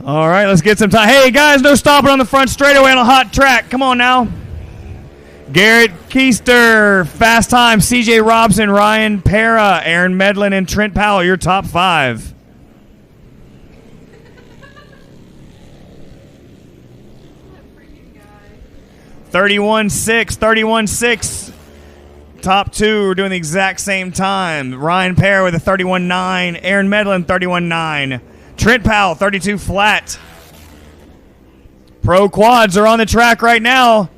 All right, let's get some time. Hey, guys, no stopping on the front straightaway on a hot track. Come on now. Garrett Keister, fast time. C.J. Robson, Ryan Para, Aaron Medlin, and Trent Powell, your top 5. $31.6. Top 2 are doing the exact same time. Ryan Para with a 31.9. Aaron Medlin, 31.9. Trent Powell, 32 flat. Pro quads are on the track right now.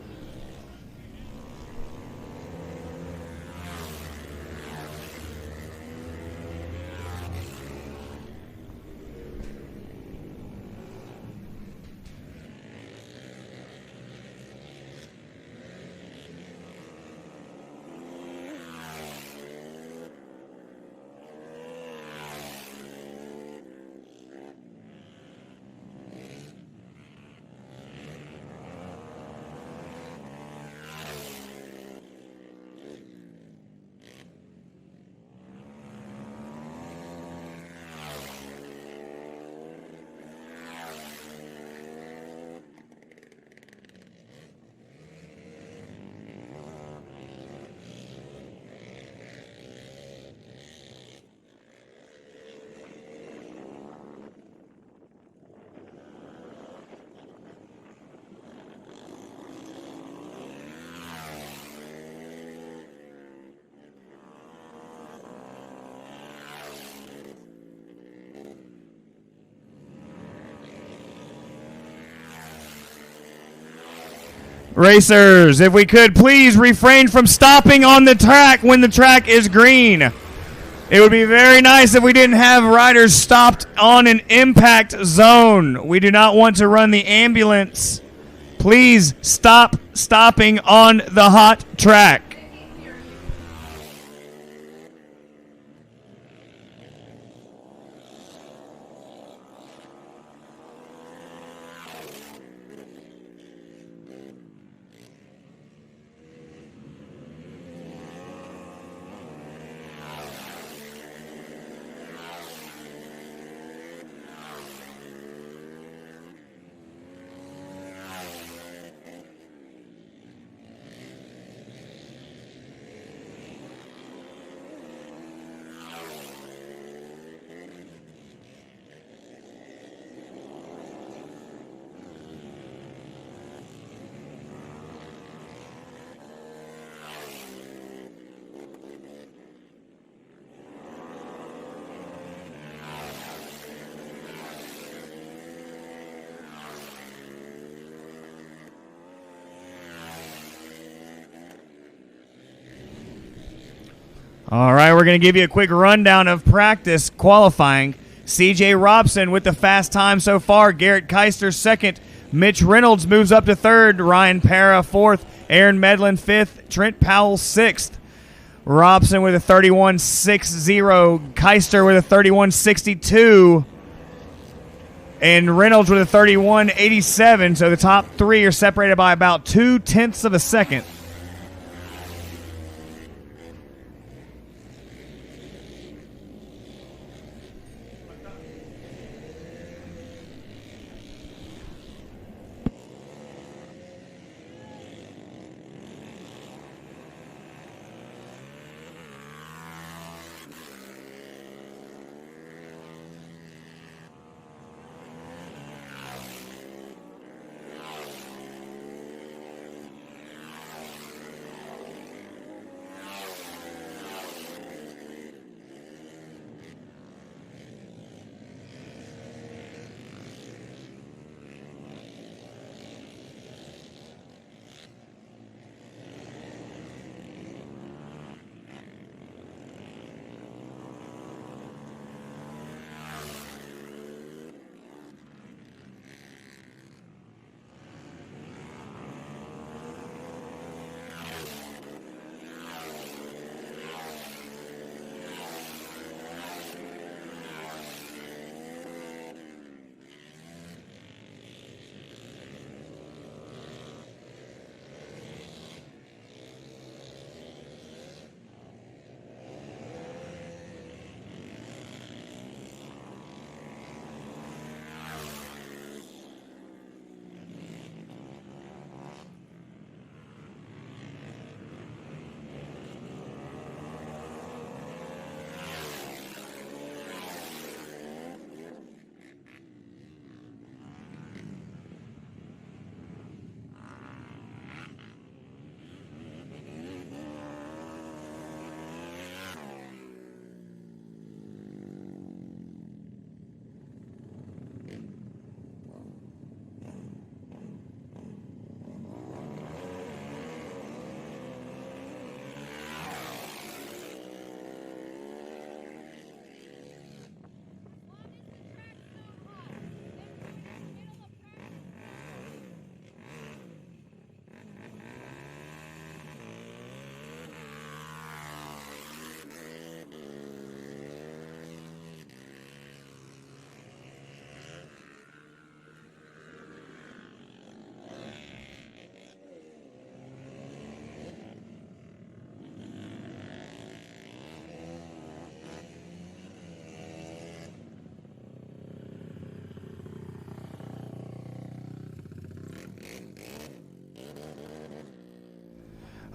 Racers, if we could please refrain from stopping on the track when the track is green. It would be very nice if we didn't have riders stopped on an impact zone. We do not want to run the ambulance. Please stop stopping on the hot track. All right, we're going to give you a quick rundown of practice qualifying. C.J. Robson with the fast time so far. Garrett Keister second. Mitch Reynolds moves up to third. Ryan Para fourth. Aaron Medlin fifth. Trent Powell sixth. Robson with a 31.60. Keister with a 31.62. And Reynolds with a 31.87. So the top 3 are separated by about 0.2 of a second.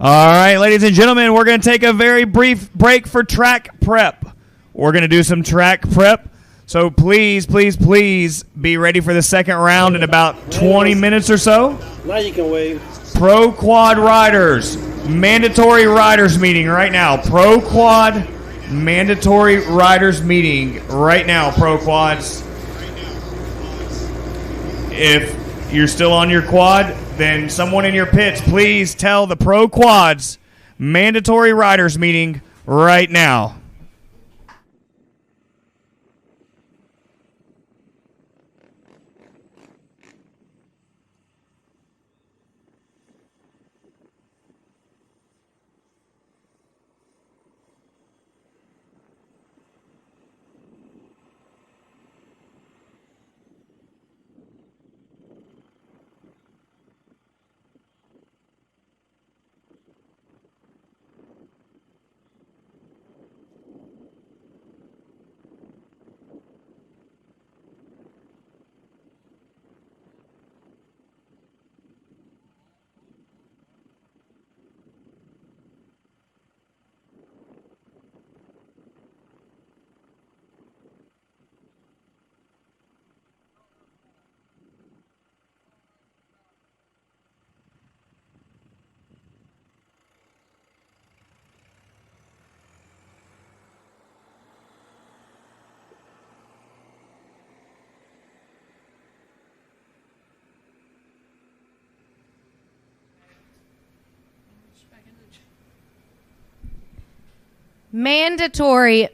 All right, ladies and gentlemen, we're going to take a very brief break for track prep. We're going to do some track prep. So please, please, please be ready for the second round in about 20 minutes or so. Now you can wave. Pro Quad Riders, mandatory riders meeting right now. Pro Quad mandatory riders meeting right now, Pro Quads. If you're still on your quad, then someone in your pits, please tell the Pro Quads mandatory riders meeting right now. Mandatory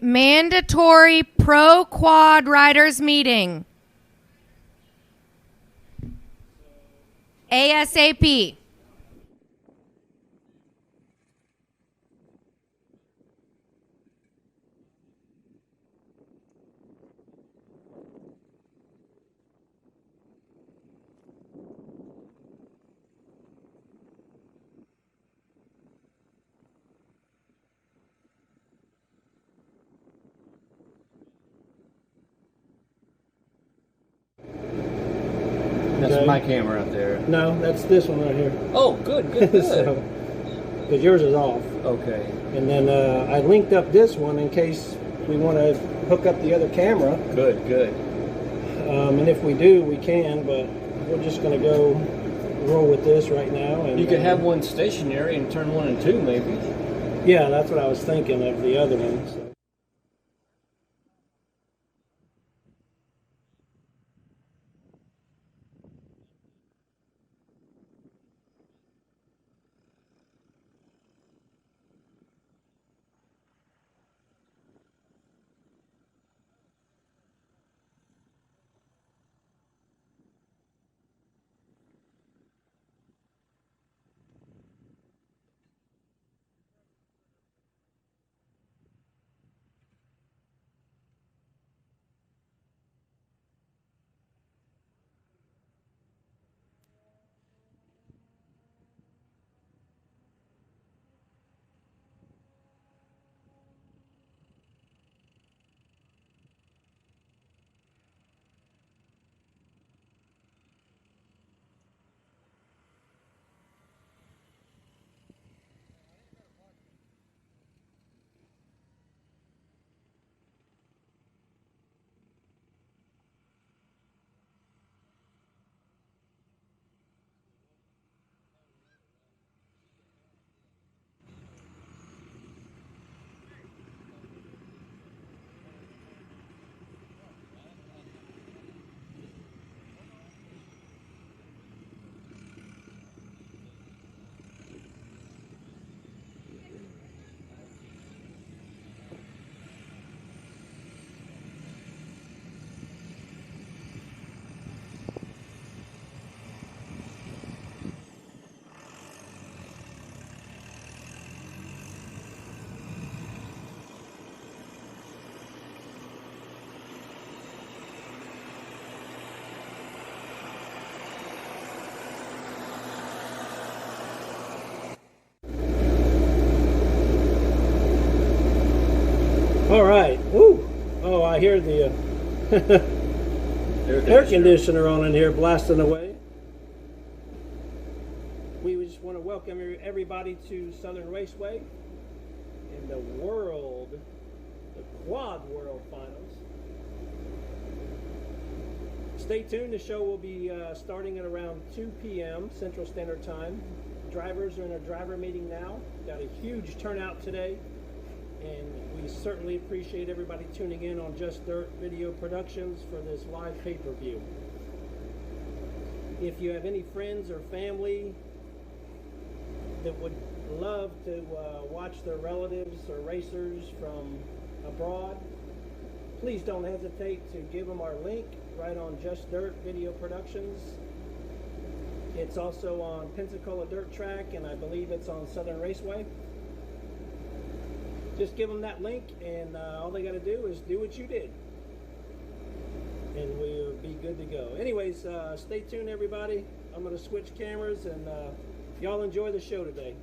Pro Quad Riders meeting. ASAP. That's my camera out there. No, that's this one right here. Oh, good, good, good. Because yours is off. Okay. And then I linked up this one in case we want to hook up the other camera. Good, good. And if we do, we can, but we're just going to go roll with this right now. And You could have one stationary and turn 1 and 2, maybe. Yeah, that's what I was thinking of the other one. So. All right. Woo. Oh, I hear the air conditioner on in here blasting away. We just want to welcome everybody to Southern Raceway in the Quad World Finals. Stay tuned. The show will be starting at around 2 p.m. Central Standard Time. Drivers are in a driver meeting now. Got a huge turnout today, and we certainly appreciate everybody tuning in on Just Dirt Video Productions for this live pay-per-view. If you have any friends or family that would love to watch their relatives or racers from abroad, please don't hesitate to give them our link right on Just Dirt Video Productions. It's also on Pensacola Dirt Track, and I believe it's on Southern Raceway. Just give them that link, and all they got to do is do what you did, and we'll be good to go. Anyways, stay tuned, everybody. I'm going to switch cameras, and y'all enjoy the show today.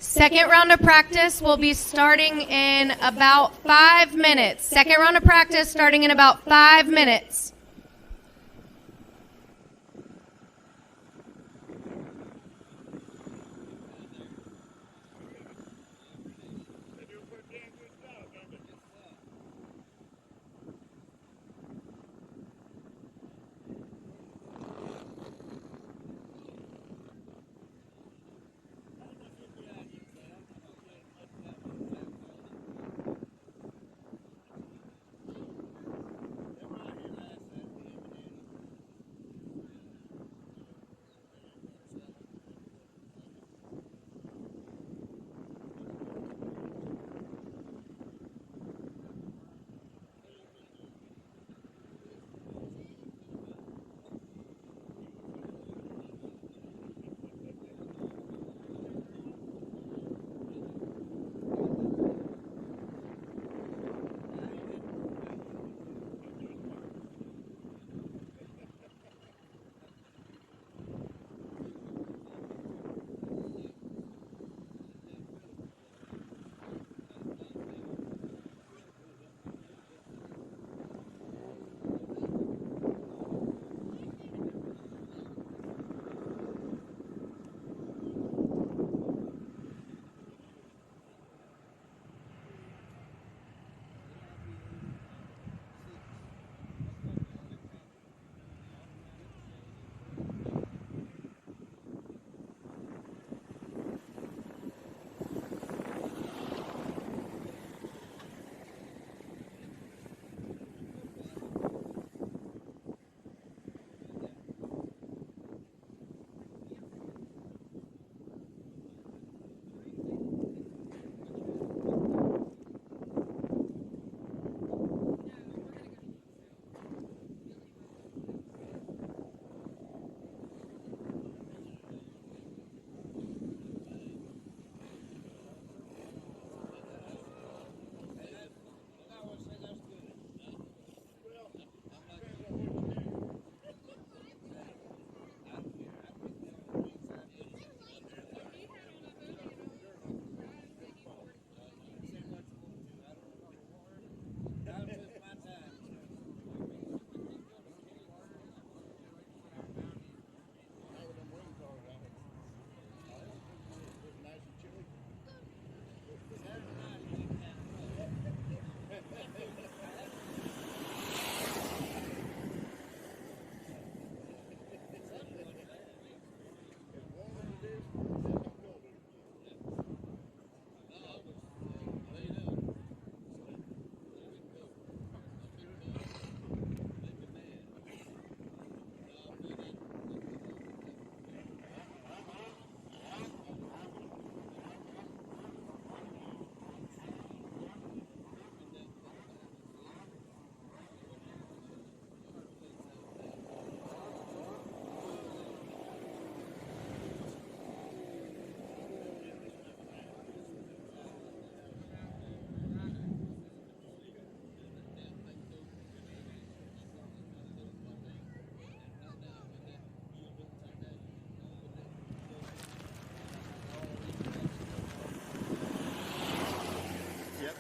Second round of practice will be starting in about 5 minutes. Second round of practice starting in about 5 minutes.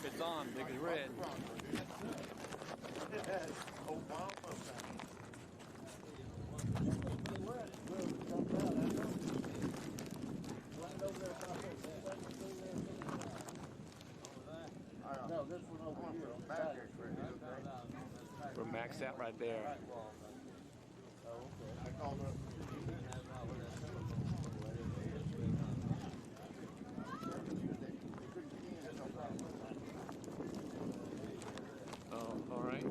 It's on, big as red. We're maxed out right there. All right.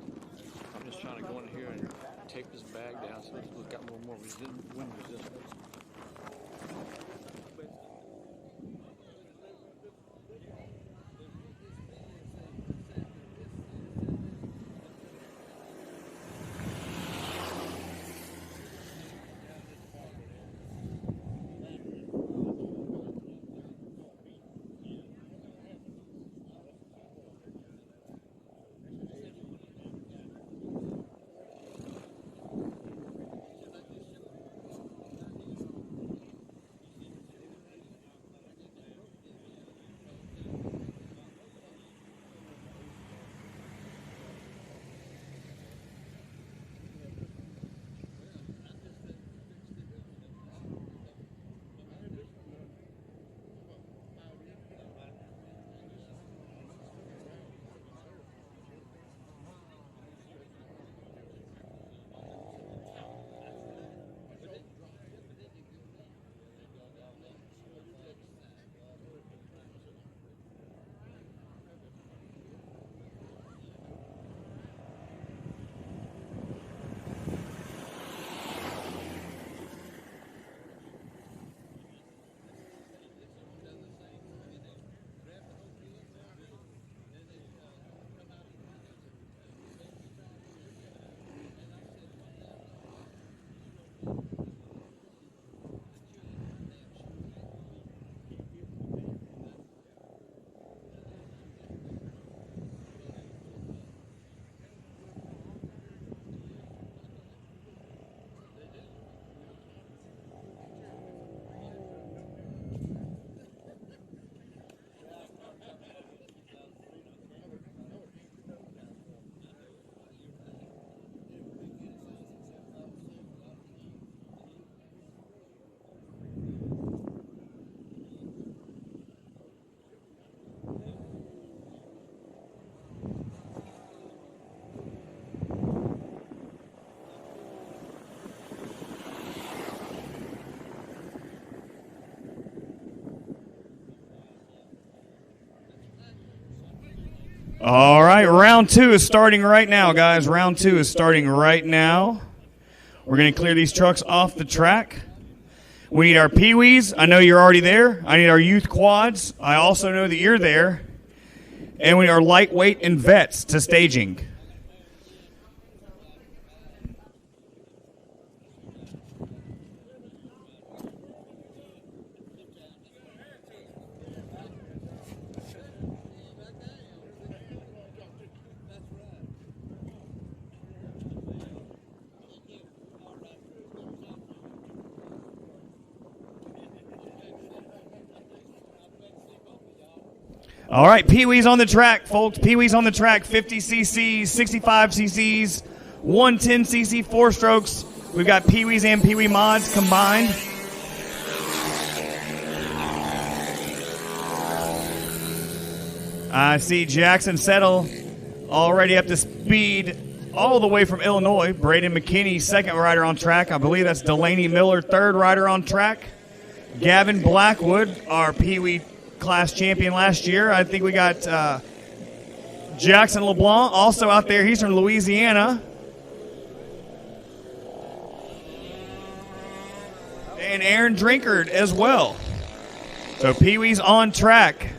I'm just trying to go in here and take this bag down so it's got more wind resistance. All right, round 2 is starting right now, guys. Round 2 is starting right now. We're going to clear these trucks off the track. We need our Pee-wees. I know you're already there. I need our youth quads. I also know that you're there. And we need our lightweight and vets to staging. All right, Pee-wees on the track, folks. Pee-wees on the track, 50 cc's, 65 cc's, 110 cc, 4 strokes. We've got Pee-wees and Pee-wee mods combined. I see Jackson Settle already up to speed all the way from Illinois. Braden McKinney, second rider on track. I believe that's Delaney Miller, third rider on track. Gavin Blackwood, our Pee-wee class champion last year. I think we got Jackson LeBlanc also out there. He's from Louisiana. And Aaron Drinkard as well. So Pee-wee's on track.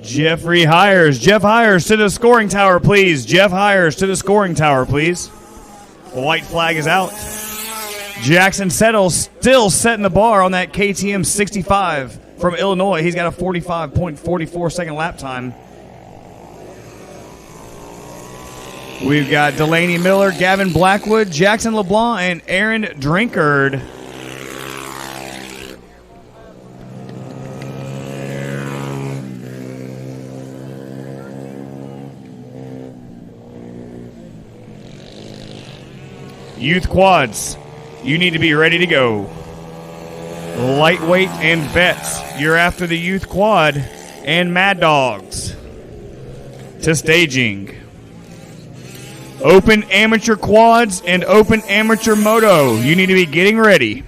Jeffrey Hires. Jeff Hires to the scoring tower, please. Jeff Hires to the scoring tower, please. The white flag is out. Jackson Settle still setting the bar on that KTM 65 from Illinois. He's got a 45.44 second lap time. We've got Delaney Miller, Gavin Blackwood, Jackson LeBlanc, and Aaron Drinkard. Youth quads, you need to be ready to go. Lightweight and vets, you're after the youth quad. And Mad Dogs to staging. Open amateur quads and open amateur moto, you need to be getting ready.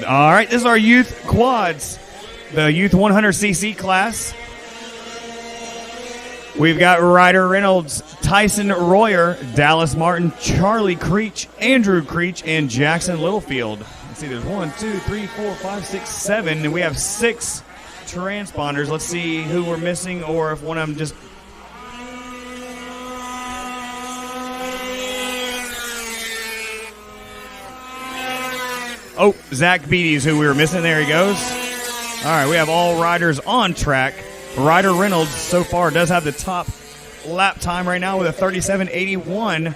All right, this is our youth quads, the youth 100cc class. We've got Ryder Reynolds, Tyson Royer, Dallas Martin, Charlie Creech, Andrew Creech, and Jackson Littlefield. Let's see, there's 1, 2, 3, 4, 5, 6, 7, and we have 6 transponders. Let's see who we're missing or if one of them just... Oh, Zach Beatty is who we were missing. There he goes. All right, we have all riders on track. Ryder Reynolds so far does have the top lap time right now with a 37.81.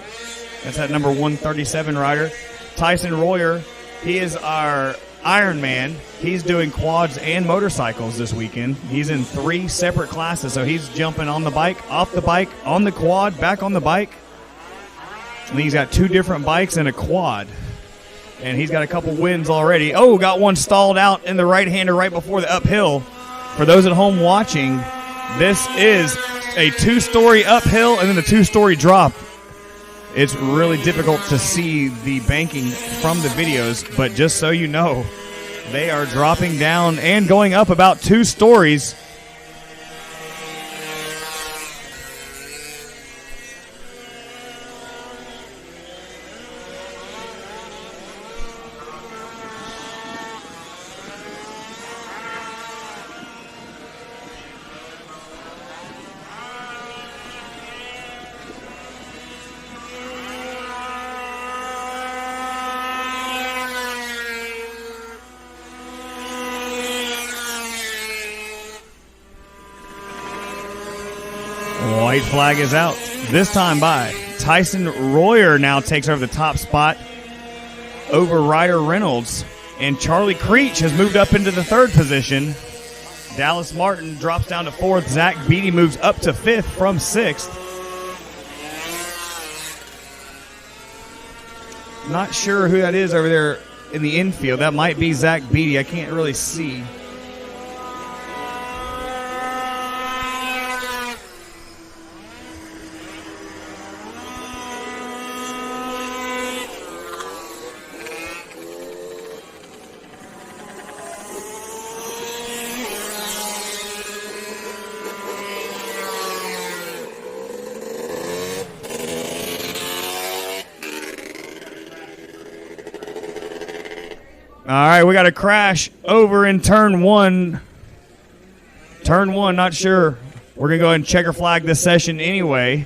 That's that number 137 rider. Tyson Royer, he is our Ironman. He's doing quads and motorcycles this weekend. He's in 3 separate classes, so he's jumping on the bike, off the bike, on the quad, back on the bike. And he's got 2 different bikes and a quad. And he's got a couple wins already. Oh, got one stalled out in the right-hander right before the uphill. For those at home watching, this is a 2-story uphill and then a 2-story drop. It's really difficult to see the banking from the videos, but just so you know, they are dropping down and going up about 2 stories. White flag is out. This time by Tyson Royer now takes over the top spot over Ryder Reynolds. And Charlie Creech has moved up into the 3rd position. Dallas Martin drops down to 4th. Zach Beatty moves up to 5th from 6th. Not sure who that is over there in the infield. That might be Zach Beatty. I can't really see. All right, we got a crash over in turn 1. Turn 1, not sure. We're going to go ahead and checker flag this session anyway.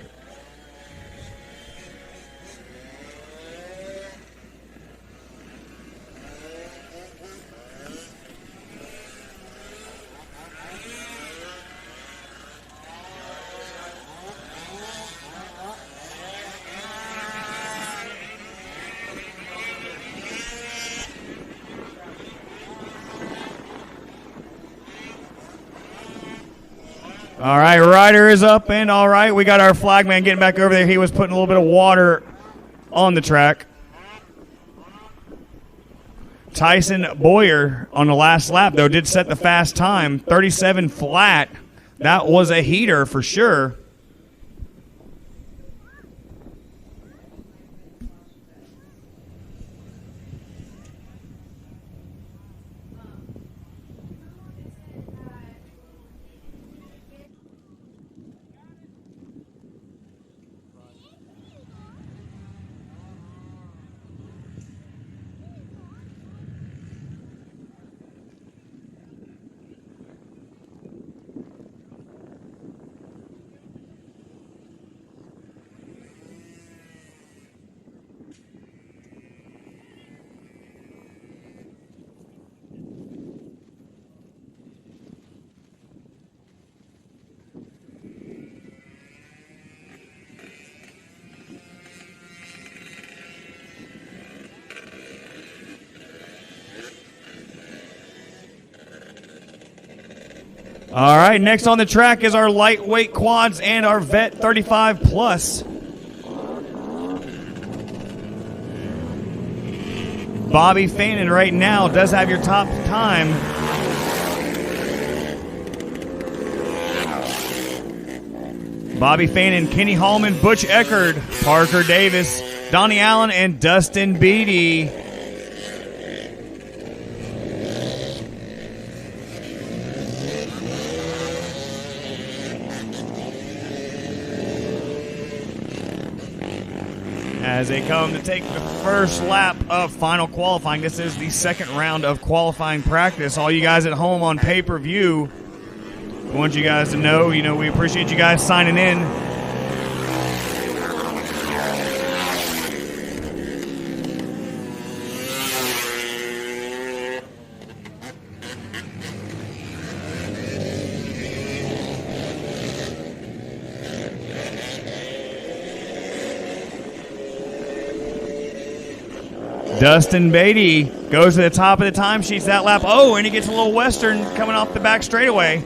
All right, Ryder is up, and all right, we got our flagman getting back over there. He was putting a little bit of water on the track. Tyson Boyer on the last lap, though, did set the fast time, 37 flat. That was a heater for sure. All right, next on the track is our lightweight quads and our Vet 35 Plus. Bobby Fannin right now does have your top time. Bobby Fannin, Kenny Hallman, Butch Eckerd, Parker Davis, Donnie Allen, and Dustin Beatty. as they come to take the first lap of final qualifying. This is the second round of qualifying practice. All you guys at home on pay-per-view, I want you guys to know, we appreciate you guys signing in. Dustin Beatty goes to the top of the timesheets that lap. Oh, and he gets a little western coming off the back straightaway.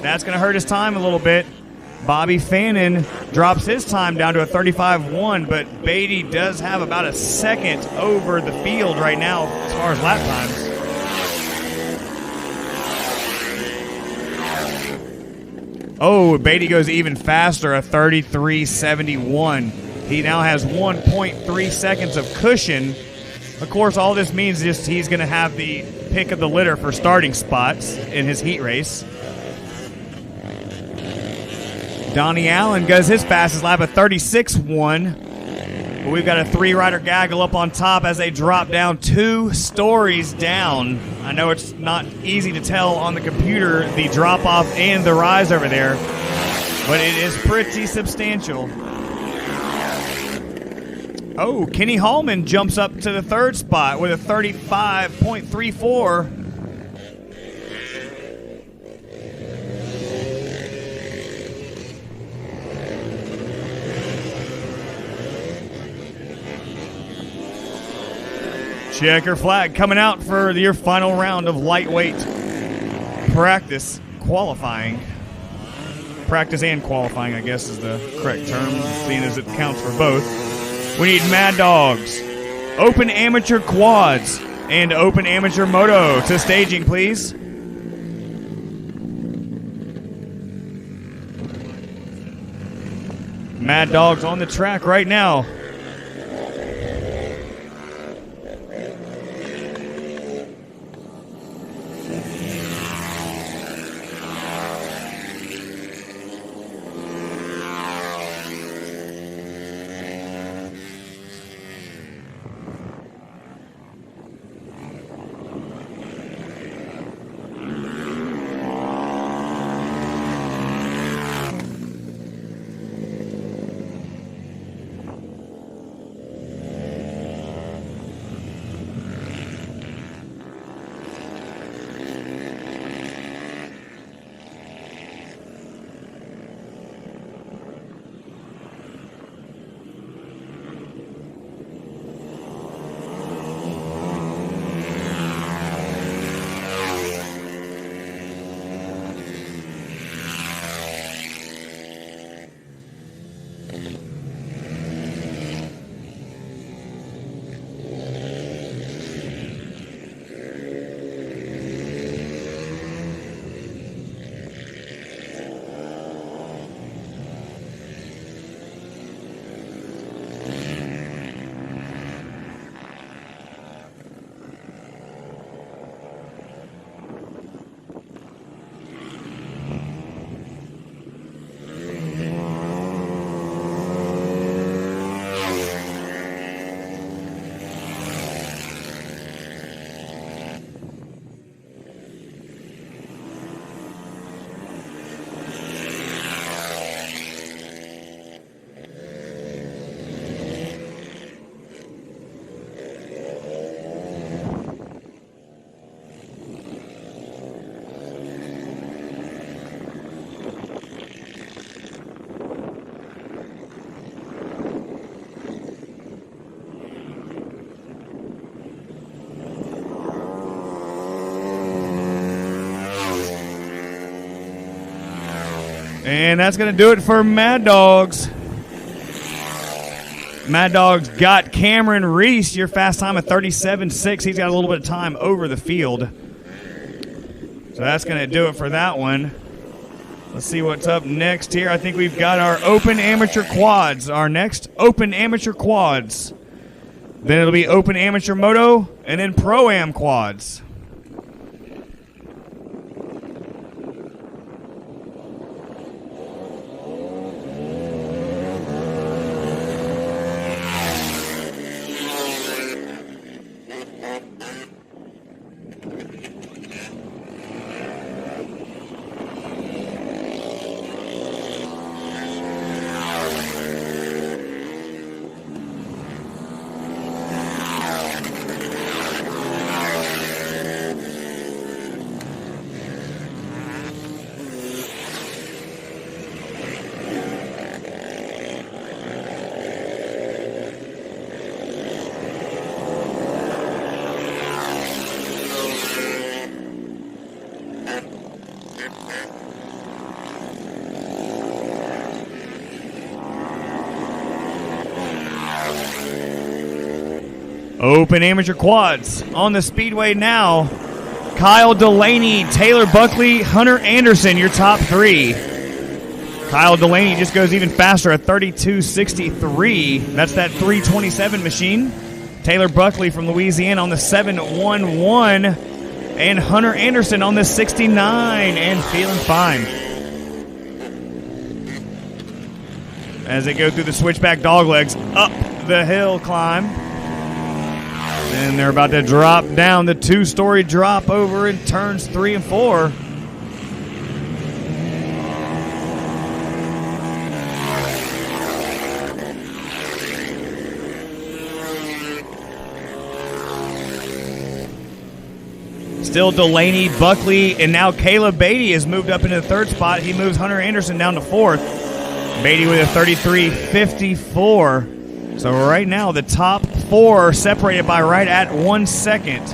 That's going to hurt his time a little bit. Bobby Fannin drops his time down to a 35.1, but Beatty does have about a second over the field right now as far as lap times. Oh, Beatty goes even faster, a 33.71. He now has 1.3 seconds of cushion. Of course, all this means is he's going to have the pick of the litter for starting spots in his heat race. Donnie Allen does his fastest lap at 36.1. But we've got a three-rider gaggle up on top as they drop down 2 stories down. I know it's not easy to tell on the computer the drop-off and the rise over there, but it is pretty substantial. Oh, Kenny Hallman jumps up to the third spot with a 35.34. Checker flag coming out for your final round of lightweight practice qualifying. Practice and qualifying, I guess, is the correct term, seeing as it counts for both. We need Mad Dogs, Open Amateur Quads, and Open Amateur Moto to staging, please. Mad Dogs on the track right now. And that's going to do it for Mad Dogs. Mad Dogs got Cameron Reese, your fast time at 37.6. He's got a little bit of time over the field. So that's going to do it for that one. Let's see what's up next here. I think we've got our Open Amateur Quads, our next Open Amateur Quads. Then it'll be Open Amateur Moto and then Pro-Am Quads. Open amateur quads on the speedway now. Kyle Delaney, Taylor Buckley, Hunter Anderson, your top three. Kyle Delaney just goes even faster at 32.63. That's that 327 machine. Taylor Buckley from Louisiana on the 711. And Hunter Anderson on the 69 and feeling fine. As they go through the switchback doglegs up the hill climb. And they're about to drop down the two-story drop over in turns 3 and 4. Still Delaney, Buckley, and now Caleb Beatty has moved up into the third spot. He moves Hunter Anderson down to fourth. Beatty with a 33.54. So right now, the top four are separated by right at 1 second.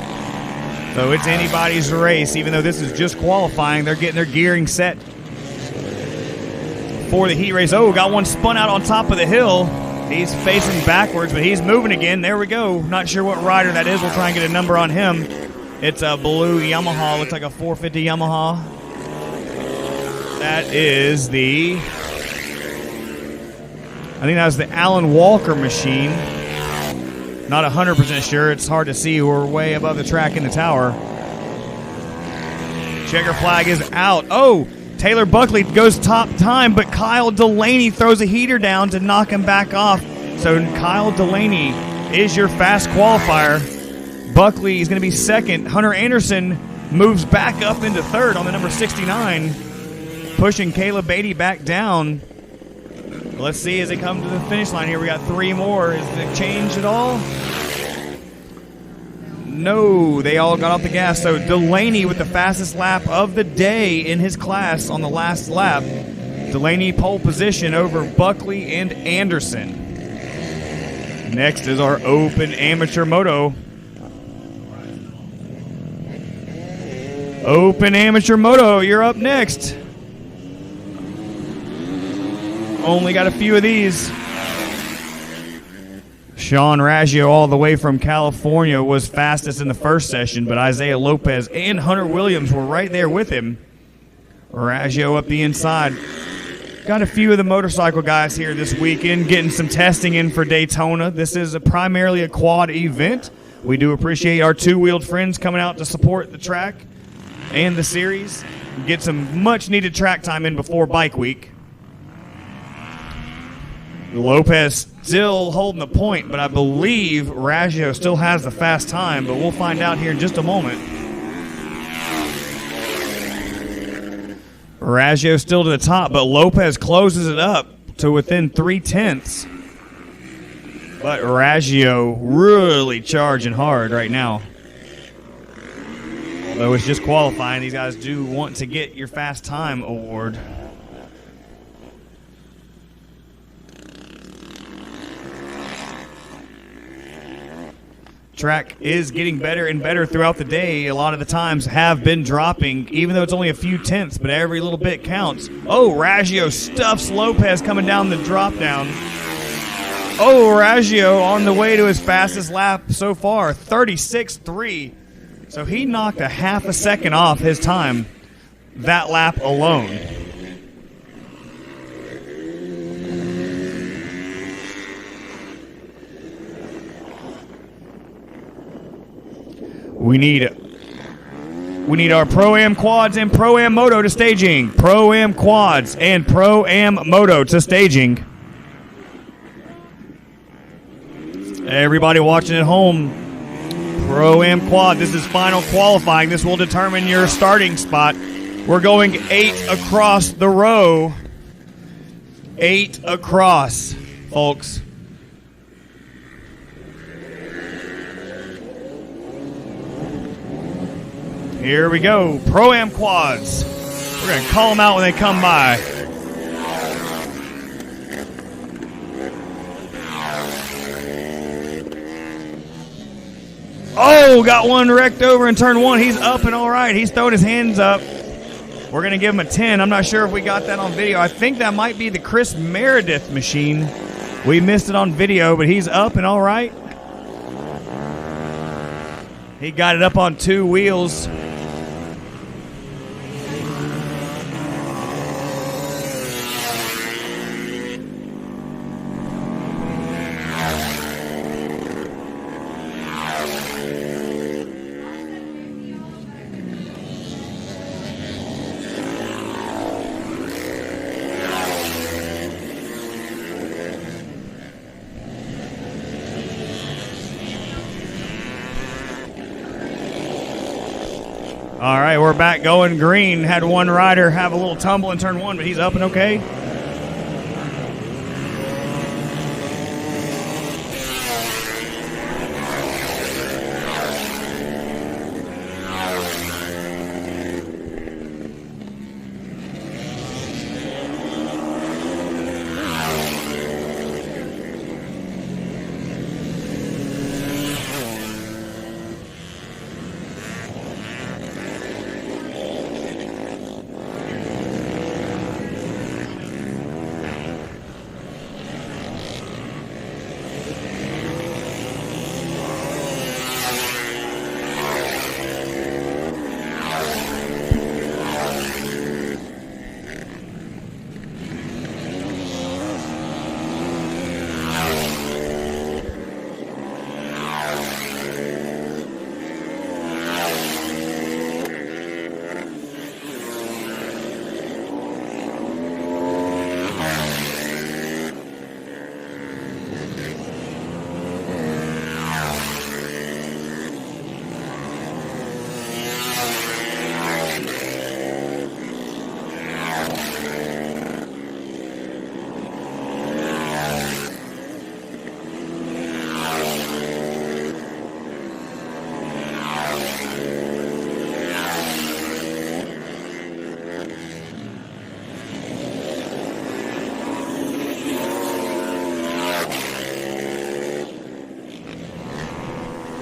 So it's anybody's race. Even though this is just qualifying, they're getting their gearing set for the heat race. Oh, got one spun out on top of the hill. He's facing backwards, but he's moving again. There we go. Not sure what rider that is. We'll try and get a number on him. It's a blue Yamaha. Looks like a 450 Yamaha. That is the... I think that was the Alan Walker machine. Not 100% sure. It's hard to see. We're way above the track in the tower. Checker flag is out. Oh, Taylor Buckley goes top time, but Kyle Delaney throws a heater down to knock him back off. So Kyle Delaney is your fast qualifier. Buckley is going to be second. Hunter Anderson moves back up into third on the number 69, pushing Caleb Beatty back down. Let's see as they come to the finish line here. We got three more. Is it changed at all? No, they all got off the gas. So Delaney with the fastest lap of the day in his class on the last lap. Delaney pole position over Buckley and Anderson. Next is our open amateur moto. Open amateur moto, you're up next. Only got a few of these. Sean Raggio all the way from California was fastest in the first session, but Isaiah Lopez and Hunter Williams were right there with him. Raggio up the inside. Got a few of the motorcycle guys here this weekend getting some testing in for Daytona. This is primarily a quad event. We do appreciate our two-wheeled friends coming out to support the track and the series. Get some much-needed track time in before Bike Week. Lopez still holding the point, but I believe Raggio still has the fast time, but we'll find out here in just a moment. Raggio still to the top, but Lopez closes it up to within 0.3. But Raggio really charging hard right now. Although it's just qualifying, these guys do want to get your fast time award. Track is getting better and better throughout the day. A lot of the times have been dropping, even though it's only a few tenths, but every little bit counts. Oh, Raggio stuffs Lopez coming down the drop down. Oh, Raggio on the way to his fastest lap so far, 36.3. So he knocked a half a second off his time that lap alone. We need our Pro-Am quads and Pro-Am moto to staging. Pro-Am quads and Pro-Am moto to staging. Everybody watching at home, Pro-Am quad. This is final qualifying. This will determine your starting spot. We're going 8 across the row. 8 across, folks. Here we go. Pro-Am quads. We're going to call them out when they come by. Oh, got one wrecked over in turn 1. He's up and all right. He's throwing his hands up. We're going to give him a 10. I'm not sure if we got that on video. I think that might be the Chris Meredith machine. We missed it on video, but he's up and all right. He got it up on 2 wheels. All right, we're back going green. Had one rider have a little tumble in turn 1, but he's up and okay.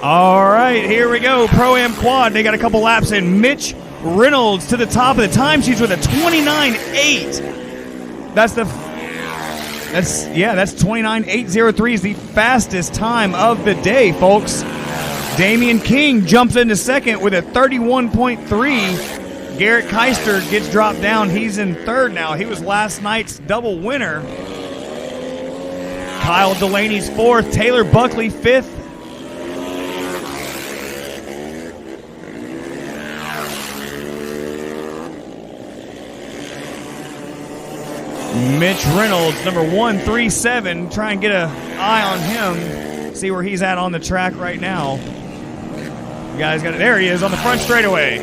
All right, here we go. Pro-Am Quad. They got a couple laps in. Mitch Reynolds to the top of the time sheets with a 29.8. That's 29.803 is the fastest time of the day, folks. Damian King jumps into second with a 31.3. Garrett Keister gets dropped down. He's in third now. He was last night's double winner. Kyle Delaney's fourth. Taylor Buckley fifth. Mitch Reynolds, number 137, try and get an eye on him, see where he's at on the track right now. The guy's got it. There he is on the front straightaway.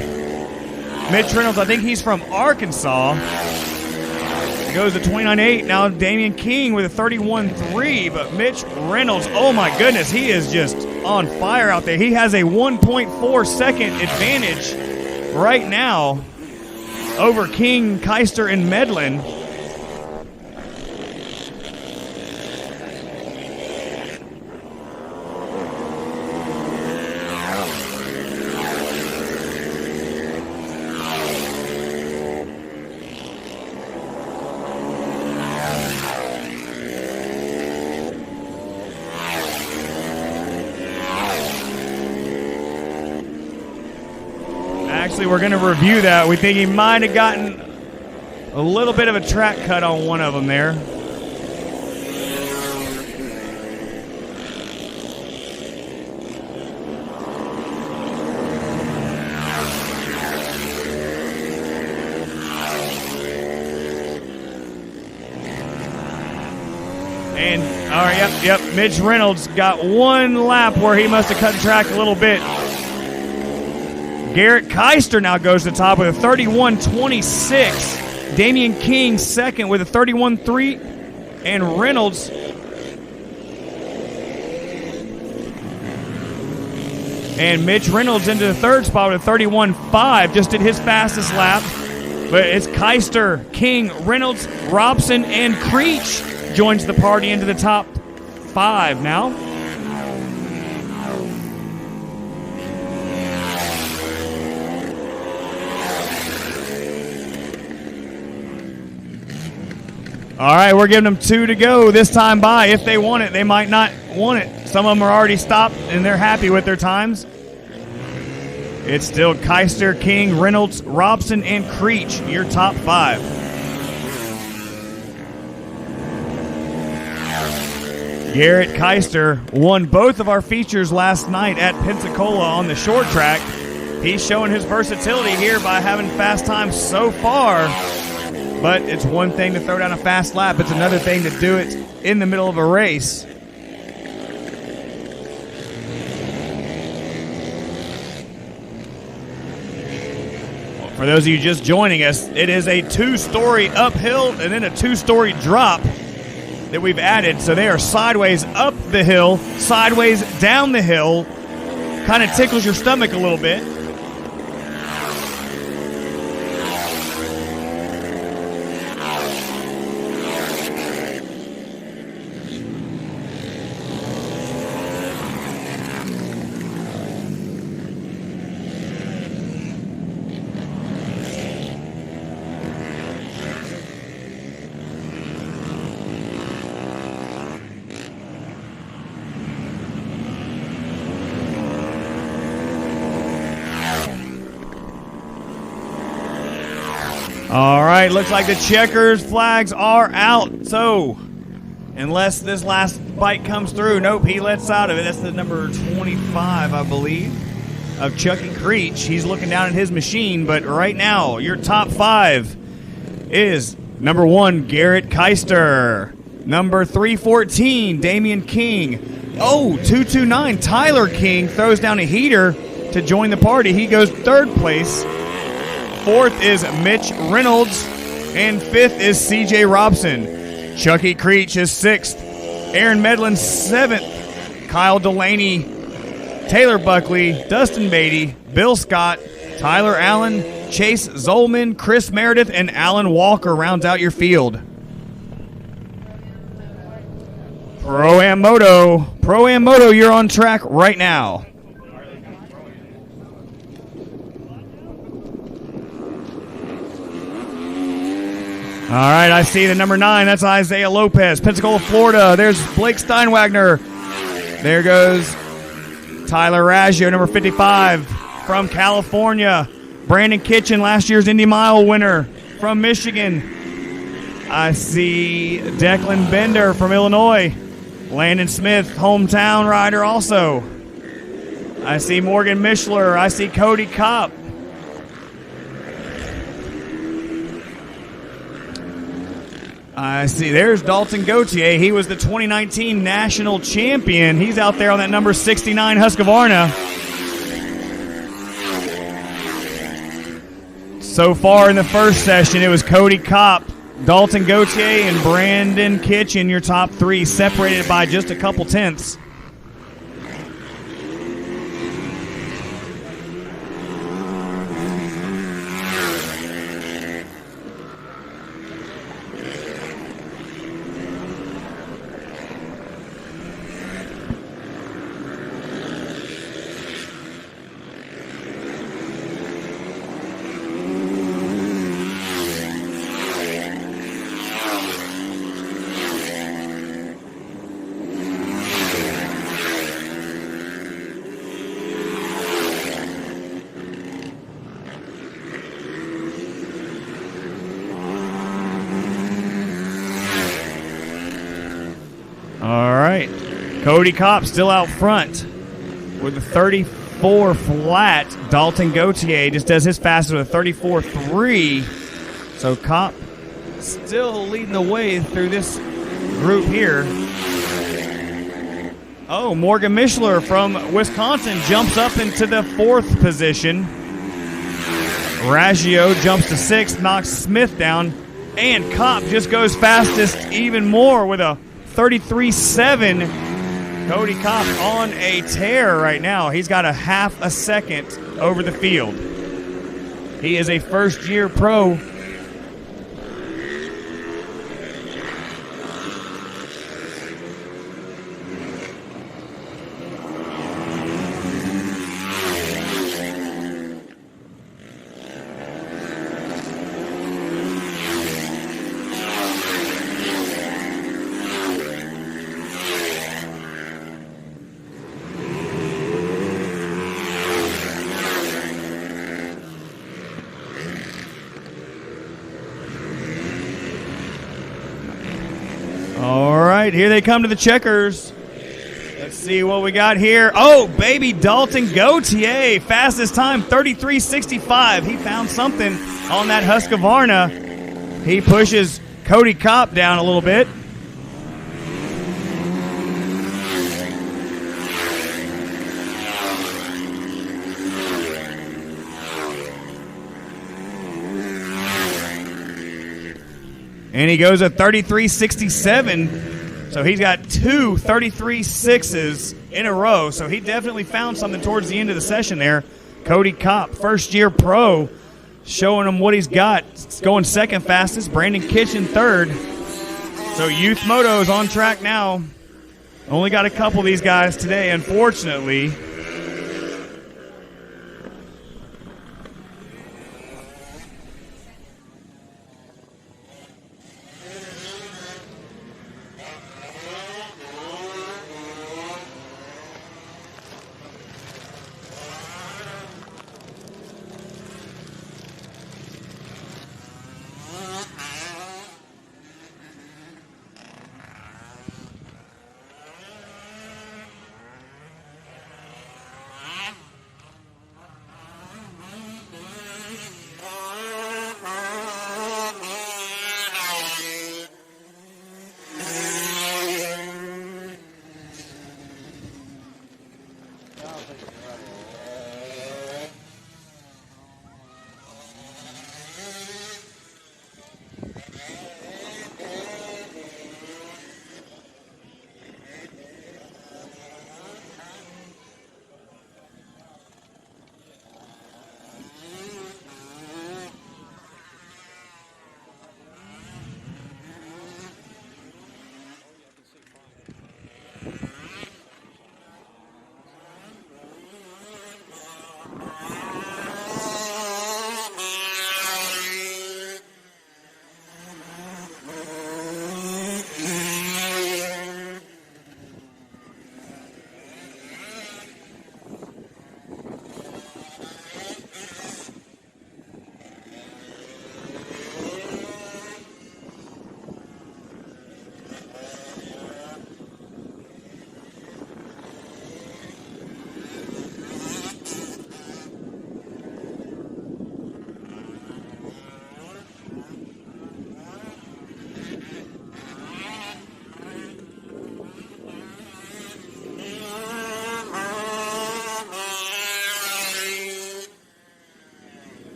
Mitch Reynolds, I think he's from Arkansas. He goes to 29.8. Now Damian King with a 31.3, but Mitch Reynolds, oh my goodness, he is just on fire out there. He has a 1.4 second advantage right now over King, Keister, and Medlin. Actually, we're going to review that. We think he might have gotten a little bit of a track cut on one of them there. And, all right, yep. Mitch Reynolds got one lap where he must have cut the track a little bit. Garrett Keister now goes to the top with a 31.26. Damian King second with a 31.3. And Reynolds and Mitch Reynolds into the third spot with a 31.5. Just did his fastest lap. But it's Keister, King, Reynolds, Robson, and Creech joins the party into the top 5 now. All right, we're giving them 2 to go this time by. If they want it, they might not want it. Some of them are already stopped, and they're happy with their times. It's still Keister, King, Reynolds, Robson, and Creech, your top 5. Garrett Keister won both of our features last night at Pensacola on the short track. He's showing his versatility here by having fast times so far. But it's one thing to throw down a fast lap. It's another thing to do it in the middle of a race. For those of you just joining us, it is a 2-story uphill and then a 2-story drop that we've added. So they are sideways up the hill, sideways down the hill. Kind of tickles your stomach a little bit. All right, looks like the checkers flags are out. So, unless this last bike comes through, nope, he lets out of it. That's the number 25, I believe, of Chucky Creech. He's looking down at his machine, but right now, your top 5 is number 1, Garrett Keister. Number 314, Damian King. Oh, 229, Tyler King throws down a heater to join the party. He goes 3rd place. 4th is Mitch Reynolds, and 5th is CJ Robson. Chucky Creech is 6th. Aaron Medlin 7th. Kyle Delaney, Taylor Buckley, Dustin Beatty, Bill Scott, Tyler Allen, Chase Zolman, Chris Meredith, and Alan Walker rounds out your field. Pro-Am Moto, you're on track right now. All right, I see the number 9. That's Isaiah Lopez. Pensacola, Florida. There's Blake Steinwagner. There goes Tyler Raggio, number 55 from California. Brandon Kitchen, last year's Indy Mile winner from Michigan. I see Declan Bender from Illinois. Landon Smith, hometown rider also. I see Morgan Mishler. I see Cody Kopp. I see, there's Dalton Gauthier. He was the 2019 national champion. He's out there on that number 69 Husqvarna. So far in the first session, it was Cody Kopp, Dalton Gauthier, and Brandon Kitchen, your top 3, separated by just a couple tenths. Cody Kopp still out front with a 34 flat. Dalton Gauthier just does his fastest with a 34.3. So Kopp still leading the way through this group here. Oh, Morgan Mishler from Wisconsin jumps up into the 4th position. Raggio jumps to 6th, knocks Smith down. And Kopp just goes fastest even more with a 33.7. Cody Kopp on a tear right now. He's got a half a second over the field. He is a first-year pro. it. Here they come to the checkers. Let's see what we got here. Oh, baby Dalton Gautier. Fastest time, 33.65. He found something on that Husqvarna. He pushes Cody Kopp down a little bit. And he goes at 33.67. So he's got two 33.6s in a row. So he definitely found something towards the end of the session there. Cody Kopp, first-year pro, showing him what he's got. It's going second fastest. Brandon Kitchen third. So Youth Moto is on track now. Only got a couple of these guys today, unfortunately.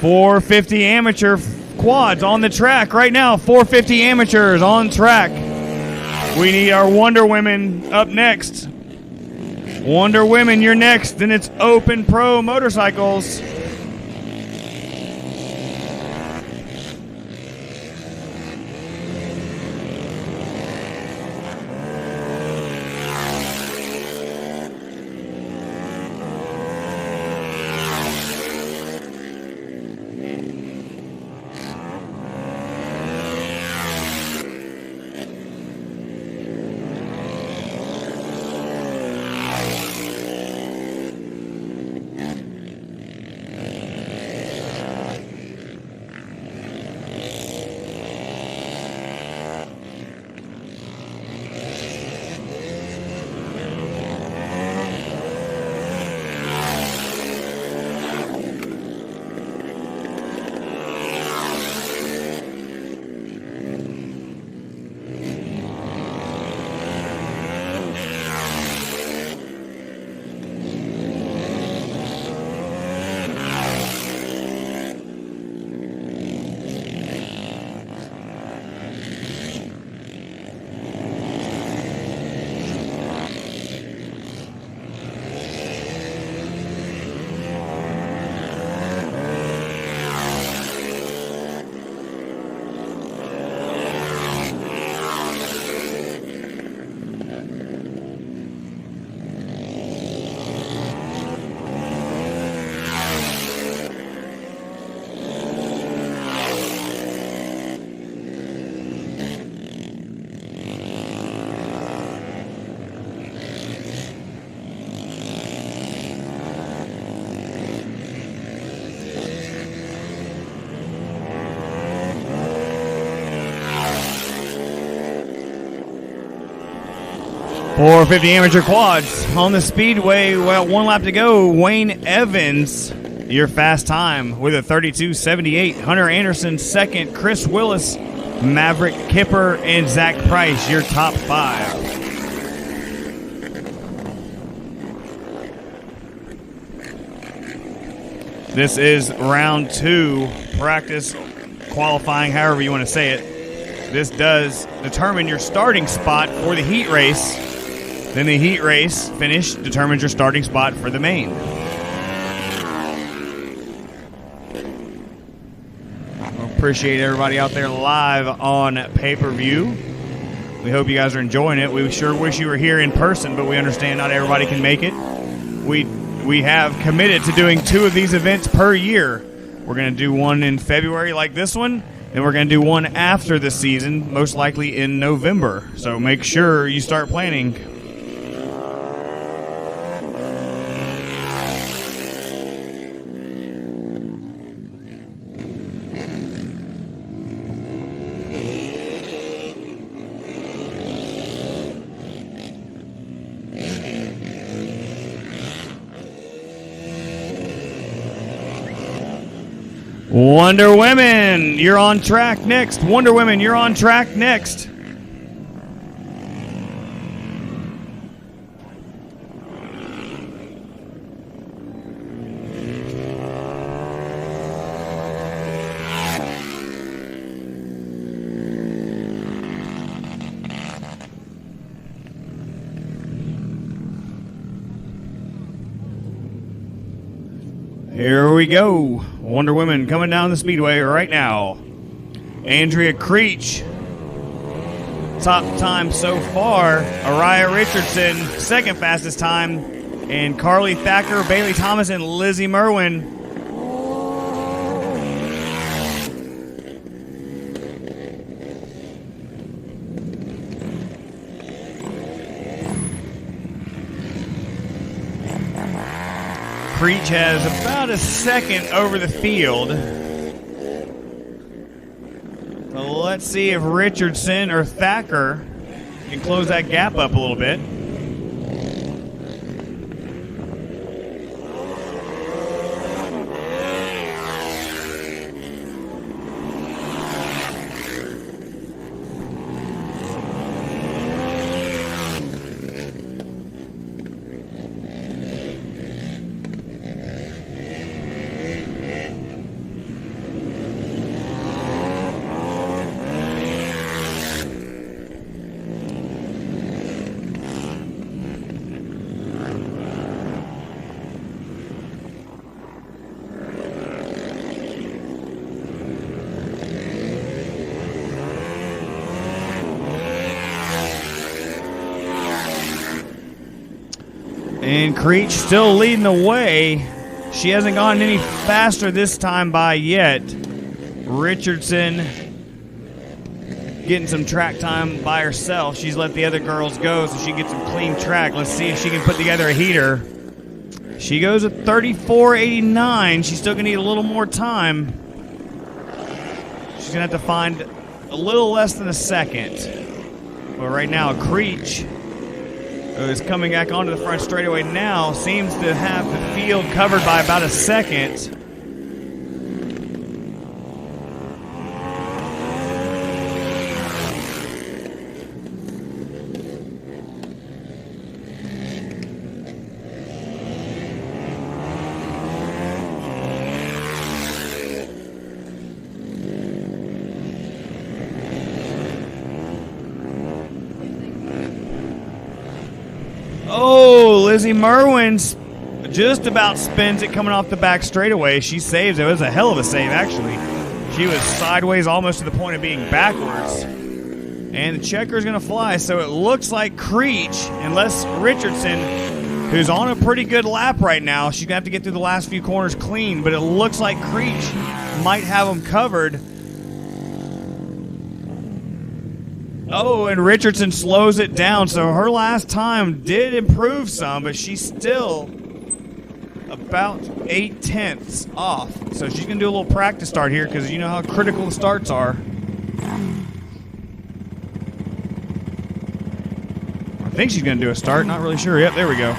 .450 amateur quads on the track right now. 450 amateurs on track. We need our Wonder Women up next. Wonder Women, you're next. Then it's Open Pro Motorcycles. 450 amateur quads on the speedway. Well, 1 lap to go. Wayne Evans, your fast time with a 32.78. Hunter Anderson second. Chris Willis, Maverick Kipper, and Zach Price, your top 5. This is round 2, practice, qualifying, however you want to say it. This does determine your starting spot for the heat race. Then the heat race finish determines your starting spot for the main. Appreciate everybody out there live on pay-per-view. We hope you guys are enjoying it. We sure wish you were here in person, but we understand not everybody can make it. We have committed to doing 2 of these events per year. We're going to do one in February like this one, and we're going to do one after the season, most likely in November. So make sure you start planning. Wonder Women, you're on track next. Wonder Women, you're on track next. Here we go. Wonder Women coming down the speedway right now. Andrea Creech, top time so far. Araya Richardson, second fastest time. And Carly Thacker, Bailey Thomas, and Lizzie Merwin. Creech has about a second over the field. So let's see if Richardson or Thacker can close that gap up a little bit. And Creech still leading the way. She hasn't gone any faster this time by yet. Richardson getting some track time by herself. She's let the other girls go so she gets some clean track. Let's see if she can put together a heater. She goes at 34.89. She's still going to need a little more time. She's going to have to find a little less than a second. But right now, Creech is coming back onto the front straightaway now. Seems to have the field covered by about a second. Oh, Lizzie Merwin's just about spins it coming off the back straightaway. She saves it. It was a hell of a save, actually. She was sideways almost to the point of being backwards. And the checker's going to fly. So it looks like Creech, unless Richardson, who's on a pretty good lap right now, she's going to have to get through the last few corners clean. But it looks like Creech might have them covered. Oh, and Richardson slows it down. So her last time did improve some, but she's still about 0.8 off. So she's going to do a little practice start here because you know how critical the starts are. I think she's going to do a start. Not really sure. Yep, there we go.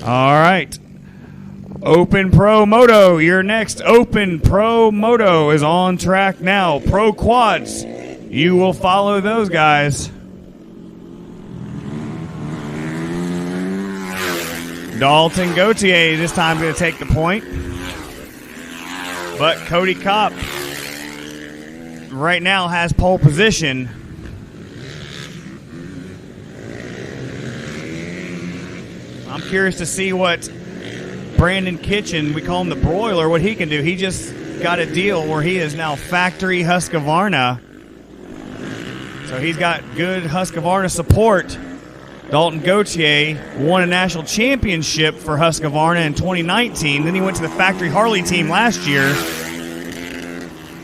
All right. Open Pro Moto, you're next. Open Pro Moto is on track now. Pro Quads, you will follow those guys. Dalton Gauthier this time going to take the point. But Cody Kopp right now has pole position. I'm curious to see what Brandon Kitchen, we call him the broiler, what he can do. He just got a deal where he is now factory Husqvarna. So he's got good Husqvarna support. Dalton Gauthier won a national championship for Husqvarna in 2019. Then he went to the factory Harley team last year.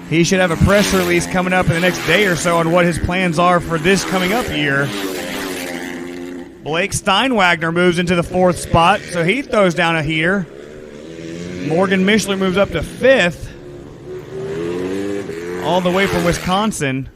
He should have a press release coming up in the next day or so on what his plans are for this coming up year. Blake Steinwagner moves into the 4th spot, so he throws down a heater. Morgan Mishler moves up to 5th, all the way from Wisconsin.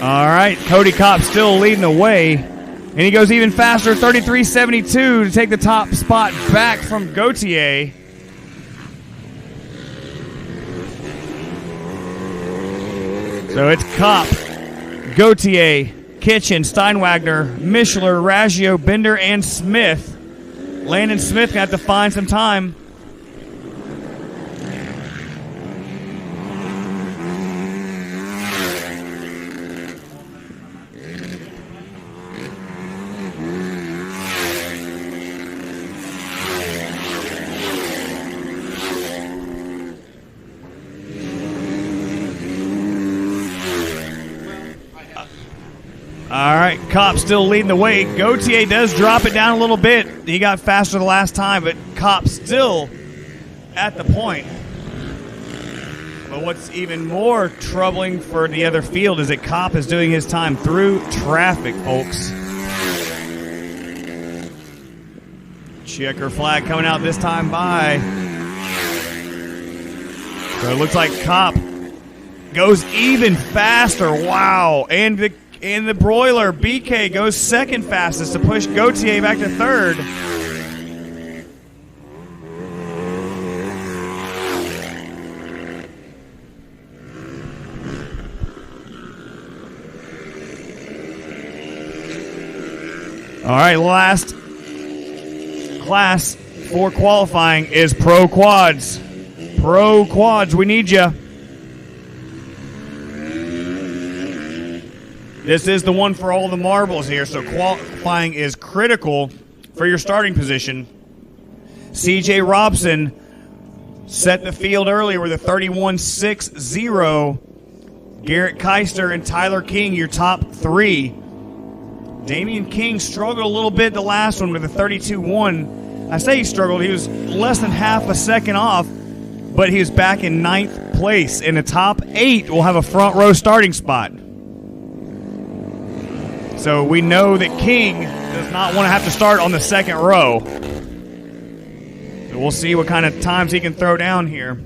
All right, Cody Kopp still leading the way. And he goes even faster, 33.72 to take the top spot back from Gauthier. So it's Kopp, Gauthier, Kitchen, Steinwagner, Mishler, Raggio, Bender, and Smith. Landon Smith going to have to find some time. All right, Kopp still leading the way. Gauthier does drop it down a little bit. He got faster the last time, but Kopp still at the point. But what's even more troubling for the other field is that Kopp is doing his time through traffic, folks. Checker flag coming out this time by. So it looks like Kopp goes even faster. Wow. And the broiler, BK, goes second fastest to push Gauthier back to third. All right, last class for qualifying is Pro Quads. Pro Quads, we need you. This is the one for all the marbles here, so qualifying is critical for your starting position. CJ Robson set the field earlier with a 31.60. Garrett Keister and Tyler King, your top three. Damian King struggled a little bit the last one with a 32.1. I say he struggled. He was less than half a second off, but he was back in 9th place. In the top 8 will have a front row starting spot. So we know that King does not want to have to start on the second row. So we'll see what kind of times he can throw down here.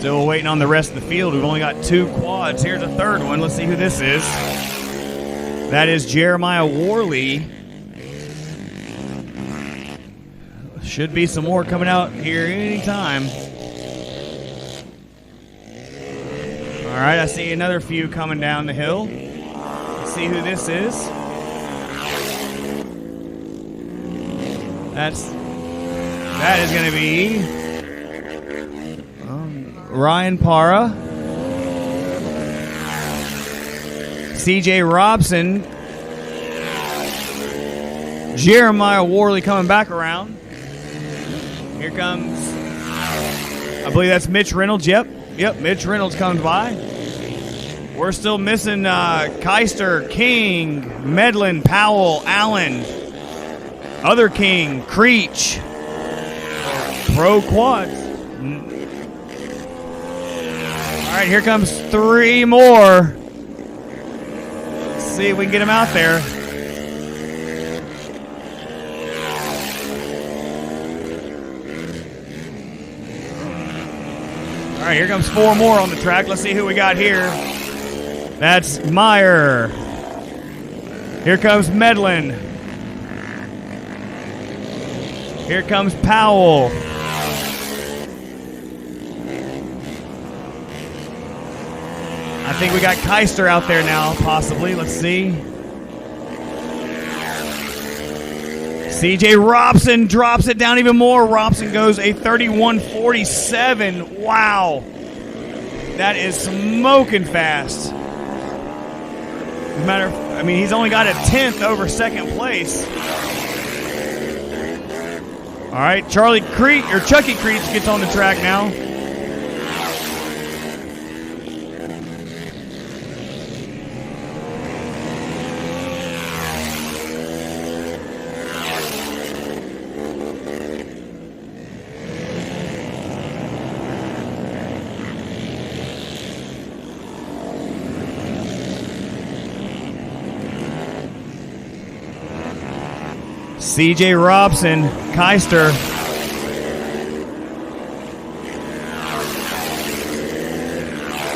Still waiting on the rest of the field. We've only got 2 quads. Here's a third one. Let's see who this is. That is Jeremiah Worley. Should be some more coming out here anytime. All right, I see another few coming down the hill. Let's see who this is. That is going to be Ryan Parra, CJ Robson, Jeremiah Worley coming back around. Here comes, I believe that's Mitch Reynolds. Yep, Mitch Reynolds comes by. We're still missing Keister, King, Medlin, Powell, Allen, other King, Creech, Pro Quads. All right, here comes 3 more. Let's see if we can get them out there. All right, here comes 4 more on the track. Let's see who we got here. That's Meyer. Here comes Medlin. Here comes Powell. I think we got Keister out there now, possibly. Let's see. CJ Robson drops it down even more. Robson goes a 31.47. Wow. That is smoking fast. He's only got a 10th over second place. All right, Chucky Creech gets on the track now. CJ Robson, Keister.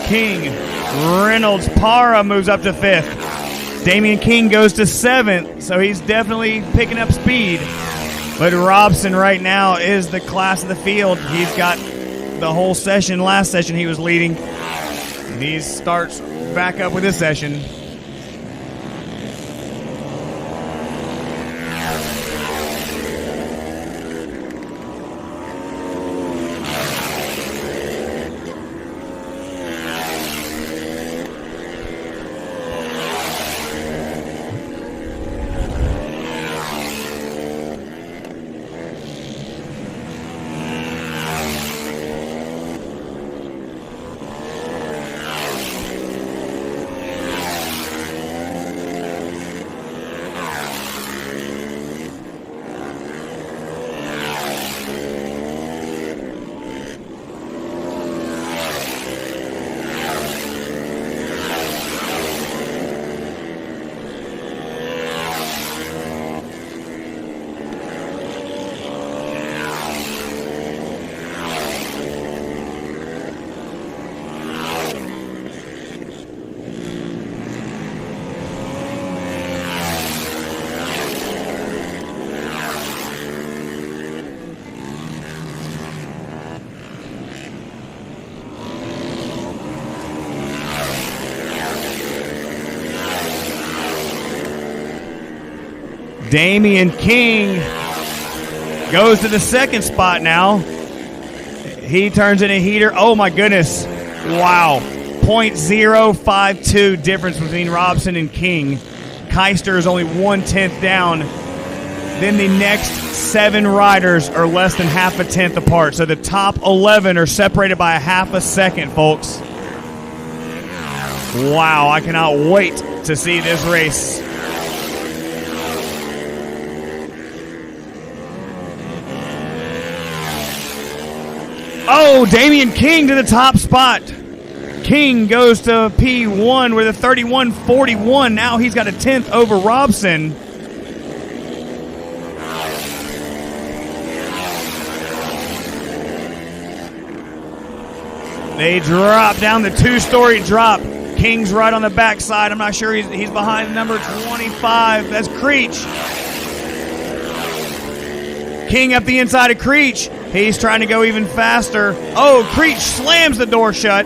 King, Reynolds, Parra moves up to 5th. Damian King goes to 7th, so he's definitely picking up speed. But Robson right now is the class of the field. He's got the whole session. Last session he was leading. And he starts back up with this session. Damian King goes to the 2nd spot now. He turns in a heater. Oh, my goodness. Wow. 0.052 difference between Robson and King. Keister is only 1/10 down. Then the next 7 riders are less than half a tenth apart. So the top 11 are separated by a half a second, folks. Wow, I cannot wait to see this race. Oh, Damian King to the top spot. King goes to P1 with a 31.41. Now he's got a 10th over Robson. They drop down the 2-story drop. King's right on the backside. I'm not sure he's behind number 25. That's Creech. King up the inside of Creech. He's trying to go even faster. Oh, Creech slams the door shut.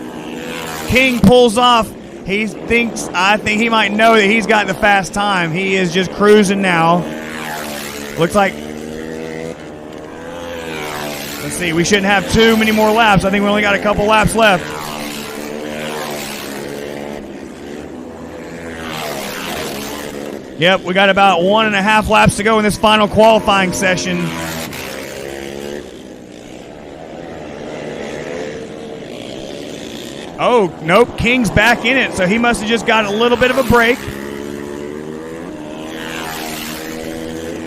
King pulls off. I think he might know that he's got the fast time. He is just cruising now. Looks like, let's see, we shouldn't have too many more laps. I think we only got a couple laps left. Yep, we got about 1.5 laps to go in this final qualifying session. Oh, nope, King's back in it, so he must have just got a little bit of a break.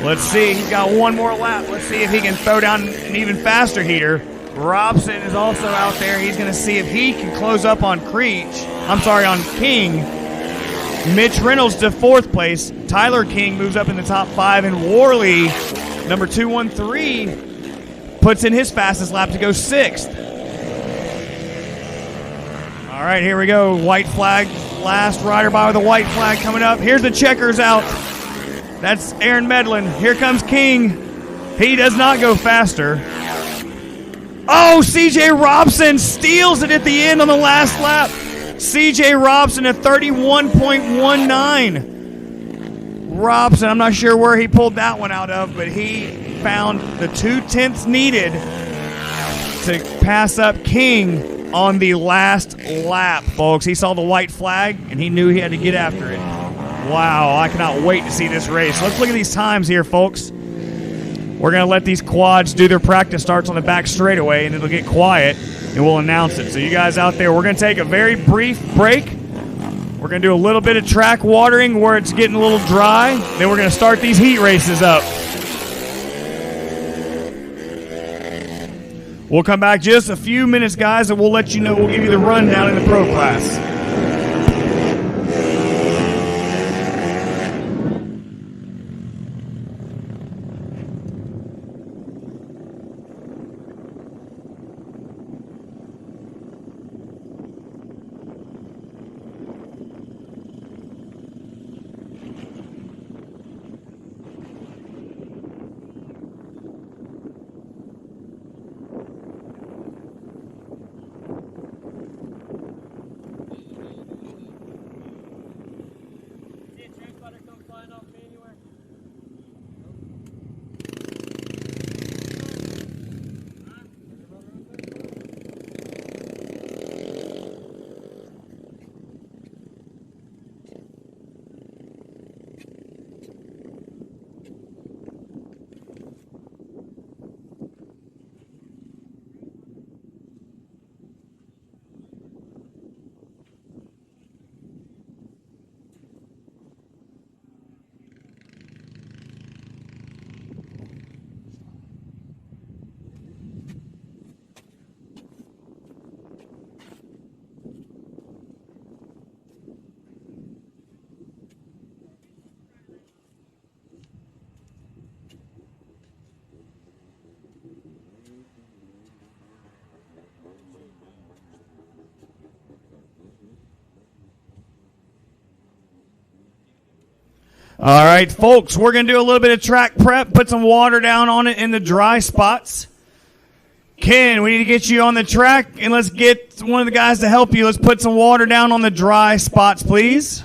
Let's see, he's got one more lap. Let's see if he can throw down an even faster heater. Robson is also out there. He's going to see if he can close up on on King. Mitch Reynolds to 4th place. Tyler King moves up in the top 5, and Worley, number 213, puts in his fastest lap to go 6th. All right, here we go. White flag, last rider by with a white flag coming up. Here's the checkers out. That's Aaron Medlin. Here comes King. He does not go faster. Oh, CJ Robson steals it at the end on the last lap. CJ Robson at 31.19. Robson, I'm not sure where he pulled that one out of, but he found the 0.2 needed to pass up King on the last lap, folks. He saw the white flag, and he knew he had to get after it. Wow, I cannot wait to see this race. Let's look at these times here, folks. We're going to let these quads do their practice starts on the back straightaway, and it'll get quiet, and we'll announce it. So you guys out there, we're going to take a very brief break. We're going to do a little bit of track watering where it's getting a little dry. Then we're going to start these heat races up. We'll come back just a few minutes, guys, and we'll let you know. We'll give you the rundown in the pro class. All right, folks, we're going to do a little bit of track prep, put some water down on it in the dry spots. Ken, we need to get you on the track, and let's get one of the guys to help you. Let's put some water down on the dry spots, please.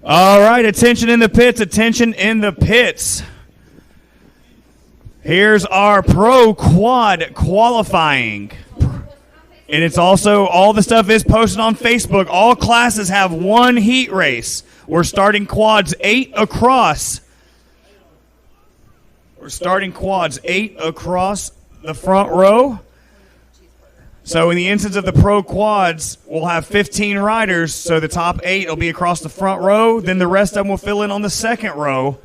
All right, attention in the pits, attention in the pits. Here's our pro quad qualifying. And it's also, all the stuff is posted on Facebook. All classes have one heat race. We're starting quads 8 across. We're starting quads 8 across the front row. So in the instance of the pro quads, we'll have 15 riders. So the top 8 will be across the front row. Then the rest of them will fill in on the second row.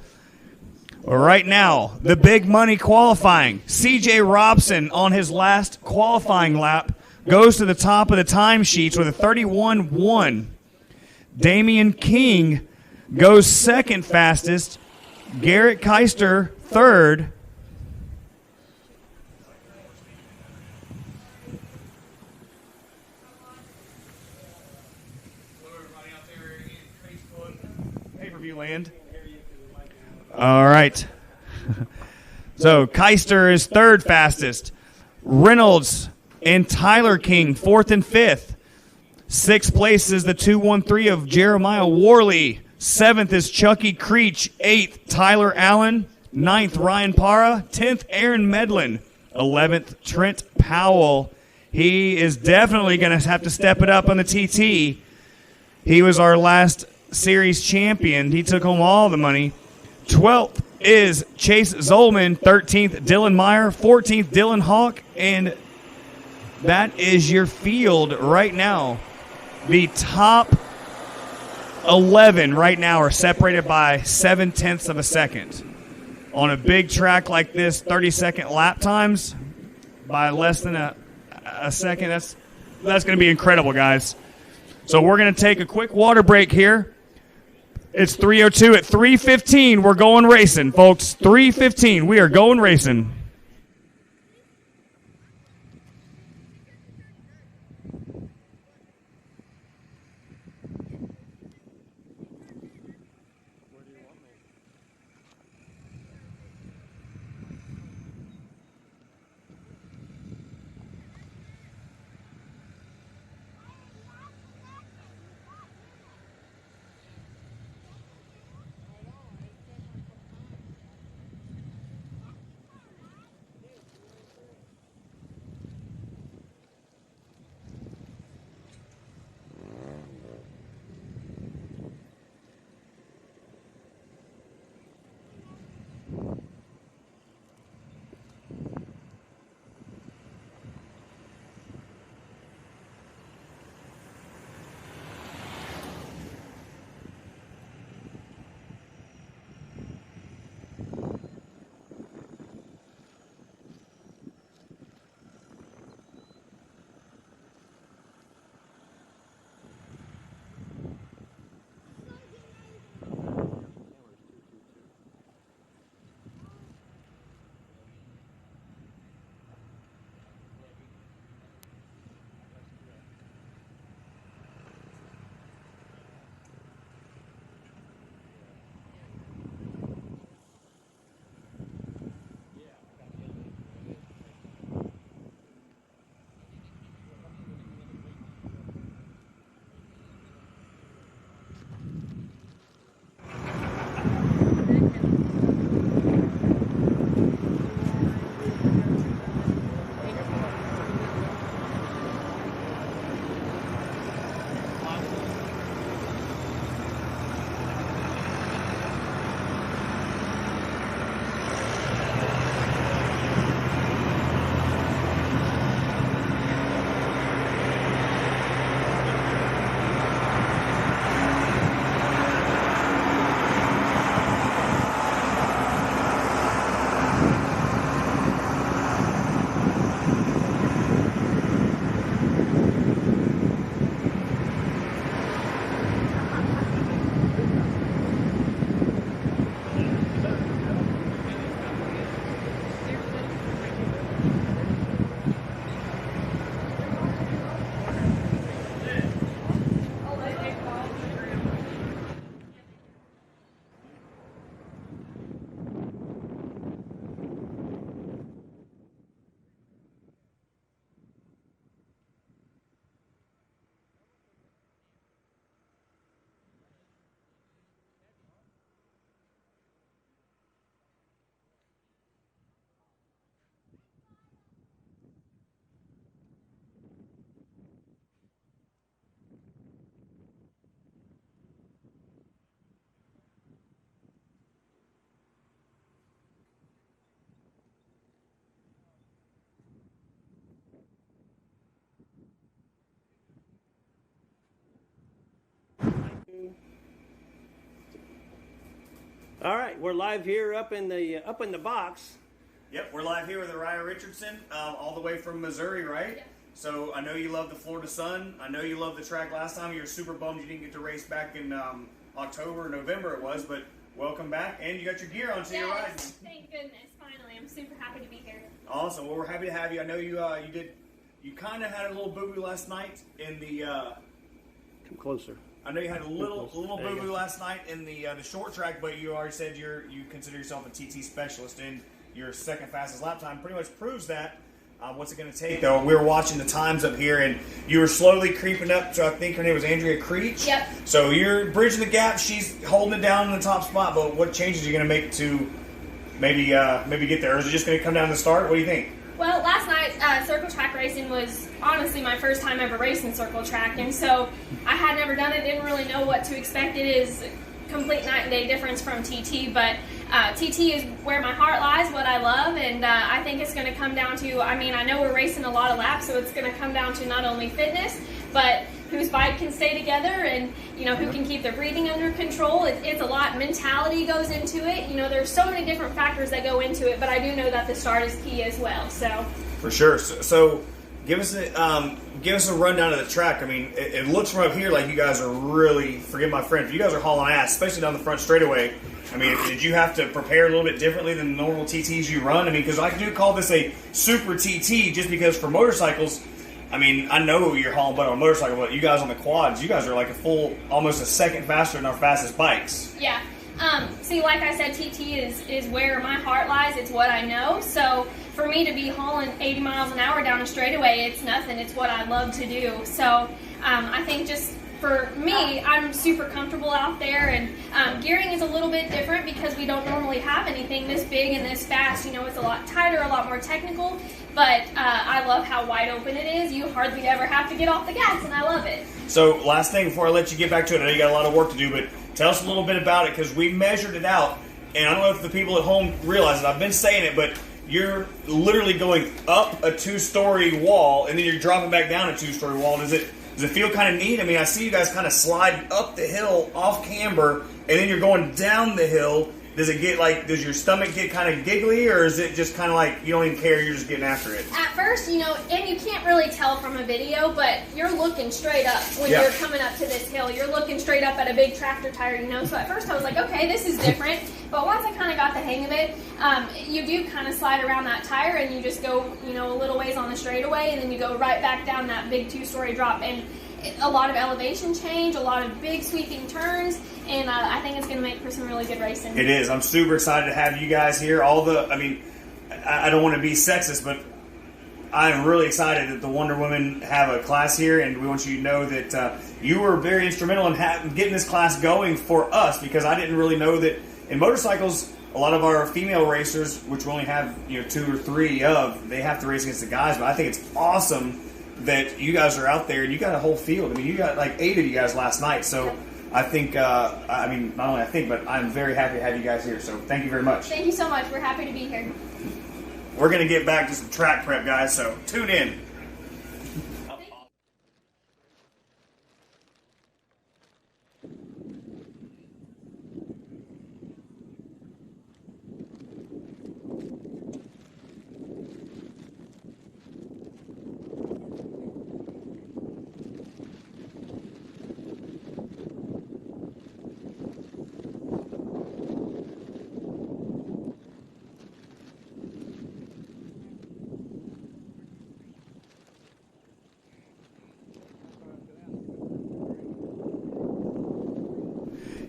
Right now, the big money qualifying. CJ Robson on his last qualifying lap goes to the top of the timesheets with a 31-1. Damian King goes second fastest. Garrett Keister third. Pay-per-view land. All right. So Keister is third fastest. Reynolds and Tyler King, fourth and fifth. Sixth place is the 213 of Jeremiah Worley. Seventh is Chucky Creech. Eighth, Tyler Allen. Ninth, Ryan Parra. 10th, Aaron Medlin. 11th, Trent Powell. He is definitely going to have to step it up on the TT. He was our last series champion. He took home all the money. 12th is Chase Zolman. 13th, Dylan Meyer. 14th, Dylan Hawk. And that is your field right now. The top 11 right now are separated by 7/10 of a second. On a big track like this, 30-second lap times by less than a second. That's going to be incredible, guys. So we're going to take a quick water break here. It's 3:02. At 3:15, we're going racing, folks. 3:15, we are going racing. All right, we're live here up in the box. Yep, we're live here with Araya Richardson, all the way from Missouri, right? Yeah. So I know you love the Florida sun. I know you loved the track last time. You were super bummed you didn't get to race back in October, November it was, but welcome back. And you got your gear on, so you're riding. Thank goodness, finally. I'm super happy to be here. Awesome. Well, we're happy to have you. I know you kind of had a little boo-boo last night in the... Come closer. I know you had a little There you boo-boo go. last night in the short track, but you already said you consider yourself a TT specialist, and your second fastest lap time pretty much proves that. What's it going to take, though? We were watching the times up here, and you were slowly creeping up to, I think her name was Andrea Creech. Yep. So you're bridging the gap. She's holding it down in the top spot, but what changes are you going to make to maybe get there? Or is it just going to come down to the start? What do you think? Well, last night, circle track racing was honestly my first time ever racing circle track, and so I had never done it, didn't really know what to expect. It is a complete night and day difference from TT, but TT is where my heart lies, what I love, and I think it's going to come down to, I know we're racing a lot of laps, so it's going to come down to not only fitness, but whose bike can stay together and, who can keep their breathing under control. It's a lot. Mentality goes into it. There's so many different factors that go into it, but I do know that the start is key as well. So For sure. So give us a rundown of the track. I mean, it looks from up here like you guys are really, forgive my French, you guys are hauling ass, especially down the front straightaway. I mean, did you have to prepare a little bit differently than the normal TTs you run? I mean, because I do call this a super TT just because for motorcycles, I mean, I know you're hauling butt on a motorcycle, but you guys on the quads, you guys are like almost a second faster than our fastest bikes. yeah. See, like I said, TT is where my heart lies. It's what I know. So for me to be hauling 80 miles an hour down a straightaway, it's nothing. It's what I love to do. So I think just for me, I'm super comfortable out there, and gearing is a little bit different because we don't normally have anything this big and this fast. It's a lot tighter, a lot more technical, but I love how wide open it is. You hardly ever have to get off the gas, and I love it. So last thing before I let you get back to it, I know you got a lot of work to do, but tell us a little bit about it because we measured it out, and I don't know if the people at home realize it. I've been saying it, but you're literally going up a 2-story wall, and then you're dropping back down a 2-story wall. Does it feel kind of neat? I mean, I see you guys kind of slide up the hill off camber, and then you're going down the hill. Does your stomach get kind of giggly, or is it just kind of like you don't even care, you're just getting after it? At first, and you can't really tell from a video, but you're looking straight up when you're coming up to this hill. You're looking straight up at a big tractor tire, So at first I was like, okay, this is different. But once I kind of got the hang of it, you do kind of slide around that tire, and you just go, a little ways on the straightaway, and then you go right back down that big 2-story drop. And a lot of elevation change, a lot of big sweeping turns, and I think it's going to make for some really good racing. It is. I'm super excited to have you guys here. I don't want to be sexist, but I'm really excited that the Wonder Women have a class here, and we want you to know that you were very instrumental in getting this class going for us, because I didn't really know that in motorcycles, a lot of our female racers, which we only have 2 or 3 of, they have to race against the guys, but I think it's awesome that you guys are out there, and you got a whole field. I mean, you got like 8 of you guys last night, so I think, not only I think, but I'm very happy to have you guys here, so thank you very much. Thank you so much. We're happy to be here. We're going to get back to some track prep, guys, so tune in.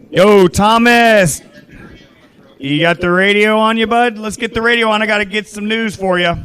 Yo, Thomas, you got the radio on you, bud? Let's get the radio on. I got to get some news for you.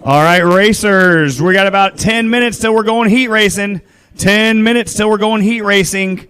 All right, racers, we got about 10 minutes till we're going heat racing. 10 minutes till we're going heat racing.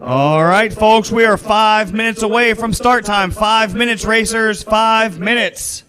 All right, folks, we are 5 minutes away from start time. 5 minutes, racers, 5 minutes.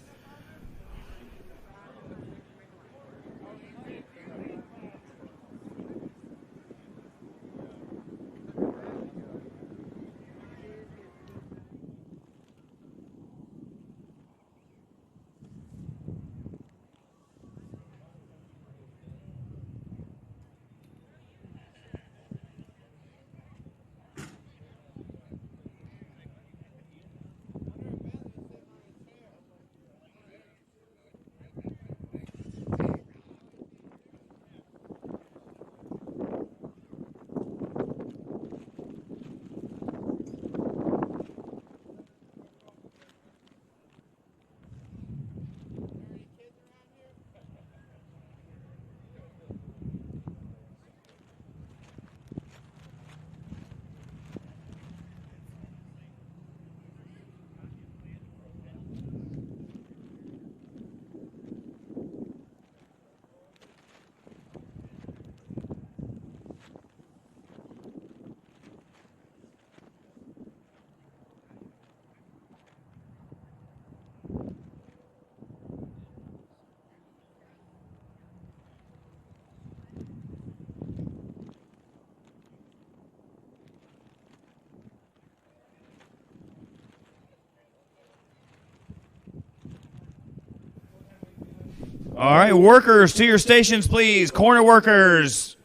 All right, workers to your stations, please. Corner workers,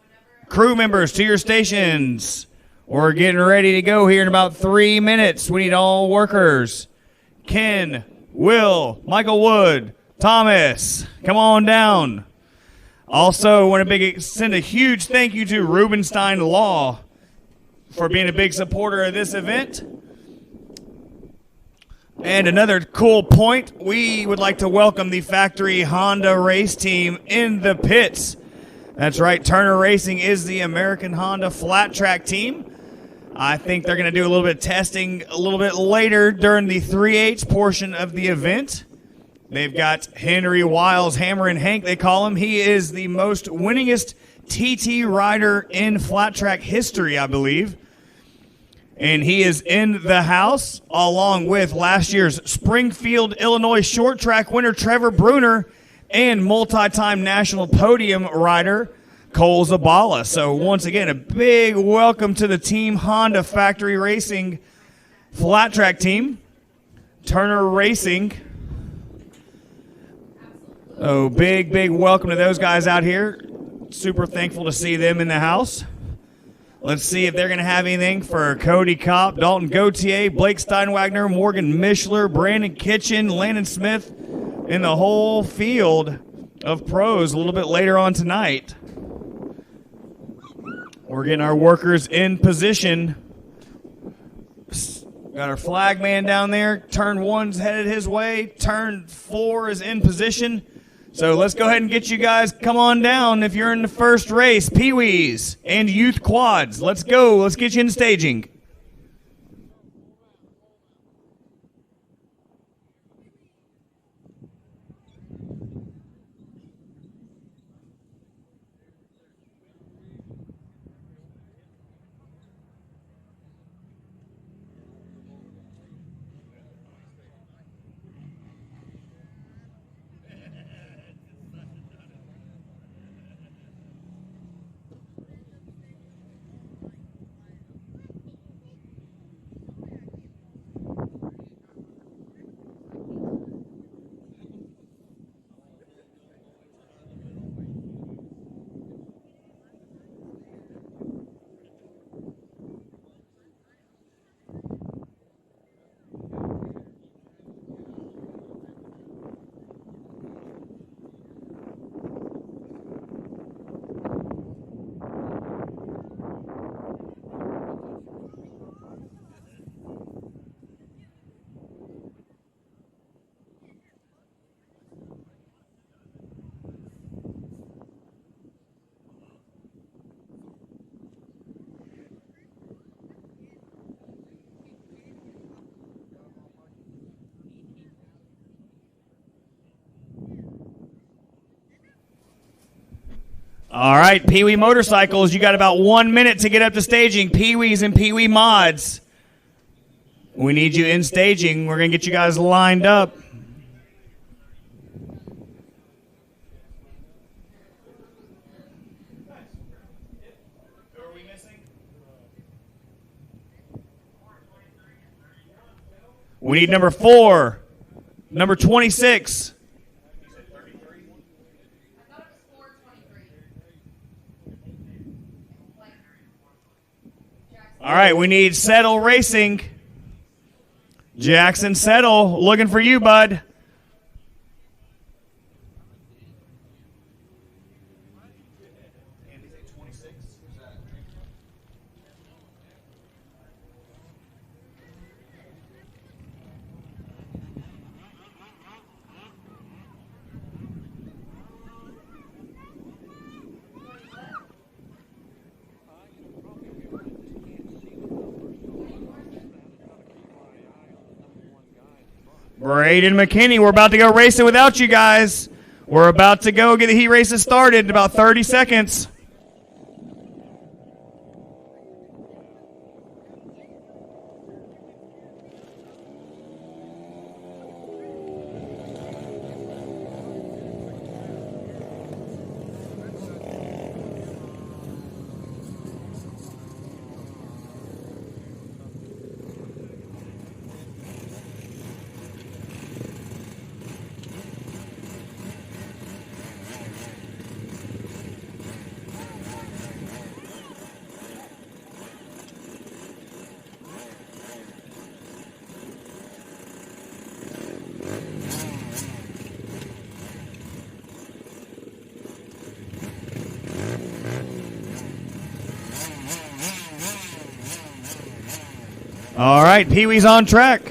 crew members to your stations. We're getting ready to go here in about 3 minutes. We need all workers. Ken, Will, Michael Wood, Thomas, come on down. Also, want to send a huge thank you to Rubenstein Law for being a big supporter of this event. And another cool point, we would like to welcome the factory Honda race team in the pits. That's right, Turner Racing is the American Honda flat track team. I think they're going to do a little bit of testing a little bit later during the 3/8 portion of the event. They've got Henry Wiles, Hammer and Hank, they call him. He is the most winningest TT rider in flat track history, I believe. And he is in the house along with last year's Springfield, Illinois short track winner Trevor Bruner and multi-time national podium rider Cole Zabala. So once again, a big welcome to the Team Honda Factory Racing flat track team. Turner Racing. Oh, big welcome to those guys out here. Super thankful to see them in the house. Let's see if they're going to have anything for Cody Kopp, Dalton Gauthier, Blake Steinwagner, Morgan Mishler, Brandon Kitchen, Landon Smith, and the whole field of pros a little bit later on tonight. We're getting our workers in position. Got our flag man down there. Turn 1's headed his way. Turn 4 is in position. So let's go ahead and get you guys, come on down if you're in the first race, Pee-wees and youth quads. Let's go. Let's get you in staging. All right, Pee Wee Motorcycles, you got about 1 minute to get up to staging. Pee Wees and Pee Wee Mods. We need you in staging. We're going to get you guys lined up. We need number 4, number 26. All right, we need Settle Racing. Jackson Settle, looking for you, bud. Braden McKinney, we're about to go racing without you guys. We're about to go get the heat races started in about 30 seconds. All right, Pee Wee's on track.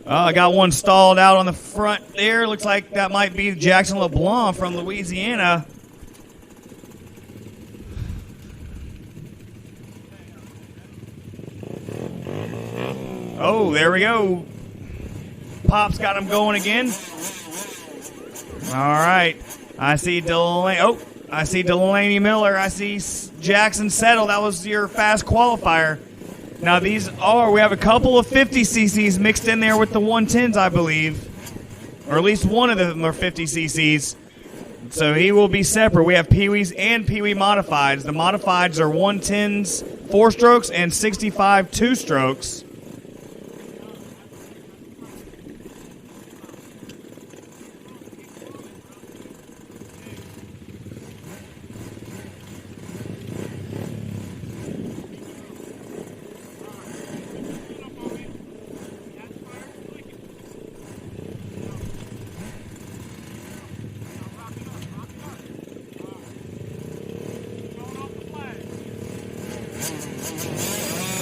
I got one stalled out on the front there. Looks like that might be Jackson LeBlanc from Louisiana. Oh, there we go. Pop's got him going again. All right. I see Delaney Miller. I see Jackson Settle. That was your fast qualifier. Now we have a couple of 50 cc's mixed in there with the 110s, I believe. Or at least one of them are 50 cc's. So he will be separate. We have Pee Wees and Pee Wee Modifieds. The Modifieds are 110s 4-strokes and 65 2-strokes.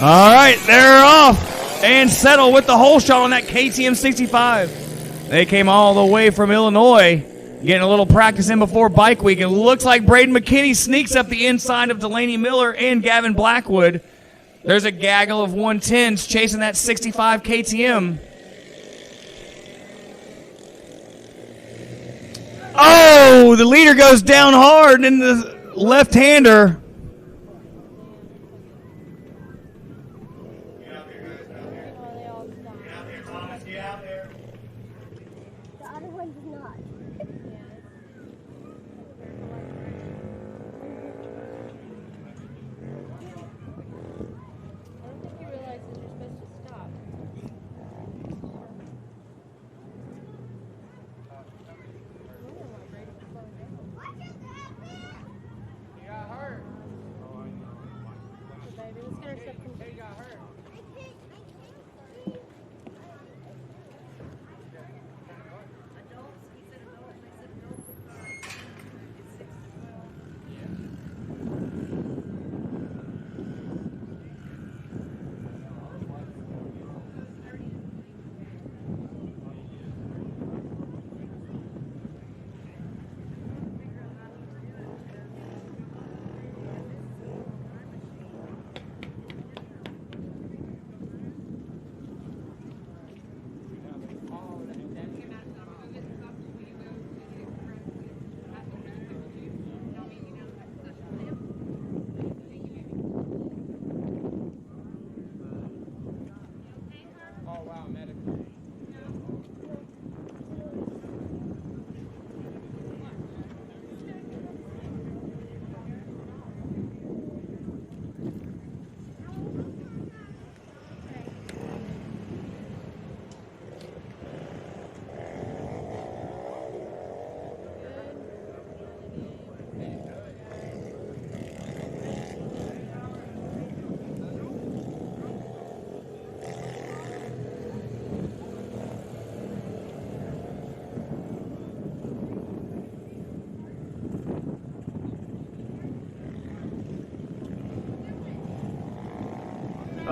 All right, they're off. And Settle with the hole shot on that KTM 65. They came all the way from Illinois, getting a little practice in before Bike Week. It looks like Braden McKinney sneaks up the inside of Delaney Miller and Gavin Blackwood. There's a gaggle of 110s chasing that 65 KTM. Oh, the leader goes down hard in the left-hander.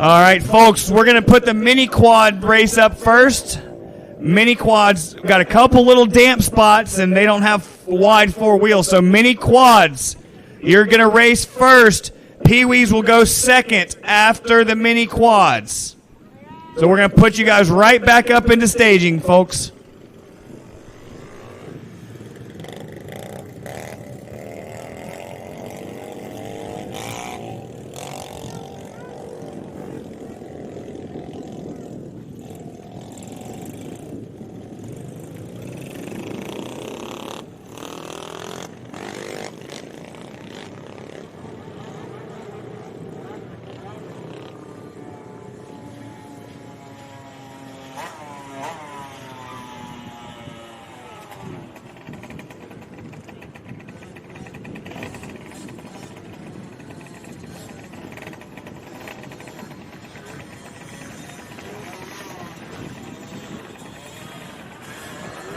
All right, folks, we're going to put the mini quad race up first. Mini quads got a couple little damp spots, and they don't have wide four wheels. So mini quads, you're going to race first. Pee-wees will go second after the mini quads. So we're going to put you guys right back up into staging, folks.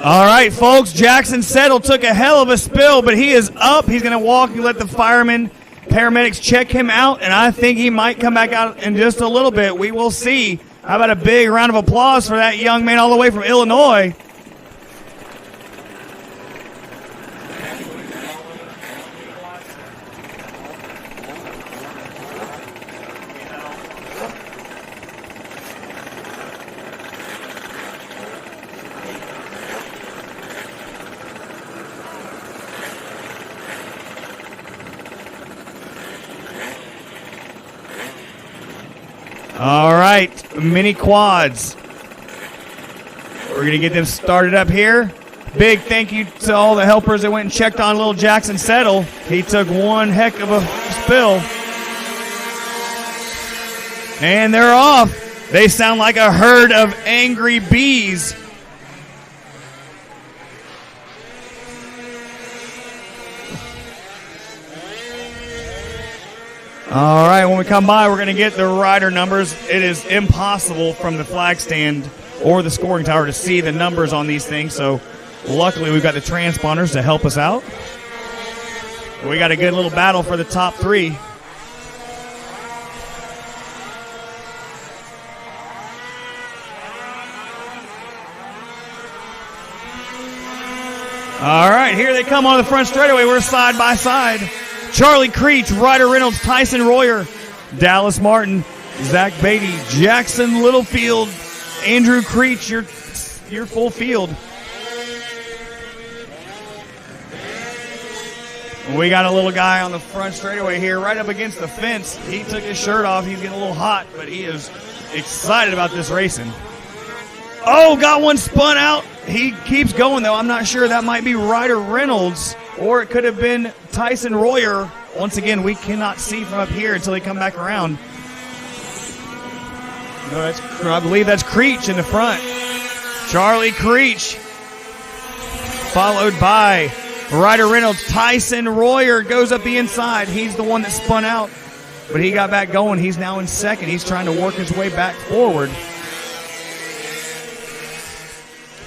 All right, folks, Jackson Settle took a hell of a spill, but he is up. He's going to walk and let the firemen, paramedics check him out, and I think he might come back out in just a little bit. We will see. How about a big round of applause for that young man all the way from Illinois? All right, mini quads. We're going to get them started up here. Big thank you to all the helpers that went and checked on little Jackson Settle. He took one heck of a spill. And they're off. They sound like a herd of angry bees. All right, when we come by, we're going to get the rider numbers. It is impossible from the flag stand or the scoring tower to see the numbers on these things, so luckily we've got the transponders to help us out. We got a good little battle for the top three. All right, here they come on the front straightaway. We're side by side. Charlie Creech, Ryder Reynolds, Tyson Royer, Dallas Martin, Zach Beatty, Jackson Littlefield, Andrew Creech, your full field. We got a little guy on the front straightaway here right up against the fence. He took his shirt off. He's getting a little hot, but he is excited about this racing. Oh, got one spun out. He keeps going, though. I'm not sure. That might be Ryder Reynolds, or it could have been Tyson Royer. Once again, we cannot see from up here until they come back around. No, I believe that's Creech in the front. Charlie Creech, followed by Ryder Reynolds. Tyson Royer goes up the inside. He's the one that spun out, but he got back going. He's now in second. He's trying to work his way back forward.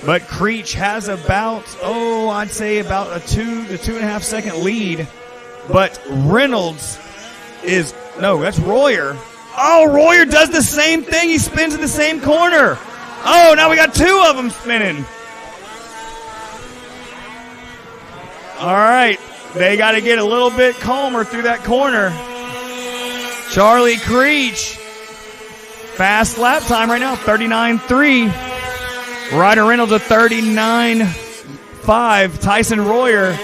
But Creech has about, I'd say about a 2 to 2.5 second lead. But Reynolds that's Royer. Oh, Royer does the same thing. He spins in the same corner. Oh, now we got two of them spinning. All right, they got to get a little bit calmer through that corner. Charlie Creech, fast lap time right now, 39.3. Ryder Reynolds a 39.5. Tyson Royer.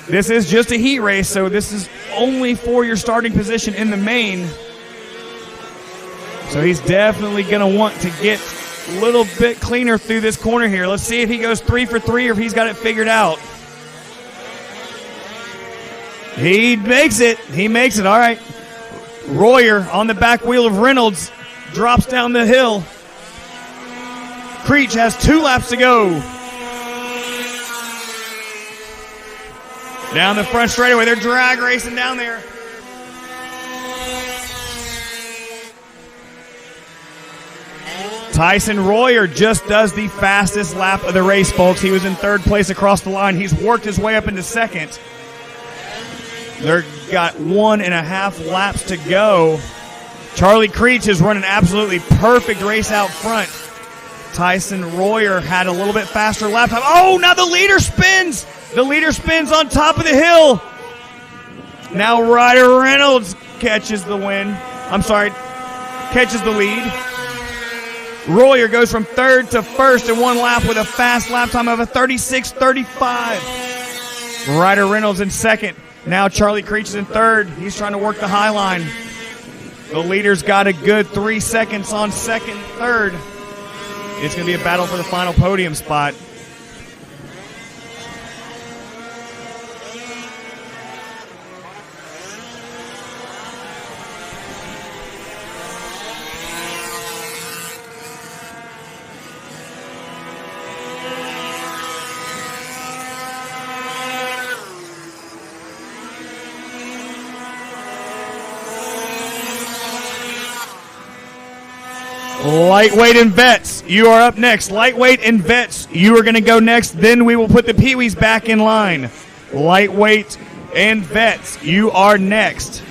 This is just a heat race, so this is only for your starting position in the main. So he's definitely going to want to get a little bit cleaner through this corner here. Let's see if he goes 3 for 3 or if he's got it figured out. He makes it. He makes it. All right. Royer on the back wheel of Reynolds drops down the hill. Creech has 2 laps to go. Down the front straightaway, they're drag racing down there. Tyson Royer just does the fastest lap of the race, folks. He was in 3rd place across the line. He's worked his way up into 2nd. They've got 1.5 laps to go. Charlie Creech is running absolutely perfect race out front. Tyson Royer had a little bit faster lap time. Oh, now the leader spins. The leader spins on top of the hill. Now Ryder Reynolds catches the lead. Royer goes from third to first in one lap with a fast lap time of a 36.35. Ryder Reynolds in second. Now Charlie Creech is in third. He's trying to work the high line. The leader's got a good 3 seconds on second, third. It's going to be a battle for the final podium spot. Lightweight and vets, you are up next. Lightweight and vets, you are going to go next. Then we will put the Pee-wees back in line. Lightweight and vets, you are next.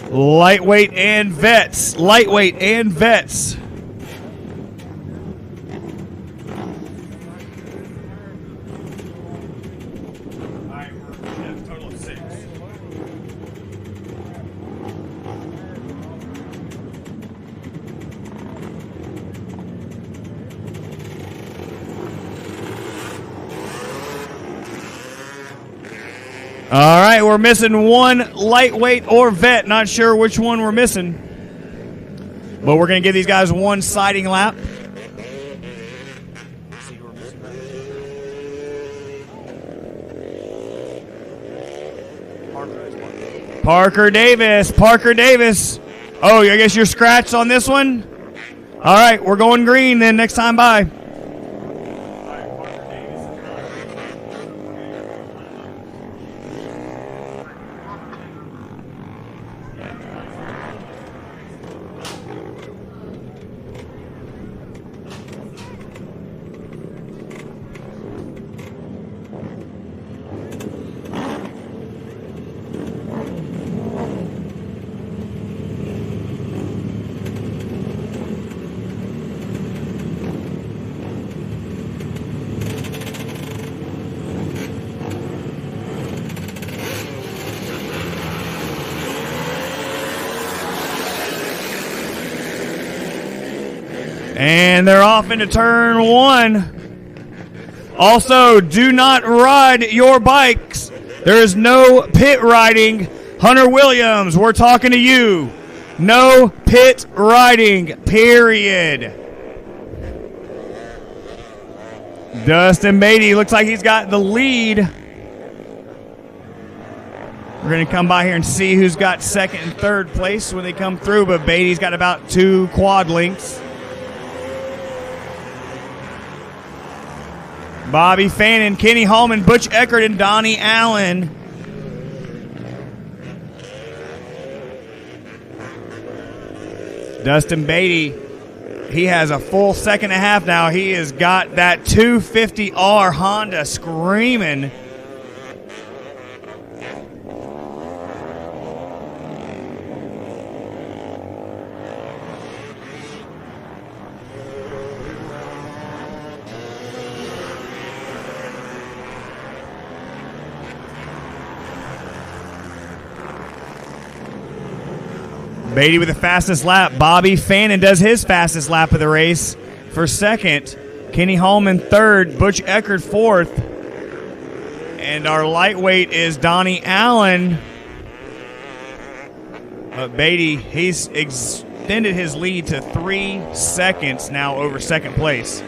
Lightweight and vets. Lightweight and vets. Total of 6. All right, we're missing one lightweight or vet. Not sure which one we're missing. But we're going to give these guys one sighting lap. Parker Davis. Parker Davis. Oh, I guess you're scratched on this one? All right, we're going green then next time by. And they're off into turn one. Also, do not ride your bikes. There is no pit riding. Hunter Williams, we're talking to you. No pit riding, period. Dustin Beatty looks like he's got the lead. We're going to come by here and see who's got second and third place when they come through, but Beatty's got about 2 quad links. Bobby Fannin, Kenny Hallman, Butch Eckert, and Donnie Allen. Dustin Beatty, he has a full second and a half now. He has got that 250R Honda screaming. Beatty with the fastest lap. Bobby Fannin does his fastest lap of the race for second. Kenny Hallman third. Butch Eckert fourth. And And our lightweight is Donnie Allen. But Beatty, he's extended his lead to 3 seconds now over second place.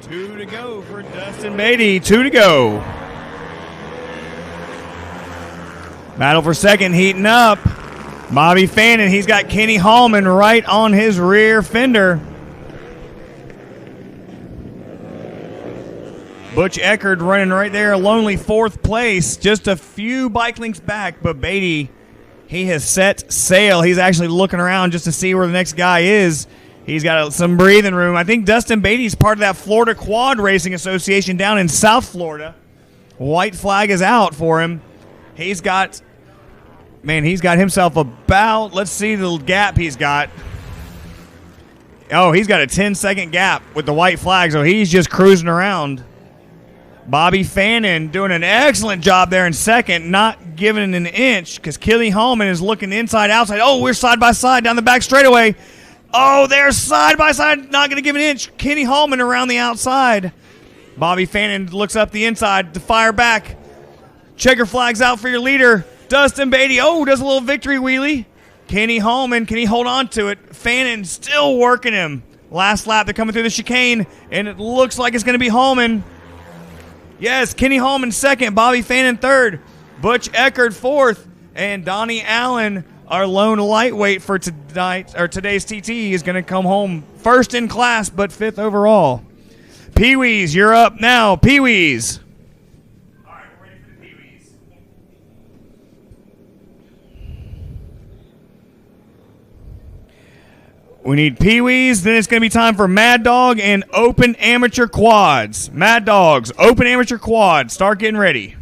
Two to go for Dustin Beatty. 2 to go. Battle for second heating up. Bobby Fannin, he's got Kenny Hallman right on his rear fender. Butch Eckerd running right there, lonely 4th place, just a few bike lengths back, but Beatty, he has set sail. He's actually looking around just to see where the next guy is. He's got some breathing room. I think Dustin Beatty's part of that Florida Quad Racing Association down in South Florida. White flag is out for him. He's got himself about, let's see the gap he's got. Oh, he's got a 10-second gap with the white flag, so he's just cruising around. Bobby Fannin doing an excellent job there in second, not giving an inch because Kenny Hallman is looking inside, outside. Oh, we're side by side down the back straightaway. Oh, they're side by side, not going to give an inch. Kenny Hallman around the outside. Bobby Fannin looks up the inside to fire back. Checker flags out for your leader. Dustin Beatty, does a little victory wheelie. Kenny Hallman, can he hold on to it? Fannin still working him. Last lap, they're coming through the chicane, and it looks like it's going to be Hallman. Yes, Kenny Hallman second, Bobby Fannin third, Butch Eckerd fourth, and Donnie Allen, our lone lightweight for today's TT, is going to come home first in class but 5th overall. Pee-wees, you're up now. Pee-wees. All right, we're ready for the Pee-wees. We need Pee-wees, then it's going to be time for Mad Dog and Open Amateur Quads. Mad Dogs, Open Amateur Quads. Start getting ready.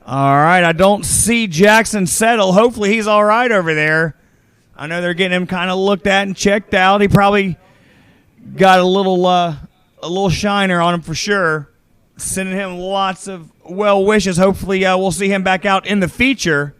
All right, I don't see Jackson Settle. Hopefully he's all right over there. I know they're getting him kind of looked at and checked out. He probably got a little shiner on him for sure. Sending him lots of well wishes. Hopefully we'll see him back out in the feature.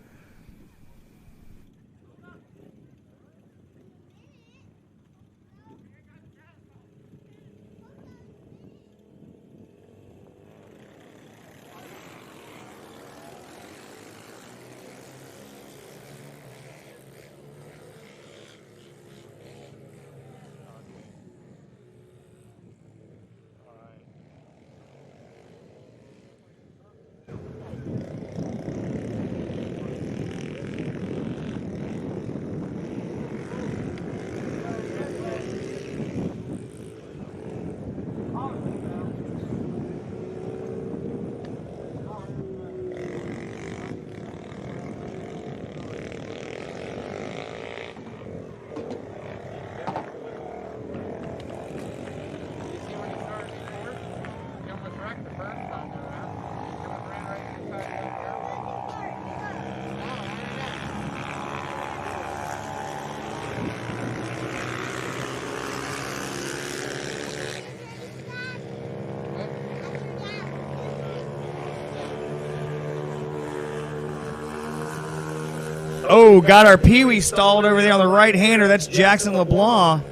Oh, got our Pee-wee stalled over there on the right-hander. That's Jackson LeBlanc.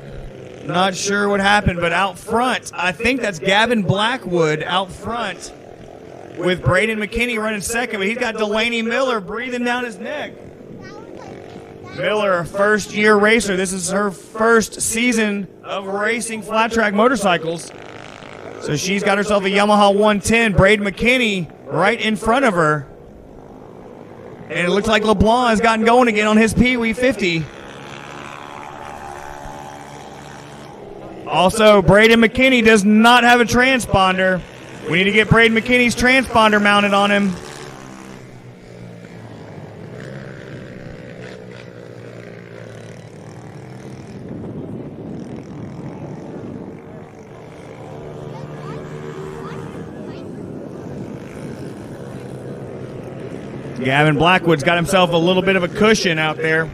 Not sure what happened, but out front, I think that's Gavin Blackwood out front with Braden McKinney running second, but he's got Delaney Miller breathing down his neck. Miller, a first-year racer. This is her first season of racing flat-track motorcycles. So she's got herself a Yamaha 110. Braden McKinney right in front of her. And it looks like LeBlanc has gotten going again on his Pee Wee 50. Also, Braden McKinney does not have a transponder. We need to get Braden McKinney's transponder mounted on him. Gavin Blackwood's got himself a little bit of a cushion out there.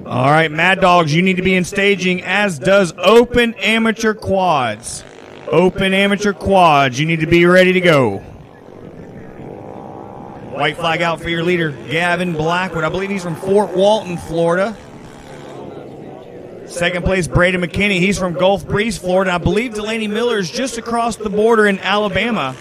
All right, Mad Dogs, you need to be in staging, as does Open Amateur Quads. Open Amateur Quads, you need to be ready to go. White flag out for your leader, Gavin Blackwood. I believe he's from Fort Walton, Florida. Second place, Braden McKinney. He's from Gulf Breeze, Florida. I believe Delaney Miller's just across the border in Alabama.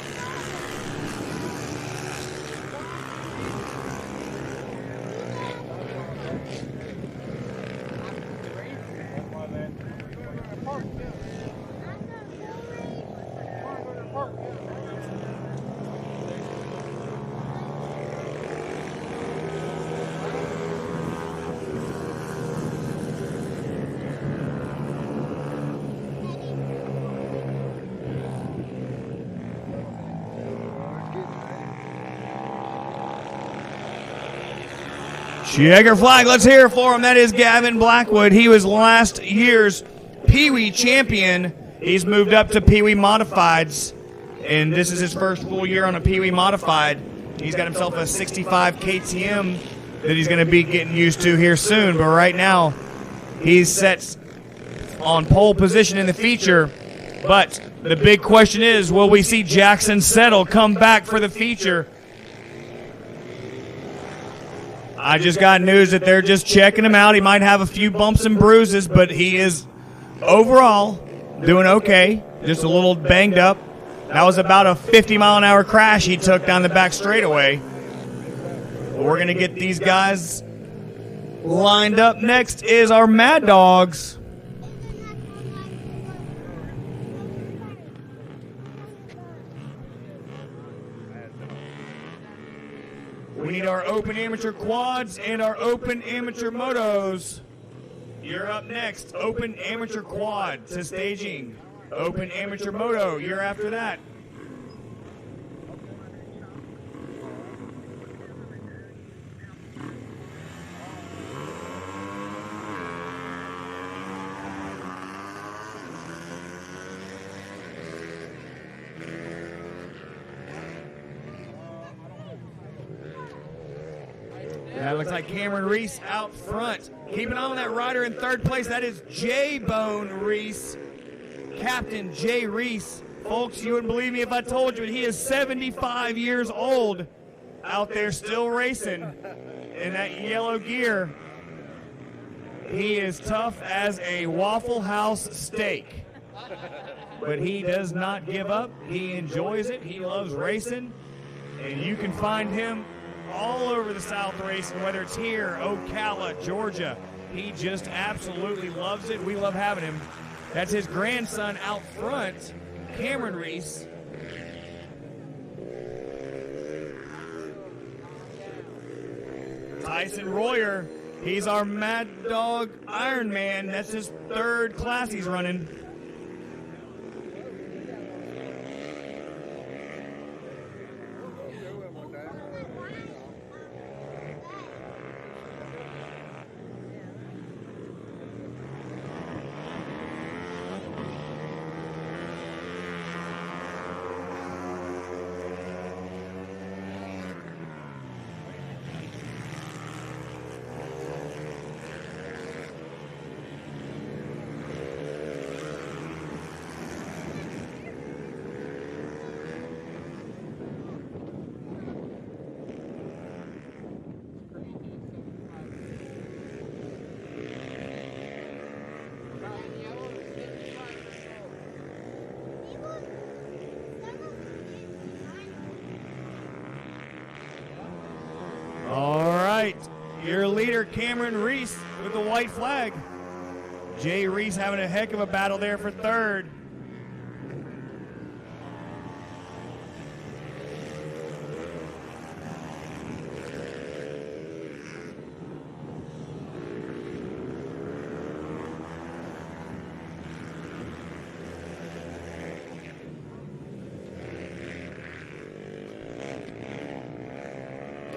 Checker flag, let's hear it for him. That is Gavin Blackwood. He was last year's Pee Wee champion. He's moved up to Pee Wee Modifieds, and this is his first full year on a Pee Wee Modified. He's got himself a 65 KTM that he's going to be getting used to here soon, but right now he's set on pole position in the feature. But the big question is, will we see Jackson Settle come back for the feature? I just got news that they're just checking him out. He might have a few bumps and bruises, but he is overall doing okay. Just a little banged up. That was about a 50-mile-an-hour crash he took down the back straightaway. We're going to get these guys lined up. Next is our Mad Dogs. We need our Open Amateur Quads and our Open Amateur Motos. You're up next. Open Amateur Quad to staging. Open Amateur Moto, you're after that. That looks like Cameron Reese out front. Keep an eye on that rider in third place. That is J-Bone Reese. Captain Jay Reese. Folks, you wouldn't believe me if I told you, he is 75 years old out there still racing in that yellow gear. He is tough as a Waffle House steak. But he does not give up. He enjoys it. He loves racing. And you can find him all over the South racing, whether it's here, Ocala, Georgia. He just absolutely loves it. We love having him. That's his grandson out front, Cameron Reese. Tyson Royer, he's our Mad Dog Ironman. That's his third class he's running. Your leader, Cameron Reese, with the white flag. Jay Reese having a heck of a battle there for third.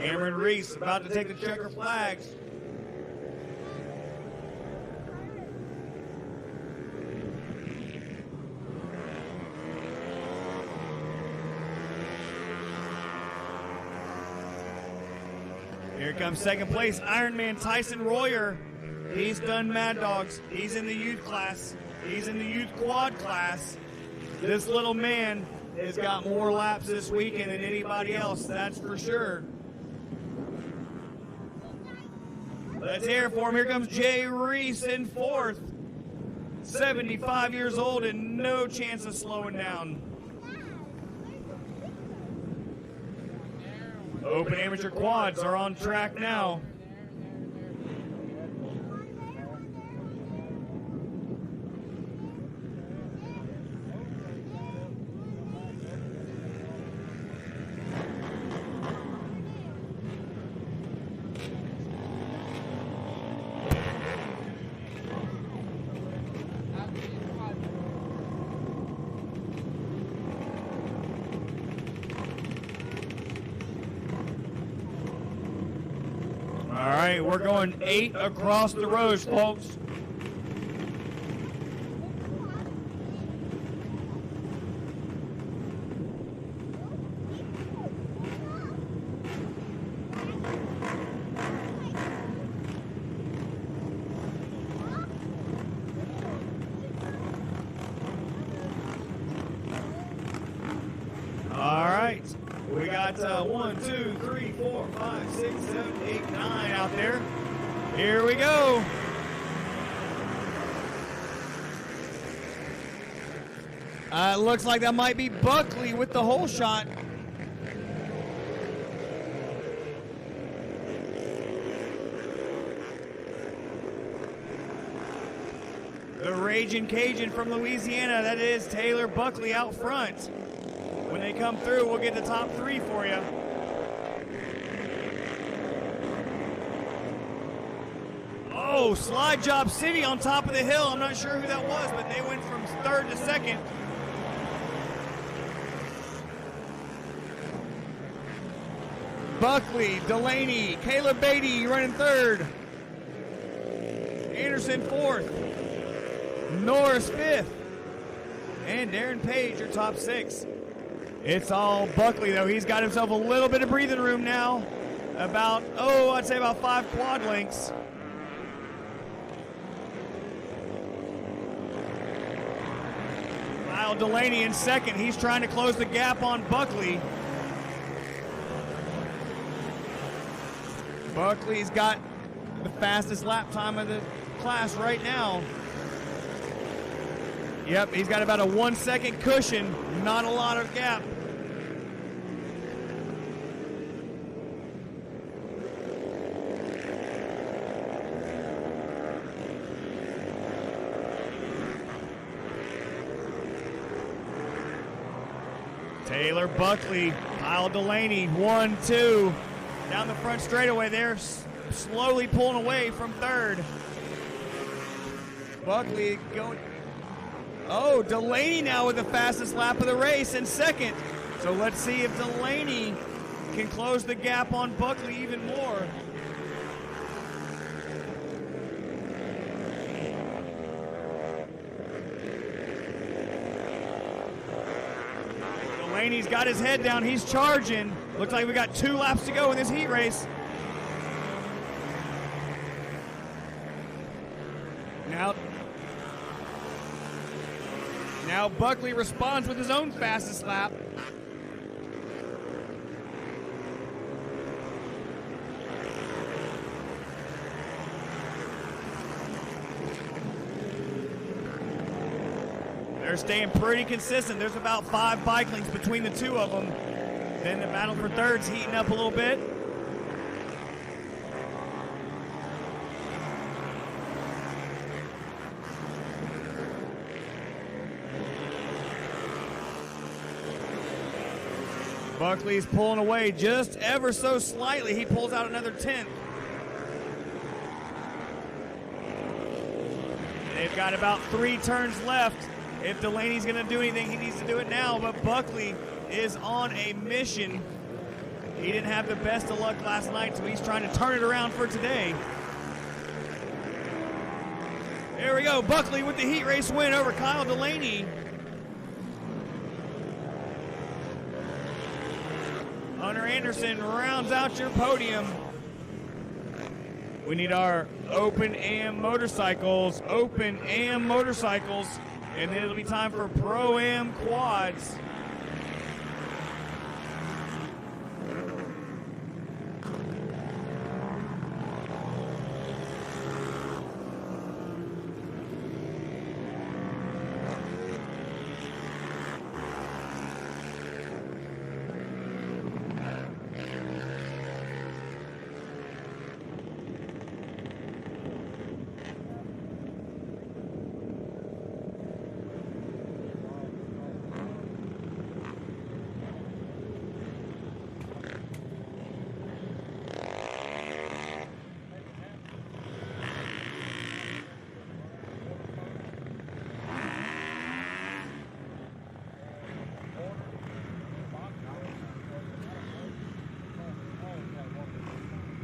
Cameron Reese about to take the checker flags. Here comes second place, Ironman Tyson Royer. He's done Mad Dogs. He's in the youth class. He's in the youth quad class. This little man has got more laps this weekend than anybody else, that's for sure. Let's hear it for him. Here comes Jay Reese in fourth. 75 years old and no chance of slowing down. Open amateur quads are on track now. All right, we're going 8 across the rows, folks. All right. We got 1, 2, 3, 4, 5, 6, 7, 8, 9 out there. Here we go. It looks like that might be Buckley with the hole shot. The Raging Cajun from Louisiana, that is Taylor Buckley out front. When they come through, we'll get the top 3 for you. Oh, Slide Job City on top of the hill. I'm not sure who that was, but they went from 3rd to 2nd. Buckley, Delaney, Caleb Beatty running 3rd. Anderson 4th. Norris 5th. And Darren Page, your top 6. It's all Buckley, though. He's got himself a little bit of breathing room now. I'd say about 5 quad lengths. Kyle Delaney in 2nd. He's trying to close the gap on Buckley. Buckley's got the fastest lap time of the class right now. Yep, he's got about a 1 second cushion, not a lot of gap. Taylor Buckley, Kyle Delaney, 1, 2. Down the front straightaway there, slowly pulling away from 3rd. Buckley going. Oh, Delaney now with the fastest lap of the race in 2nd. So let's see if Delaney can close the gap on Buckley even more. Delaney's got his head down. He's charging. Looks like we got 2 laps to go in this heat race. Now Buckley responds with his own fastest lap. They're staying pretty consistent. There's about 5 bike lengths between the 2 of them. Then the battle for 3rd's heating up a little bit. Buckley's pulling away just ever so slightly. He pulls out another 10th. They've got about 3 turns left. If Delaney's going to do anything, he needs to do it now. But Buckley is on a mission. He didn't have the best of luck last night, so he's trying to turn it around for today. There we go. Buckley with the heat race win over Kyle Delaney. Hunter Anderson rounds out your podium. We need our Open Am motorcycles, and then it'll be time for Pro-Am quads.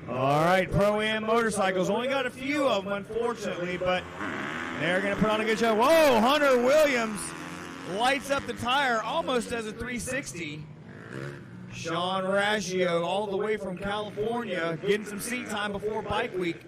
All right, Pro-Am motorcycles. Only got a few of them, unfortunately, but they're going to put on a good show. Whoa, Hunter Williams lights up the tire, almost does a 360. Sean Raggio, all the way from California, getting some seat time before Bike Week.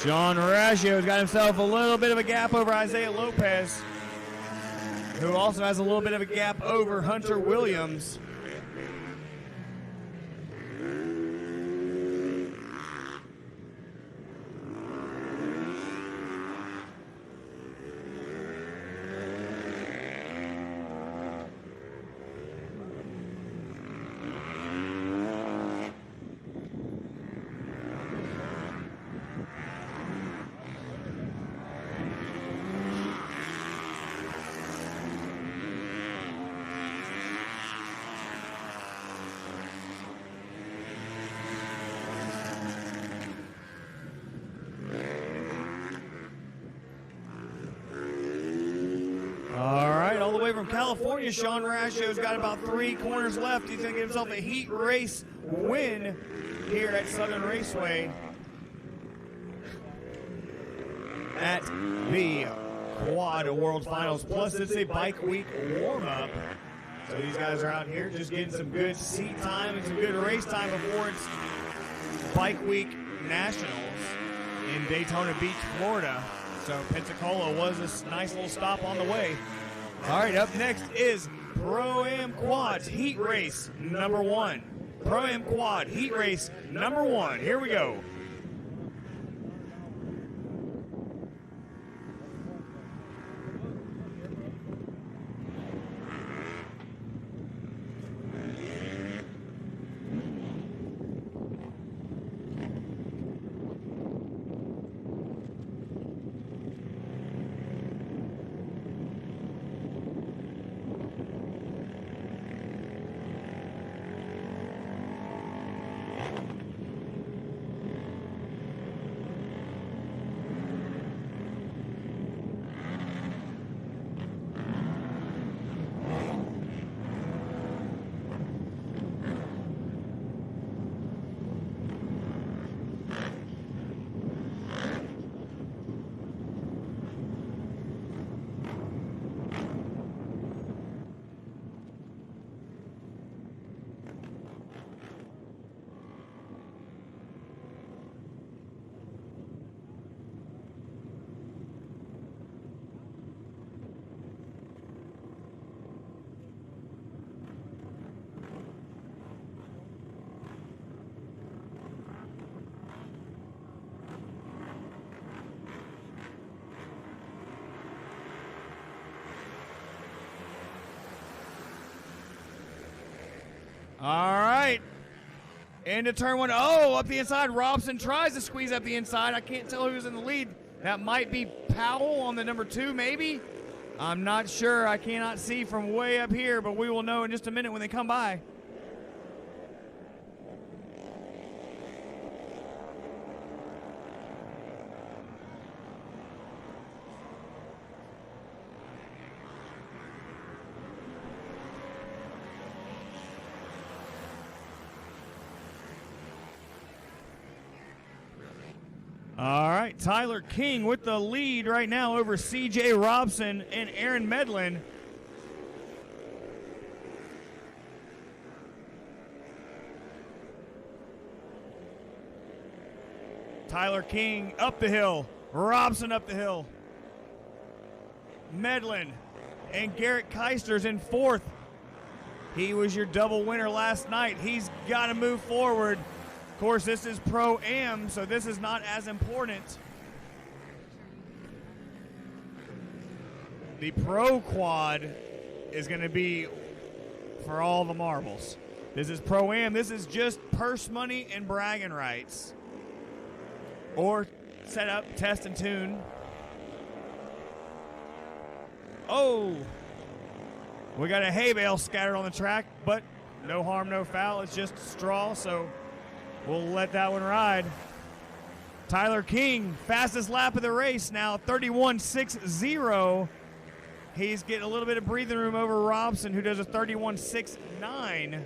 Sean Raggio's got himself a little bit of a gap over Isaiah Lopez, who also has a little bit of a gap over Hunter Williams. All the way from California, Sean Raggio's got about 3 corners left. He's going to get himself a heat race win here at Southern Raceway at the Quad World Finals. Plus, it's a Bike Week warm-up. So these guys are out here just getting some good seat time and some good race time before it's Bike Week Nationals in Daytona Beach, Florida. So Pensacola was a nice little stop on the way. All right, up next is Pro-Am Quads Heat Race number 1. Pro-Am Quad Heat Race number 1. Here we go. All right. Into turn one. Oh, up the inside. Robson tries to squeeze up the inside. I can't tell who's in the lead. That might be Powell on the number 2, maybe. I'm not sure. I cannot see from way up here, but we will know in just a minute when they come by. All right, Tyler King with the lead right now over C.J. Robson and Aaron Medlin. Tyler King up the hill, Robson up the hill. Medlin and Garrett Keister's in 4th. He was your double winner last night. He's got to move forward. Of course, this is Pro-Am, so this is not as important. The Pro Quad is going to be for all the marbles. This is Pro-Am. This is just purse money and bragging rights. Or set up, test, and tune. Oh! We got a hay bale scattered on the track, but no harm, no foul. It's just straw, so we'll let that one ride. Tyler King, fastest lap of the race now, 31.60. He's getting a little bit of breathing room over Robson, who does a 31.69.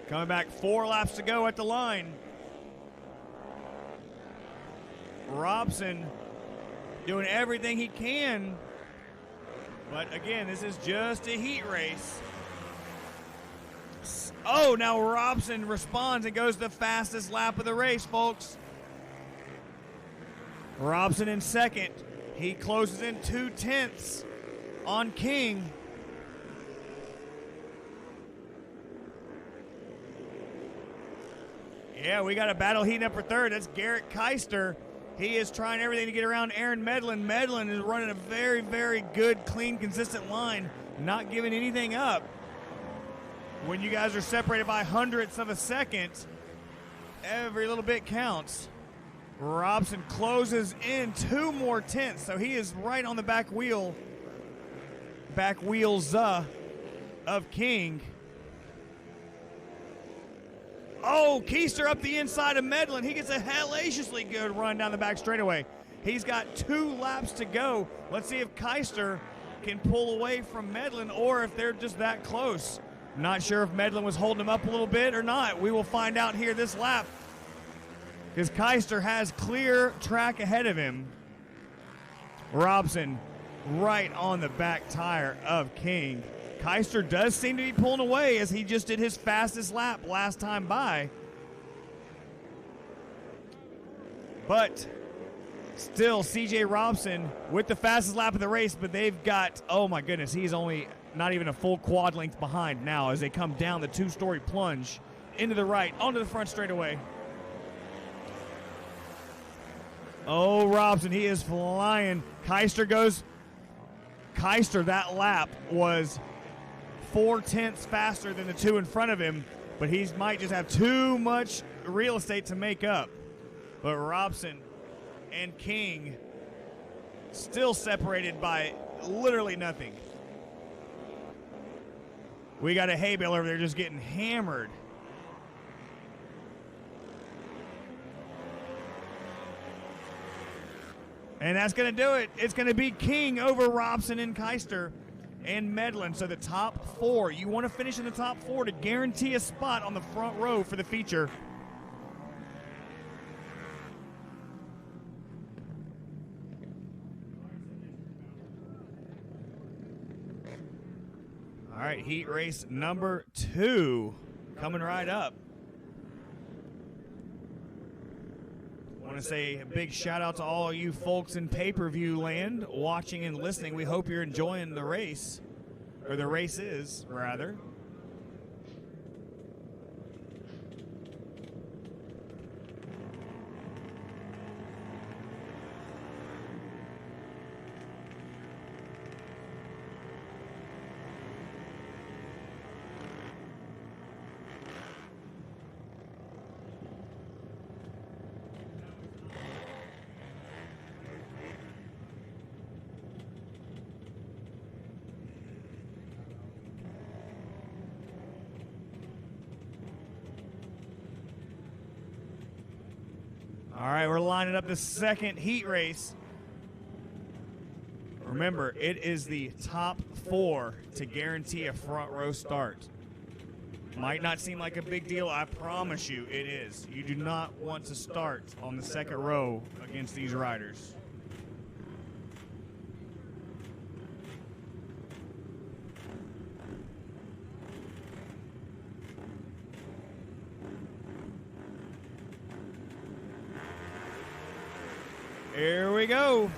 Coming back 4 laps to go at the line. Robson doing everything he can. But again, this is just a heat race. Oh, now Robson responds and goes the fastest lap of the race, folks. Robson in 2nd. He closes in 0.2 on King. Yeah, we got a battle heating up for 3rd. That's Garrett Keister. He is trying everything to get around Aaron Medlin. Medlin is running a very, very good, clean, consistent line, not giving anything up. When you guys are separated by hundredths of a second, every little bit counts. Robson closes in 2 more tenths, so he is right on the back wheels of King. Oh, Keister up the inside of Medlin. He gets a hellaciously good run down the back straightaway. He's got 2 laps to go. Let's see if Keister can pull away from Medlin or if they're just that close. Not sure if Medlin was holding him up a little bit or not. We will find out here this lap because Keister has clear track ahead of him. Robson right on the back tire of King. Keister does seem to be pulling away as he just did his fastest lap last time by. But still, C.J. Robson with the fastest lap of the race, but they've got, oh my goodness, he's only not even a full quad length behind now as they come down the 2-story plunge into the right, onto the front straightaway. Oh, Robson, he is flying. Keister, that lap was 0.4 faster than the 2 in front of him, but he might just have too much real estate to make up. But Robson and King still separated by literally nothing. We got a hay bale over there just getting hammered. And that's going to do it. It's going to be King over Robson and Keister and Medlin. So the top 4. You want to finish in the top 4 to guarantee a spot on the front row for the feature. All right, heat race number 2 coming right up. I want to say a big shout out to all you folks in pay-per-view land watching and listening. We hope you're enjoying the race, or the races, rather. All right, we're lining up the second heat race. Remember, it is the top 4 to guarantee a front row start. Might not seem like a big deal. I promise you it is. You do not want to start on the second row against these riders. Here we go.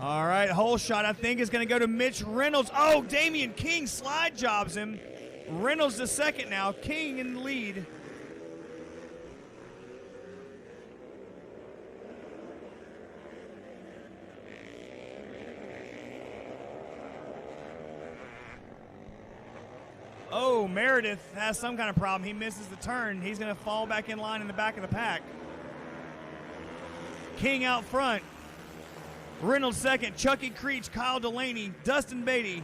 All right, hole shot, I think, is going to go to Mitch Reynolds. Oh, Damian King slide jobs him. Reynolds the second now. King in the lead. Oh, Meredith has some kind of problem. He misses the turn. He's going to fall back in line in the back of the pack. King out front. Reynolds second. Chucky Creech, Kyle Delaney, Dustin Beatty.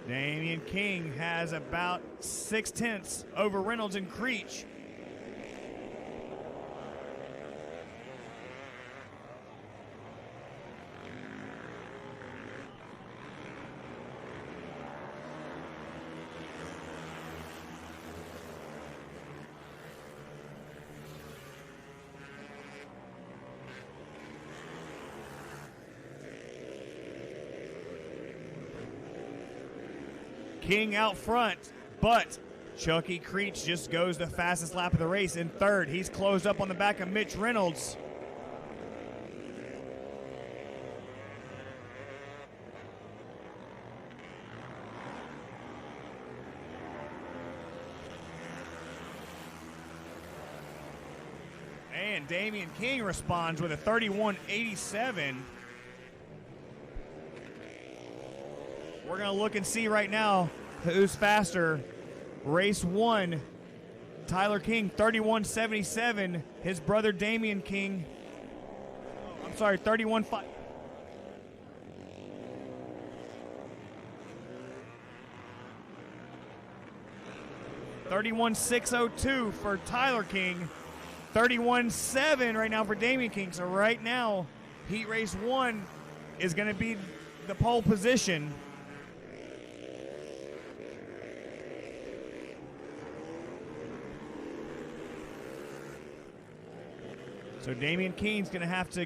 Damian King has about 0.6 over Reynolds and Creech. King out front, but Chucky Creech just goes the fastest lap of the race in third. He's closed up on the back of Mitch Reynolds. And Damian King responds with a 31.87. We're going to look and see right now who's faster. Race 1, Tyler King, 31.77. His brother Damian King, 31.5. $31,602 for Tyler King. 31.7 right now for Damian King. So right now, heat race 1 is going to be the pole position. So Damian King's going to have to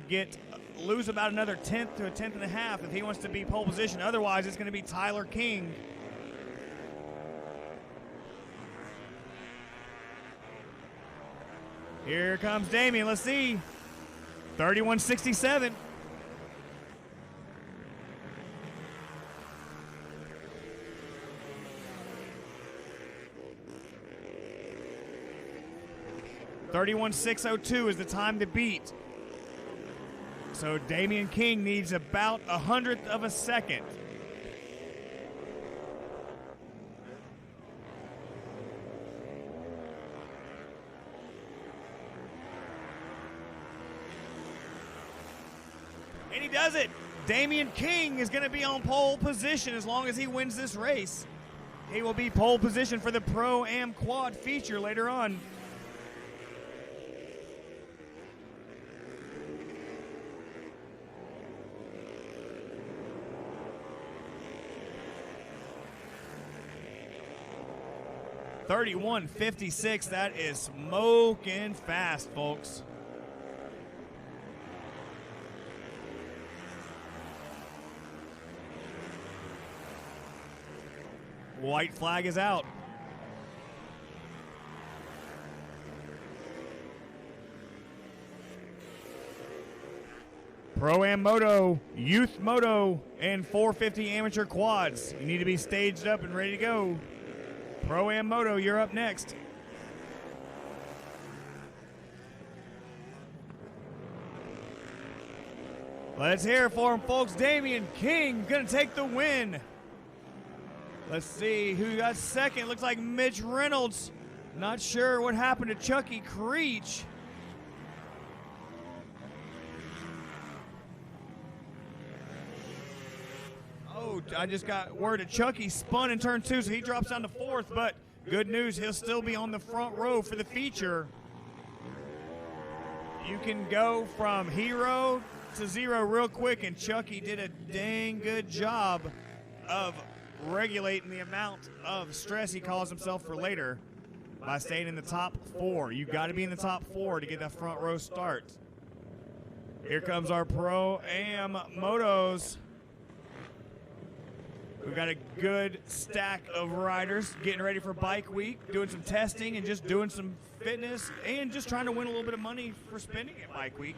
lose about another 1/10 to a 1/10.5 if he wants to be pole position. Otherwise, it's going to be Tyler King. Here comes Damian. Let's see. 31.67. $31,602 is the time to beat. So Damian King needs about 100th of a second. And he does it. Damian King is going to be on pole position as long as he wins this race. He will be pole position for the Pro-Am Quad feature later on. $31.56. That is smoking fast, folks. White flag is out. Pro-Am Moto, Youth Moto, and 450 Amateur Quads. You need to be staged up and ready to go. Pro-Am Moto, you're up next. Let's hear it for him, folks. Damian King going to take the win. Let's see who got second. Looks like Mitch Reynolds. Not sure what happened to Chucky Creech. I just got word that Chucky spun in turn 2, so he drops down to 4th, but good news, he'll still be on the front row for the feature. You can go from hero to 0 real quick, and Chucky did a dang good job of regulating the amount of stress he caused himself for later by staying in the top 4. You got to be in the top 4 to get that front row start. Here comes our Pro-Am Motos. We've got a good stack of riders getting ready for Bike Week, doing some testing and just doing some fitness and just trying to win a little bit of money for spending at Bike Week.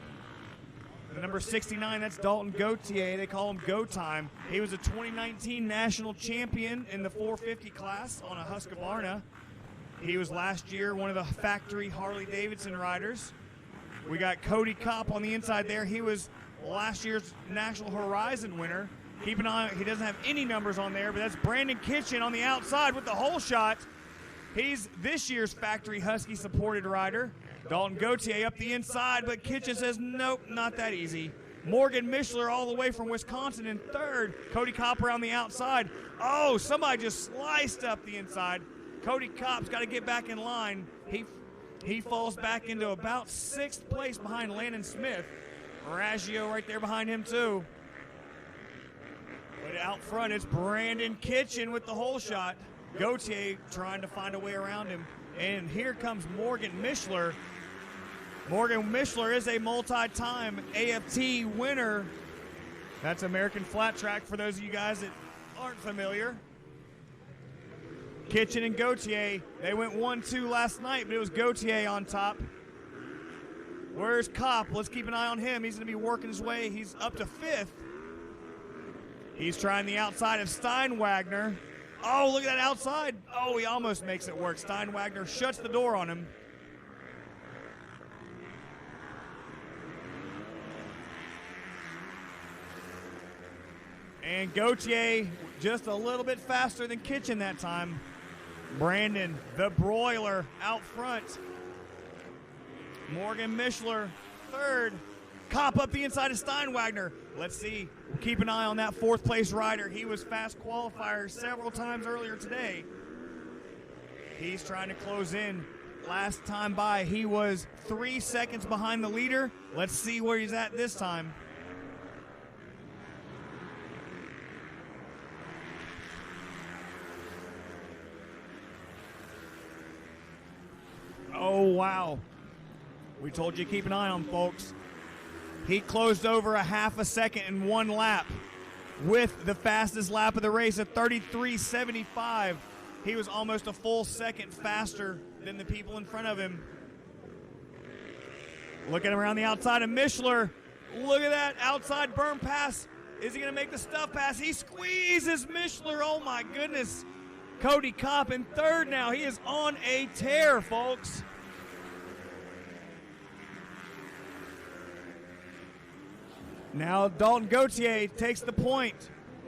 The number 69, that's Dalton Gauthier. They call him Go Time. He was a 2019 national champion in the 450 class on a Husqvarna. He was last year one of the factory Harley-Davidson riders. We got Cody Kopp on the inside there. He was last year's National Horizon winner. Keep an eye, he doesn't have any numbers on there, but that's Brandon Kitchen on the outside with the hole shot. He's this year's factory Husky supported rider. Dalton Gauthier up the inside, but Kitchen says, nope, not that easy. Morgan Mishler all the way from Wisconsin in 3rd. Cody Kopp around the outside. Oh, somebody just sliced up the inside. Cody Kopp's got to get back in line. He falls back into about 6th place behind Landon Smith. Raggio right there behind him too. But out front, it's Brandon Kitchen with the hole shot. Gauthier trying to find a way around him. And here comes Morgan Mishler. Morgan Mishler is a multi-time AFT winner. That's American Flat Track for those of you guys that aren't familiar. Kitchen and Gauthier, they went 1-2 last night, but it was Gauthier on top. Where's Kopp? Let's keep an eye on him. He's going to be working his way. He's up to 5th. He's trying the outside of Steinwagner. Oh, look at that outside. Oh, he almost makes it work. Steinwagner shuts the door on him. And Gauthier just a little bit faster than Kitchen that time. Brandon, the broiler, out front. Morgan Mishler, 3rd. Kopp up the inside of Steinwagner. Let's see. Keep an eye on that 4th place rider. He was fast qualifier several times earlier today. He's trying to close in. Last time by, he was 3 seconds behind the leader. Let's see where he's at this time. Oh, wow. We told you to keep an eye on him, folks. He closed over a half a second in 1 lap with the fastest lap of the race at 33.75. He was almost a full second faster than the people in front of him. Look at him around the outside of Mishler. Look at that outside berm pass. Is he going to make the stuff pass? He squeezes Mishler. Oh, my goodness. Cody Kopp in 3rd now. He is on a tear, folks. Now Dalton Gauthier takes the point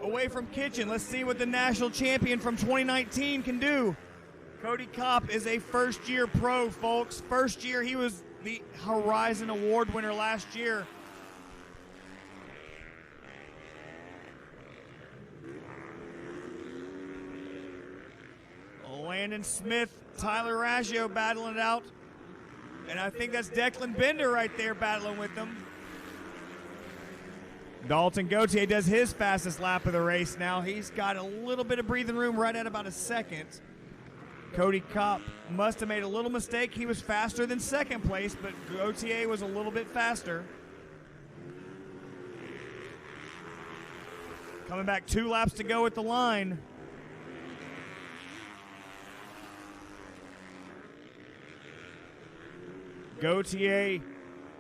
away from Kitchen. Let's see what the national champion from 2019 can do. Cody Kopp is a first-year pro, folks. First year, he was the Horizon Award winner last year. Landon Smith, Tyler Raggio battling it out. And I think that's Declan Bender right there battling with them. Dalton Gauthier does his fastest lap of the race now. He's got a little bit of breathing room right at about a second. Cody Kopp must have made a little mistake. He was faster than 2nd place, but Gauthier was a little bit faster. Coming back 2 laps to go at the line. Gauthier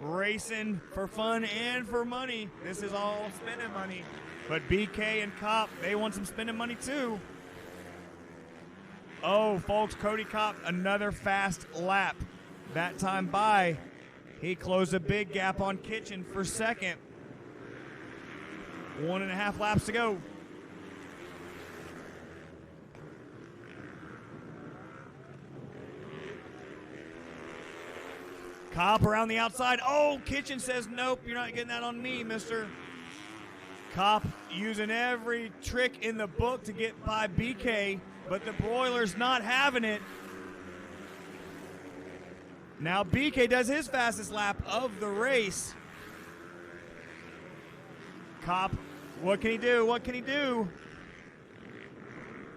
racing for fun and for money. This is all spending money. But BK and Kopp, they want some spending money too. Oh, folks, Cody Kopp, another fast lap. That time by, he closed a big gap on Kitchen for 2nd. 1.5 laps to go. Kopp around the outside. Oh, Kitchen says, nope, you're not getting that on me, mister. Kopp using every trick in the book to get by BK, but the broiler's not having it. Now BK does his fastest lap of the race. Kopp, what can he do? What can he do?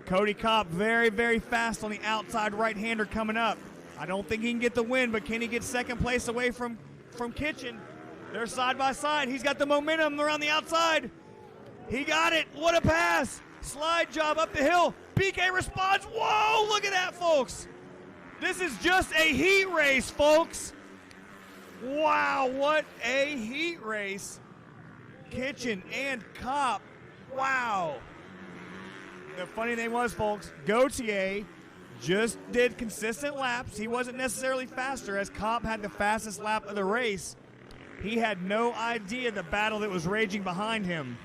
Cody Kopp very, very fast on the outside right-hander coming up. I don't think he can get the win, but can he get second place away from Kitchen? They're side by side. He's got the momentum around the outside. He got it. What a pass. Slide job up the hill. BK responds. Whoa, look at that, folks. This is just a heat race, folks. Wow, what a heat race. Kitchen and Kopp. Wow. The funny thing was, folks, Gautier just did consistent laps. He wasn't necessarily faster, as Kopp had the fastest lap of the race. He had no idea the battle that was raging behind him.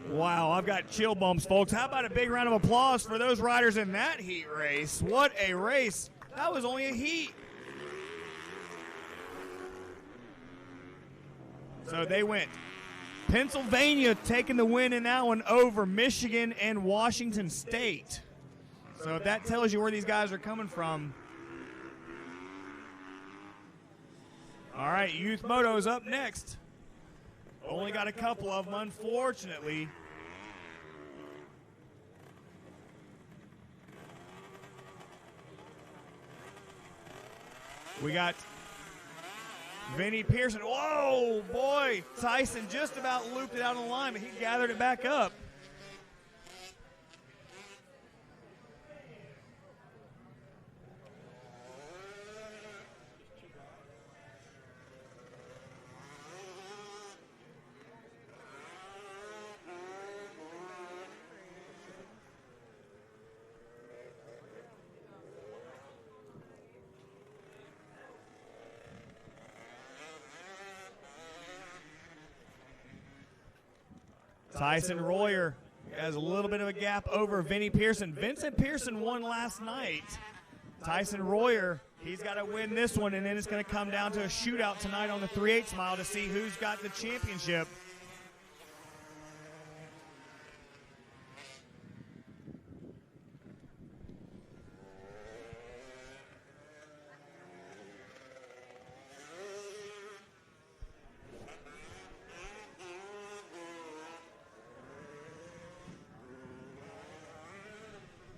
Wow, I've got chill bumps, folks. How about a big round of applause for those riders in that heat race? What a race. That was only a heat. So they went. Pennsylvania taking the win in that one over Michigan and Washington State. So if that tells you where these guys are coming from. All right, Youth Moto's up next. Only got a couple of them, unfortunately. We got Vinny Pearson. Whoa, boy. Tyson just about looped it out on the line, but he gathered it back up. Tyson Royer has a little bit of a gap over Vinny Pearson. Vincent Pearson won last night. Tyson Royer, he's got to win this one, and then it's going to come down to a shootout tonight on the 3/8 mile to see who's got the championship.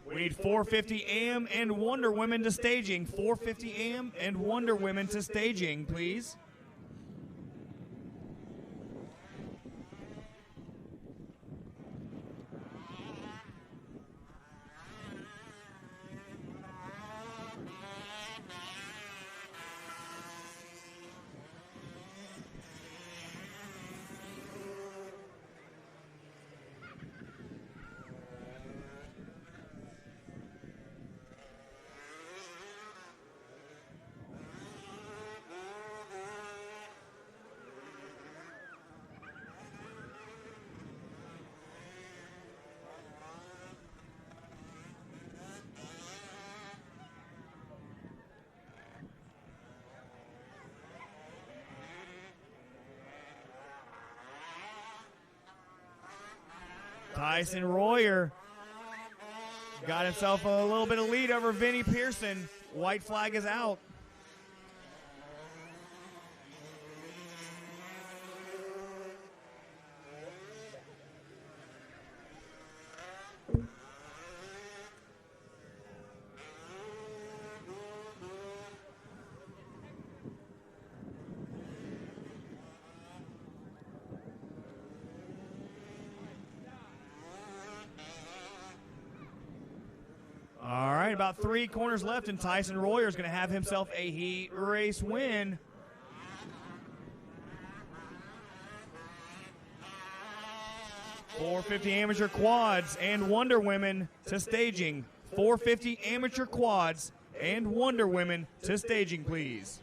We need 450 AM and Wonder Women to staging. 450 AM and Wonder Women to staging, please. Tyson Royer got himself a little bit of lead over Vinny Pearson. White flag is out. All right, about 3 corners left, and Tyson Royer is going to have himself a heat race win. .450 amateur quads and Wonder Women to staging. .450 amateur quads and Wonder Women to staging, please.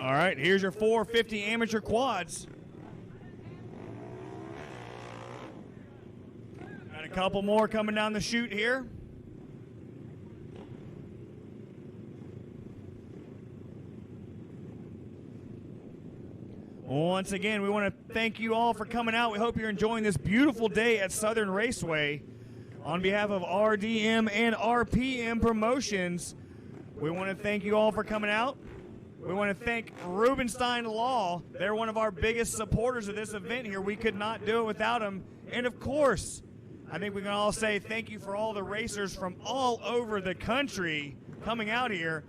All right, here's your 450 amateur quads. Got a couple more coming down the chute here. Once again, we want to thank you all for coming out. We hope you're enjoying this beautiful day at Southern Raceway. On behalf of RDM and RPM Promotions, we want to thank you all for coming out. We want to thank Rubenstein Law. They're one of our biggest supporters of this event here. We could not do it without them. And of course, I think we can all say thank you for all the racers from all over the country coming out here.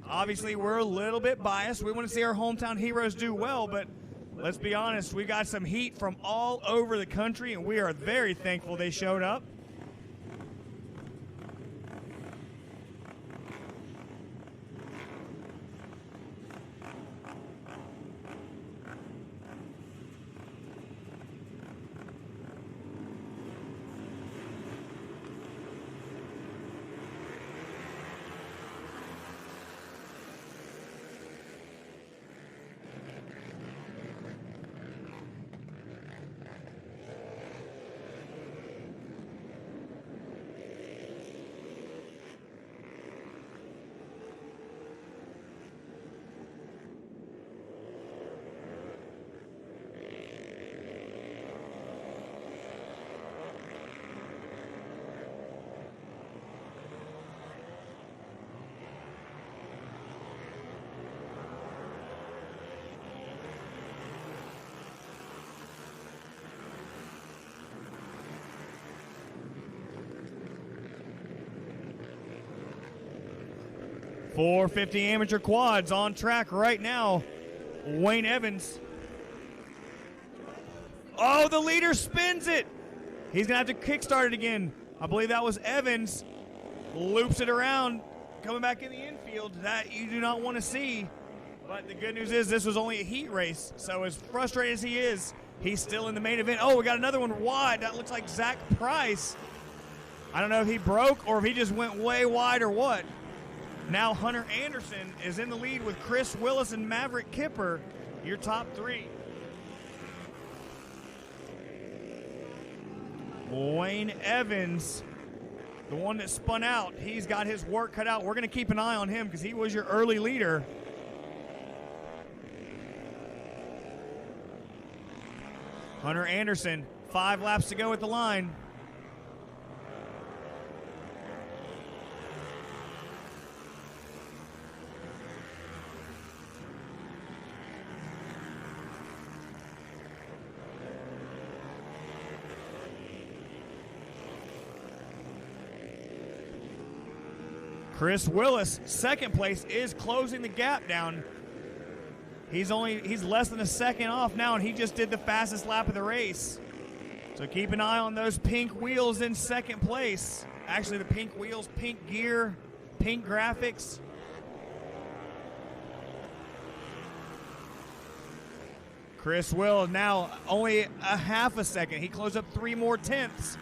Obviously, we're a little bit biased. We want to see our hometown heroes do well, but let's be honest, we got some heat from all over the country, and we are very thankful they showed up. .450 amateur quads on track right now. Wayne Evans. Oh, the leader spins it. He's going to have to kickstart it again. I believe that was Evans. Loops it around, coming back in the infield. That you do not want to see. But the good news is this was only a heat race. So as frustrated as he is, he's still in the main event. Oh, we got another one wide. That looks like Zach Price. I don't know if he broke or if he just went way wide or what. Now Hunter Anderson is in the lead with Chris Willis and Maverick Kipper, your top three. Wayne Evans, the one that spun out, he's got his work cut out. We're going to keep an eye on him because he was your early leader. Hunter Anderson, 5 laps to go at the line. Chris Willis, second place, is closing the gap down. He's less than a second off now, and he just did the fastest lap of the race. So keep an eye on those pink wheels in second place. Actually, the pink wheels, pink gear, pink graphics. Chris Will now only a half a second. He closed up 3 more tenths.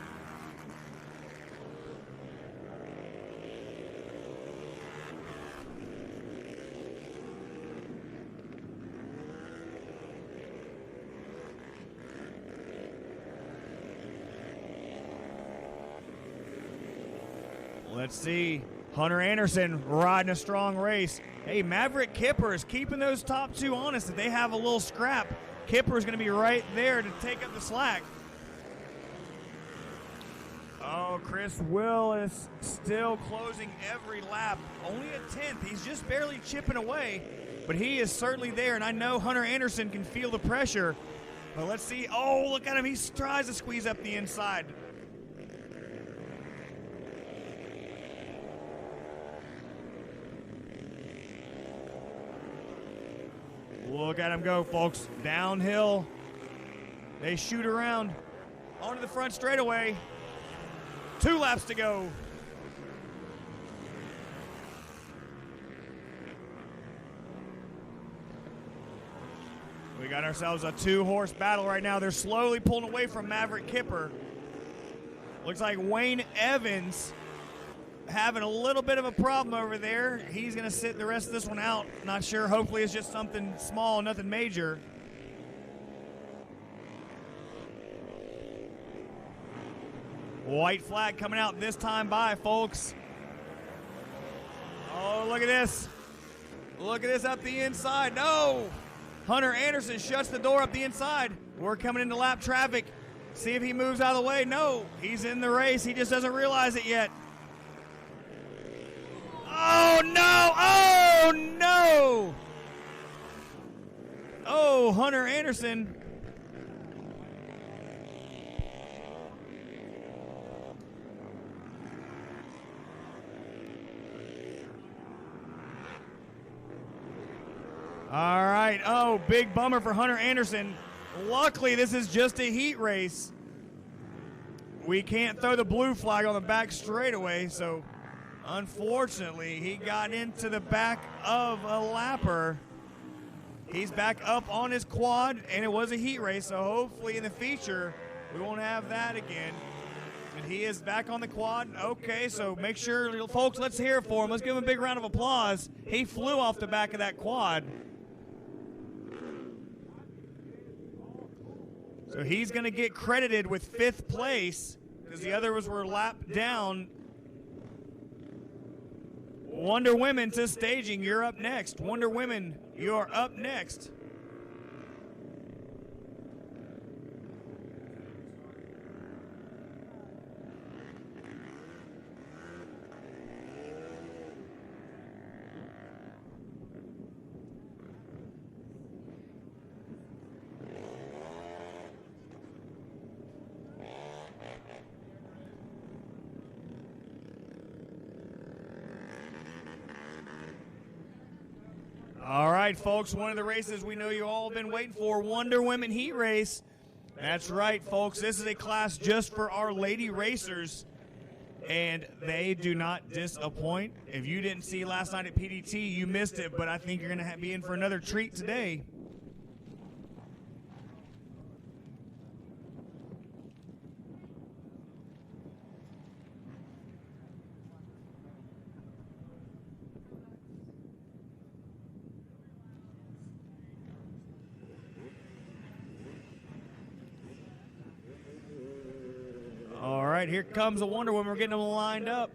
Let's see. Hunter Anderson riding a strong race. Hey, Maverick Kipper is keeping those top 2 honest. If they have a little scrap, Kipper is going to be right there to take up the slack. Oh, Chris Willis still closing every lap. Only a tenth. He's just barely chipping away, but he is certainly there, and I know Hunter Anderson can feel the pressure. But let's see. Oh, look at him. He tries to squeeze up the inside. Look at him go, folks. Downhill. They shoot around onto the front straightaway. 2 laps to go. We got ourselves a 2-horse battle right now. They're slowly pulling away from Maverick Kipper. Looks like Wayne Evans having a little bit of a problem over there. He's going to sit the rest of this one out. Not sure. Hopefully it's just something small, nothing major. White flag coming out this time by, folks. Oh, look at this. Look at this up the inside. No! Hunter Anderson shuts the door up the inside. We're coming into lap traffic. See if he moves out of the way. No, he's in the race. He just doesn't realize it yet. Oh, no! Oh, no! Oh, Hunter Anderson. All right. Oh, big bummer for Hunter Anderson. Luckily, this is just a heat race. We can't throw the blue flag on the back straightaway, so unfortunately, he got into the back of a lapper. He's back up on his quad, and it was a heat race, so hopefully in the feature, we won't have that again. And he is back on the quad. Okay, so make sure, folks, let's hear it for him. Let's give him a big round of applause. He flew off the back of that quad. So he's going to get credited with 5th place because the others were lapped down. Wonder Women to staging. You're up next. Wonder Women, you're up next. All right, folks, one of the races we know you all have been waiting for, Wonder Women Heat Race. That's right, folks. This is a class just for our lady racers, and they do not disappoint. If you didn't see last night at PDT, you missed it, but I think you're going to be in for another treat today. All right, here comes a Wonder Woman. We're getting them lined up.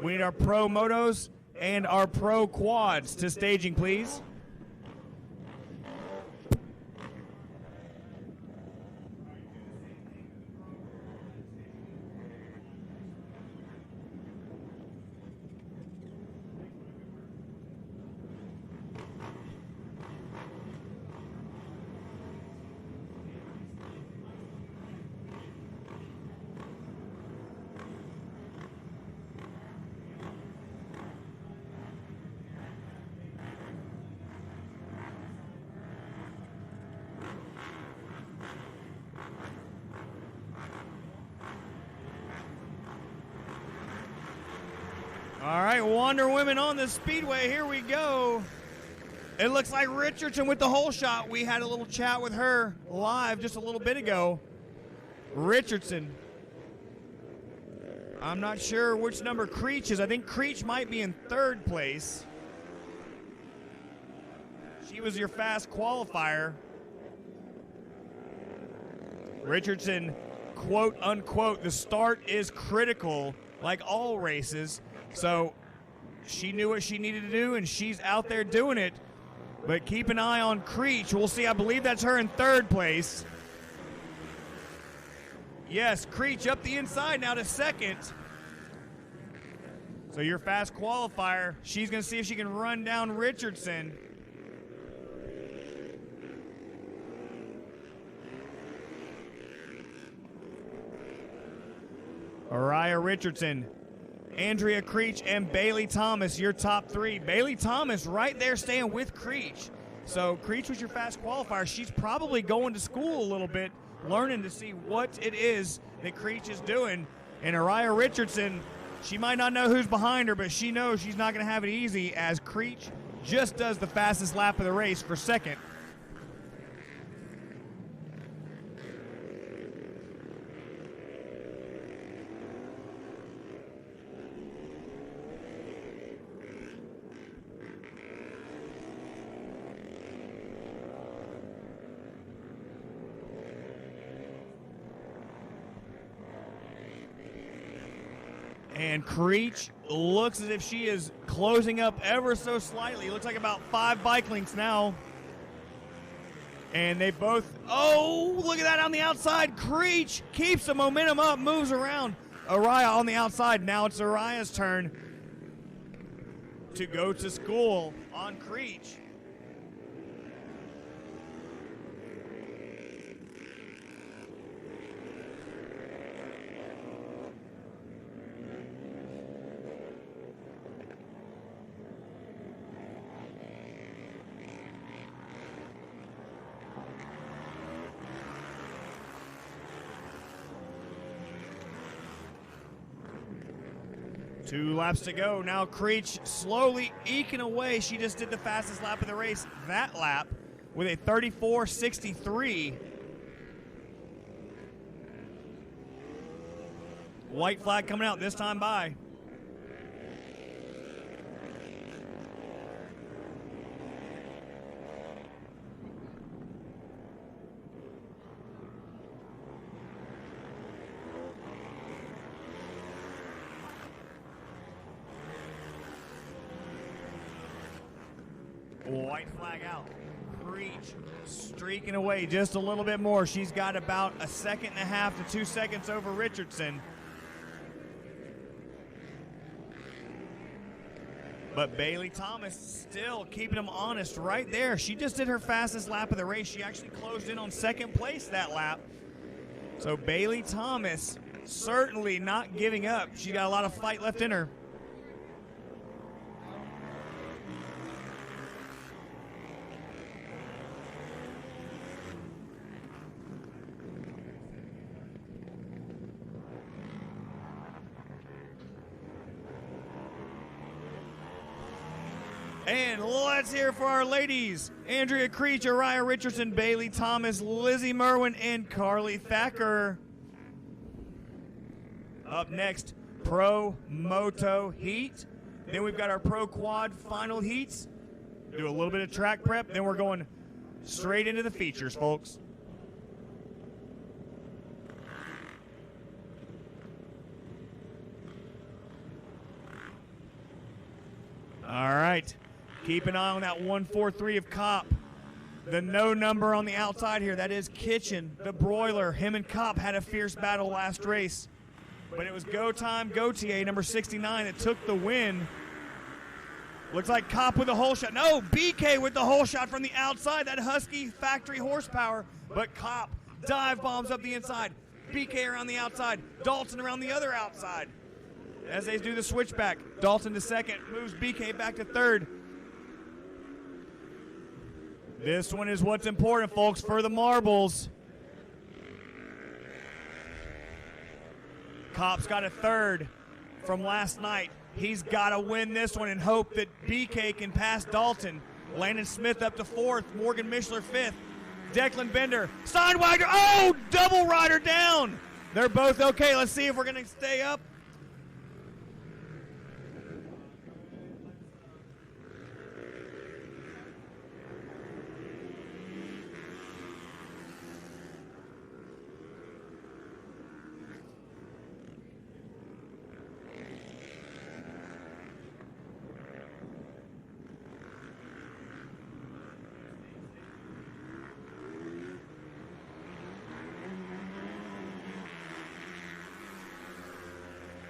We need our pro motos and our pro quads to staging, please. All right, Wonder Women on the speedway. Here we go. It looks like Richardson with the hole shot. We had a little chat with her live just a little bit ago. Richardson. I'm not sure which number Creech is. I think Creech might be in 3rd place. She was your fast qualifier. Richardson, quote unquote, the start is critical, like all races. So she knew what she needed to do, and she's out there doing it. But keep an eye on Creech. We'll see. I believe that's her in 3rd place. Yes, Creech up the inside now to 2nd. So your fast qualifier, she's going to see if she can run down Richardson. Araya Richardson, Andrea Creech, and Bailey Thomas, your top 3. Bailey Thomas right there staying with Creech. So Creech was your fast qualifier. She's probably going to school a little bit, learning to see what it is that Creech is doing. And Araya Richardson, she might not know who's behind her, but she knows she's not going to have it easy as Creech just does the fastest lap of the race for 2nd. And Creech looks as if she is closing up ever so slightly. Looks like about 5 bike lengths now. And they both, oh, look at that on the outside. Creech keeps the momentum up, moves around. Araya on the outside. Now it's Araya's turn to go to school on Creech. Two laps to go. Now Creech slowly eking away. She just did the fastest lap of the race that lap with a 34.63. White flag coming out this time by. White flag out. Creech streaking away just a little bit more. She's got about 1.5 seconds to 2 seconds over Richardson. But Bailey Thomas still keeping them honest right there. She just did her fastest lap of the race. She actually closed in on second place that lap. So Bailey Thomas certainly not giving up. She got a lot of fight left in her. And let's hear it for our ladies. Andrea Creech, Araya Richardson, Bailey Thomas, Lizzie Merwin, and Carly Thacker. Up next, Pro Moto Heat. Then we've got our Pro Quad final heats. Do a little bit of track prep, then we're going straight into the features, folks. All right. Keep an eye on that 143 of Kopp. The no number on the outside here, that is Kitchen, the broiler. Him and Kopp had a fierce battle last race. But it was Go Time Gautier, number 69, that took the win. Looks like Kopp with a hole shot. No, BK with the hole shot from the outside. That Husky factory horsepower. But Kopp dive bombs up the inside. BK around the outside. Dalton around the other outside. As they do the switchback, Dalton to second, moves BK back to third. This one is what's important, folks, for the marbles. Kopp's got a third from last night. He's got to win this one and hope that BK can pass Dalton. Landon Smith up to fourth, Morgan Mishler fifth. Declan Bender, Steinwagner, oh, double rider down. They're both okay. Let's see if we're going to stay up.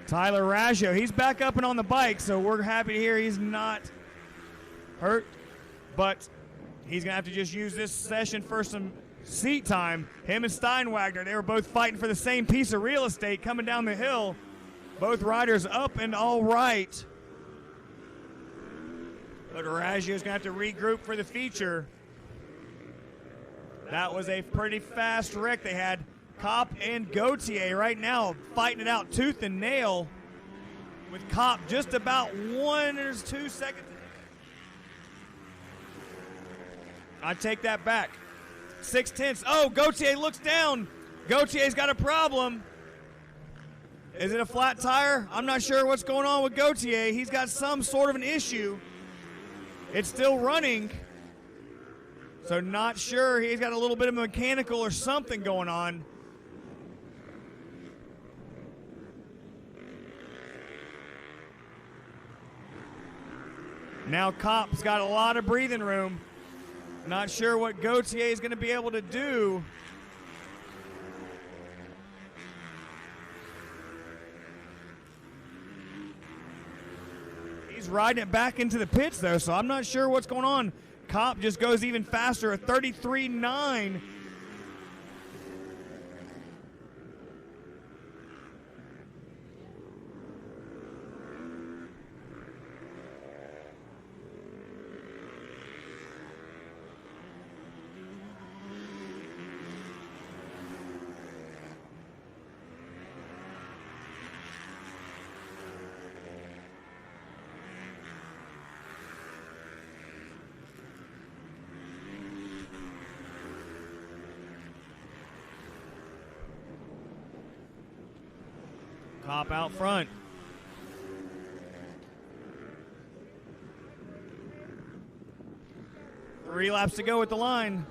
Tyler Raggio, he's back up and on the bike, so we're happy to hear he's not hurt, but he's going to have to just use this session for some seat time. Him and Steinwagner, they were both fighting for the same piece of real estate coming down the hill. Both riders up and all right. But Raggio's going to have to regroup for the feature. That was a pretty fast wreck they had. Kopp and Gautier right now fighting it out tooth and nail with Kopp just about 1 or 2 seconds. I take that back. 6/10. Oh, Gautier looks down. Gautier's got a problem. Is it a flat tire? I'm not sure what's going on with Gautier. He's got some sort of an issue. It's still running. So not sure. He's got a little bit of mechanical or something going on. Now Kopp's got a lot of breathing room. Not sure what Gautier is going to be able to do. He's riding it back into the pits, though, so I'm not sure what's going on. Kopp just goes even faster, a 33.9. Kopp out front. Three laps to go at the line.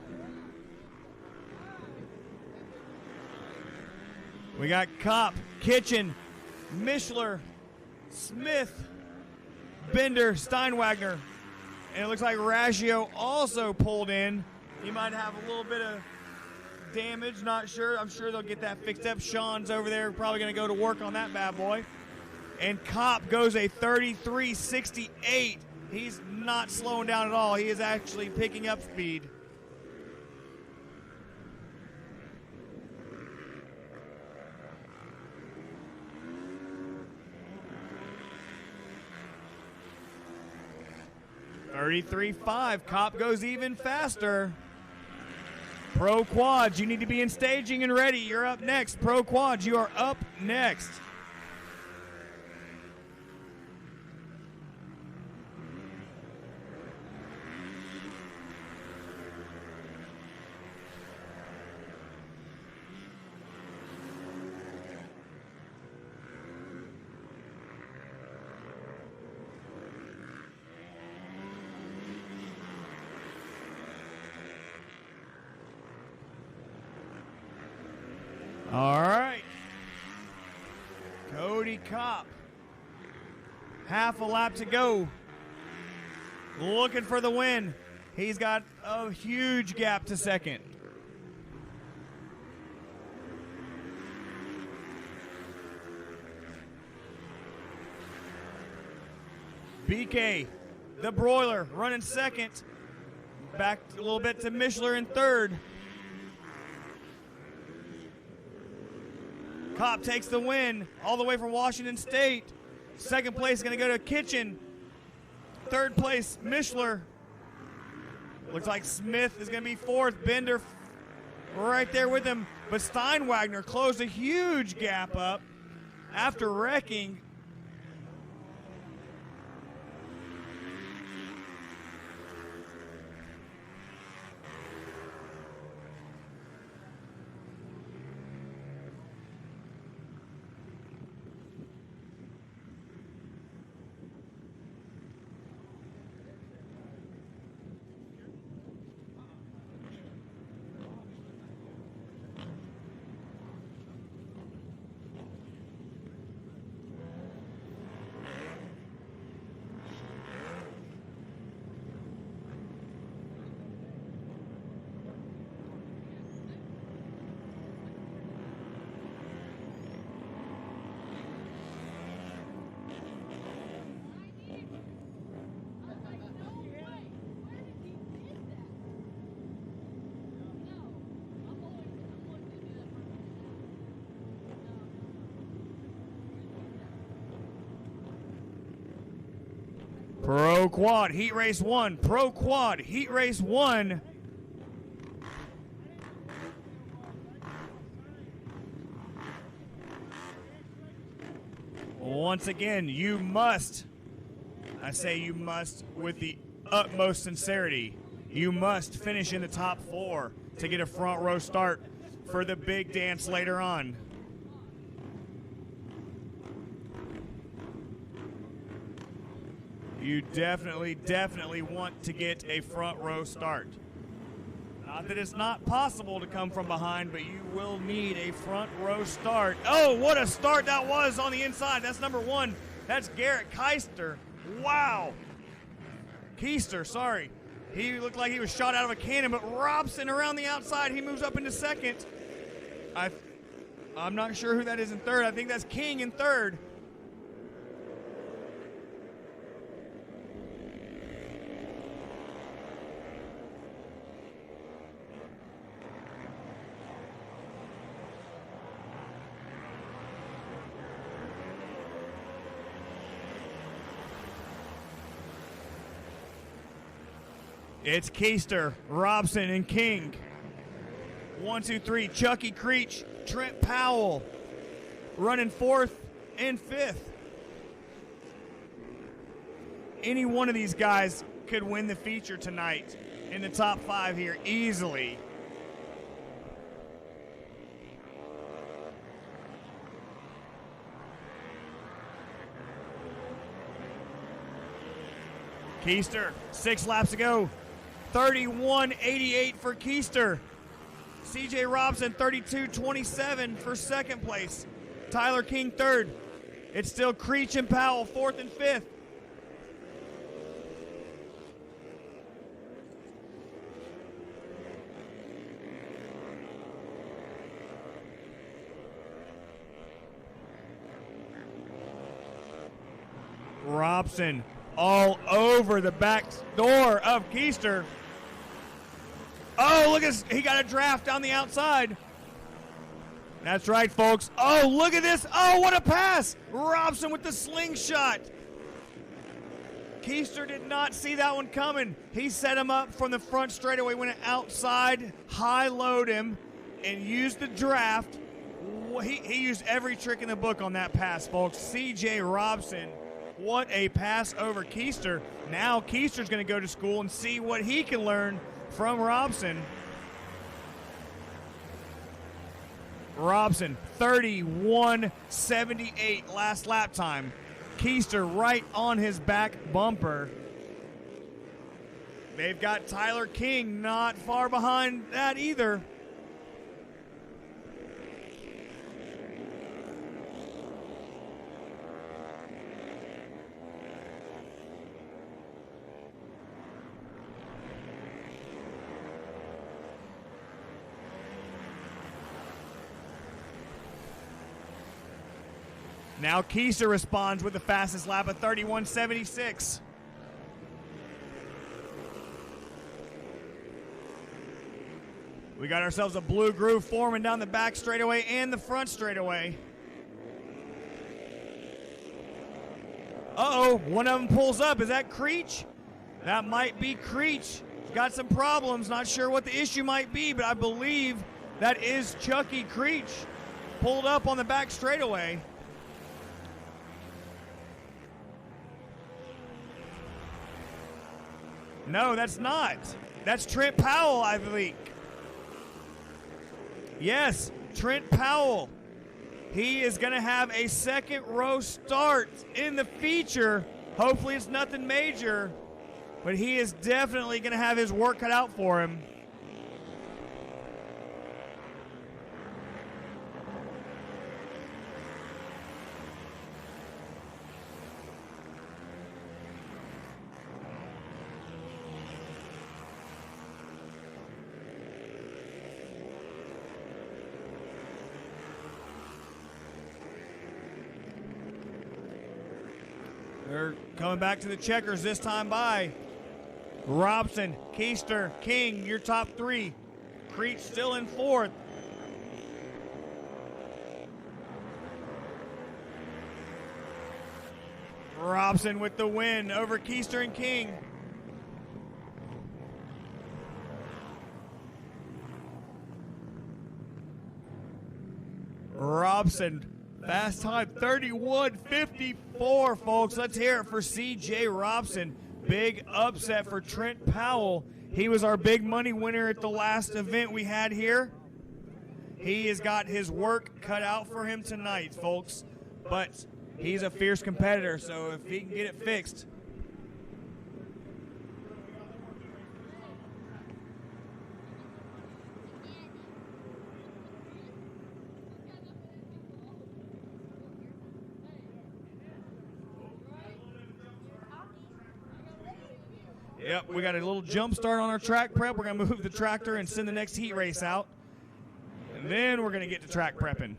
We got Kopp, Kitchen, Mishler, Smith, Bender, Steinwagner. And it looks like Raggio also pulled in. He might have a little bit of damage, not sure. I'm sure they'll get that fixed up. Sean's over there probably going to go to work on that bad boy. And Kopp goes a 33.68. He's not slowing down at all. He is actually picking up speed. .33.5. Kopp goes even faster. Pro Quads, you need to be in staging and ready. You're up next. Pro Quads, you are up next. All right. Cody Kopp. Half a lap to go. Looking for the win. He's got a huge gap to second. BK, the broiler, running second. Back a little bit to Mishler in third. Kopp takes the win all the way from Washington State. Second place is going to go to Kitchen. Third place, Mishler. Looks like Smith is going to be fourth. Bender right there with him. But Steinwagner closed a huge gap up after wrecking. Pro Quad Heat Race 1. Pro Quad Heat Race 1. Once again, you must, I say you must with the utmost sincerity, you must finish in the top 4 to get a front row start for the big dance later on. You definitely want to get a front row start. Not that it's not possible to come from behind, but you will need a front row start. Oh, what a start that was on the inside. That's number 1. That's Garrett Keister. Wow. Keister, sorry. He looked like he was shot out of a cannon, but Robson around the outside, he moves up into second. I'm not sure who that is in third. I think that's King in third. It's Keister, Robson, and King. 1, 2, 3. Chucky Creech, Trent Powell running fourth and fifth. Any one of these guys could win the feature tonight in the top 5 here easily. Keister, 6 laps to go. 31.88 for Keister. CJ Robson, 32.27 for second place. Tyler King, third. It's still Creech and Powell, fourth and fifth. Robson all over the back door of Keister. Oh, look at this. He got a draft down the outside. That's right, folks. Oh, look at this. Oh, what a pass. Robson with the slingshot. Keister did not see that one coming. He set him up from the front straightaway, went outside, high-load him, and used the draft. He used every trick in the book on that pass, folks. C.J. Robson, what a pass over Keister. Now Keister's going to go to school and see what he can learn from Robson. Robson, 31.78 last lap time. Keister right on his back bumper. They've got Tyler King not far behind that either. Now Keister responds with the fastest lap of 31.76. We got ourselves a blue groove forming down the back straightaway and the front straightaway. Uh-oh, one of them pulls up. Is that Creech? That might be Creech. Got some problems. Not sure what the issue might be, but I believe that is Chucky Creech. Pulled up on the back straightaway. No, that's not. That's Trent Powell, I think. Yes, Trent Powell. He is going to have a second row start in the feature. Hopefully it's nothing major, but he is definitely going to have his work cut out for him. They're coming back to the checkers this time by Robson, Keister, King, your top 3. Creech still in 4th. Robson with the win over Keister and King. Robson, fast time 31.54, folks. Let's hear it for C.J. Robson. Big upset for Trent Powell. He was our big money winner at the last event we had here. He has got his work cut out for him tonight, folks. But he's a fierce competitor, so if he can get it fixed. Yep, we got a little jump start on our track prep. We're going to move the tractor and send the next heat race out. And then we're going to get to track prepping.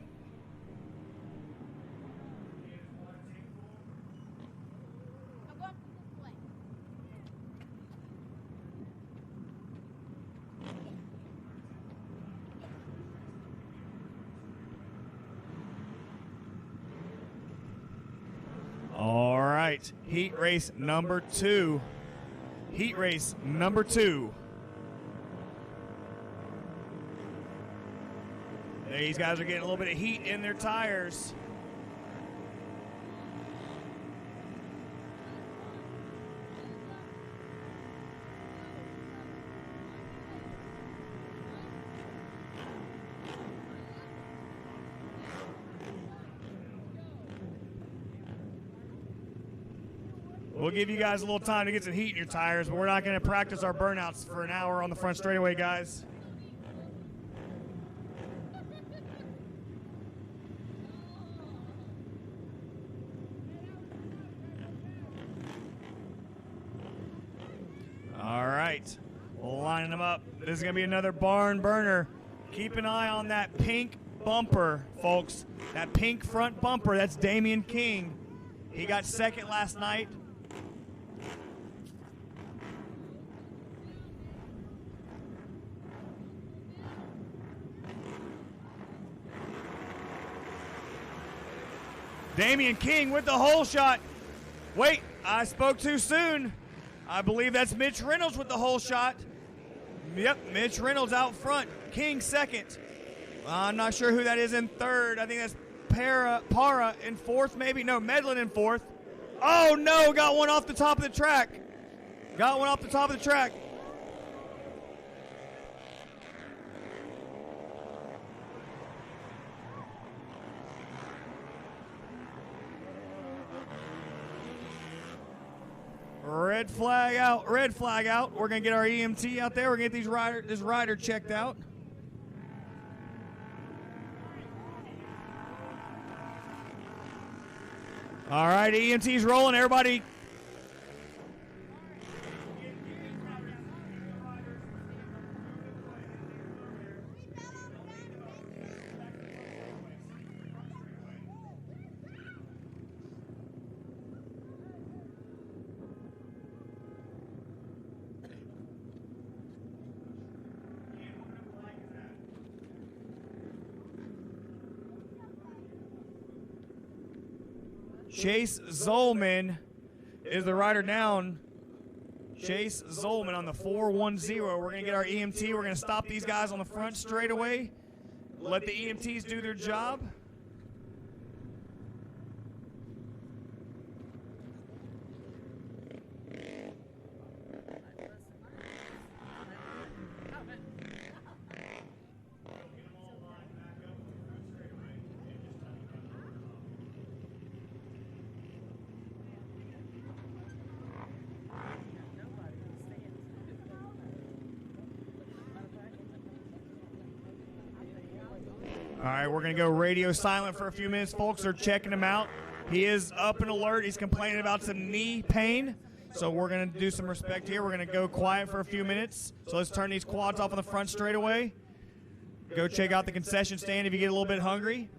All right, heat race number 2. Heat race number 2. These guys are getting a little bit of heat in their tires. We'll give you guys a little time to get some heat in your tires, but we're not going to practice our burnouts for an hour on the front straightaway, guys. All right, lining them up. This is going to be another barn burner. Keep an eye on that pink bumper, folks. That pink front bumper, that's Damian King. He got second last night. Damian King with the hole shot. Wait, I spoke too soon. I believe that's Mitch Reynolds with the hole shot. Yep, Mitch Reynolds out front. King second. I'm not sure who that is in third. I think that's Para in fourth, maybe. No, Medlin in fourth. Oh, no, got one off the top of the track. Got one off the top of the track. Red flag out, red flag out. We're going to get our EMT out there. We're going to get this rider checked out. All right, EMT's rolling. Everybody. Chase Zolman is the rider down. Chase Zolman on the 410. We're going to get our EMT. We're going to stop these guys on the front straightaway. Let the EMTs do their job. All right, we're going to go radio silent for a few minutes. Folks are checking him out. He is up and alert. He's complaining about some knee pain. So we're going to do some respect here. We're going to go quiet for a few minutes. So let's turn these quads off on the front straightaway. Go check out the concession stand if you get a little bit hungry.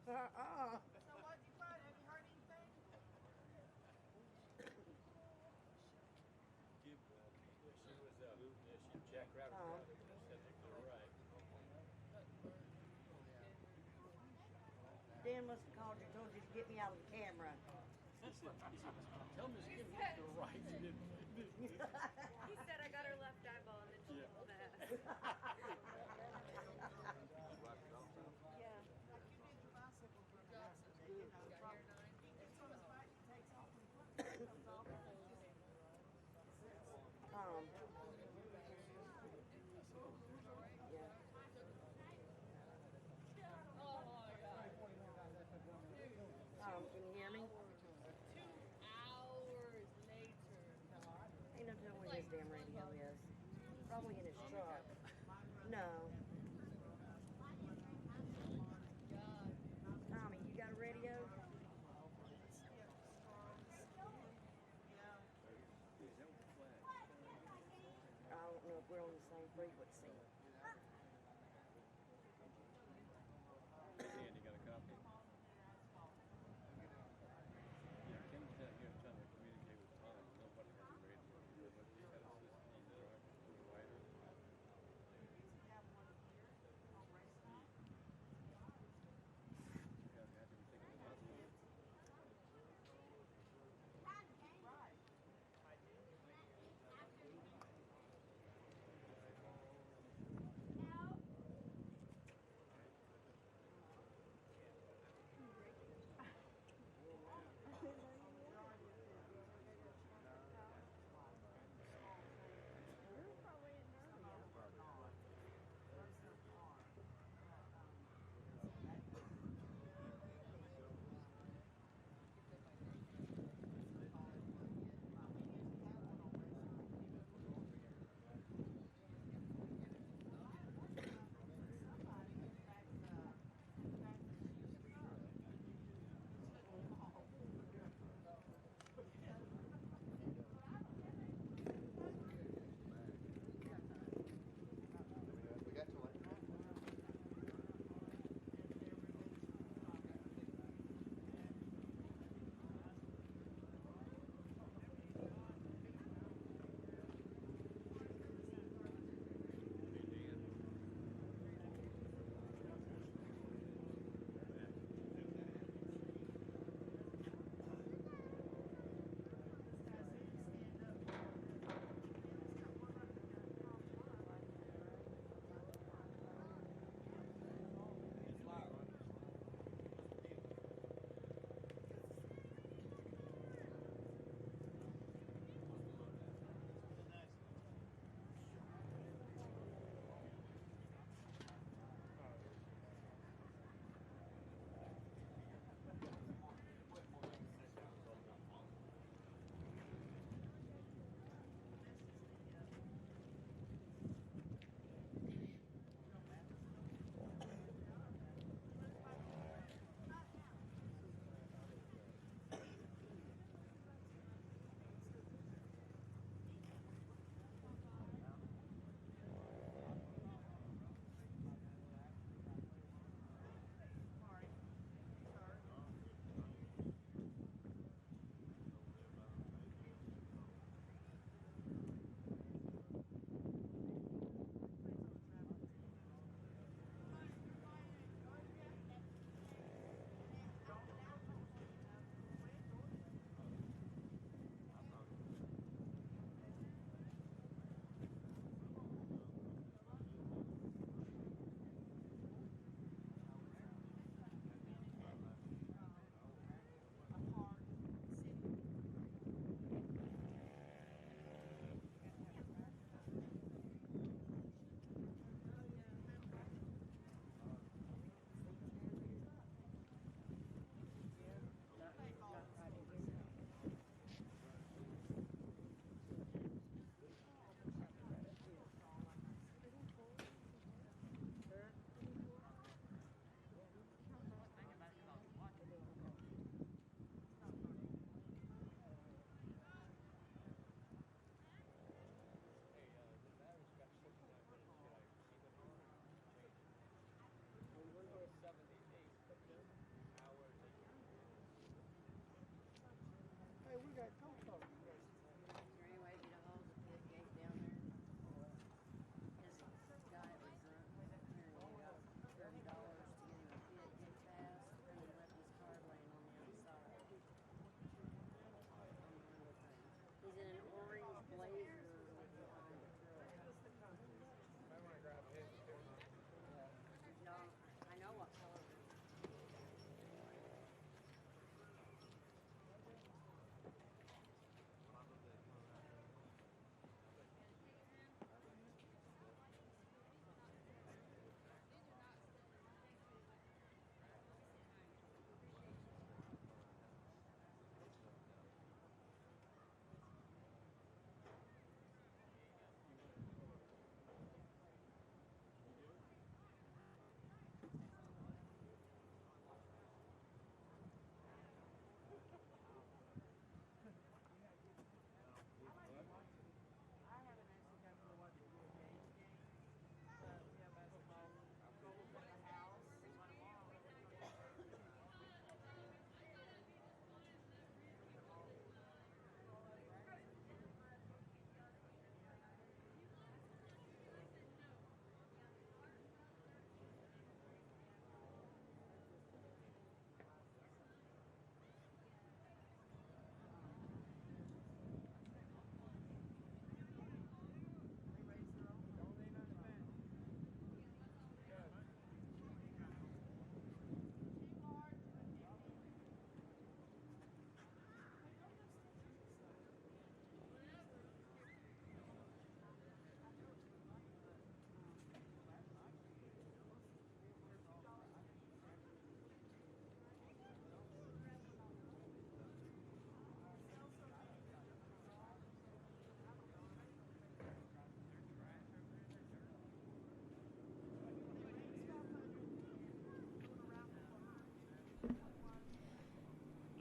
Uh-uh. So what'd you find? Have you heard anything? She was she Jack Rabbit Oh. said they were right. Dan must have called you, told you to get me out of the camera. He said, tell Miss Kim they're right. He didn't. He said I got her left eyeball and then she pulled that. Yeah. Like you did the bicycle for me yesterday, you know, from it's on his bike, he takes off and comes off and it's just Yeah. Can you hear me? 2 hours later. Ain't no telling where his damn radio is. Probably in his truck. No. Tommy, you got a radio? I don't know if we're on the same frequency. Dan, you got a copy? Yeah, Kim said here trying to communicate with Tom. Nobody has a radio. But he had a system on the drive to the wider. Yeah, they had to be taking the hospital. right.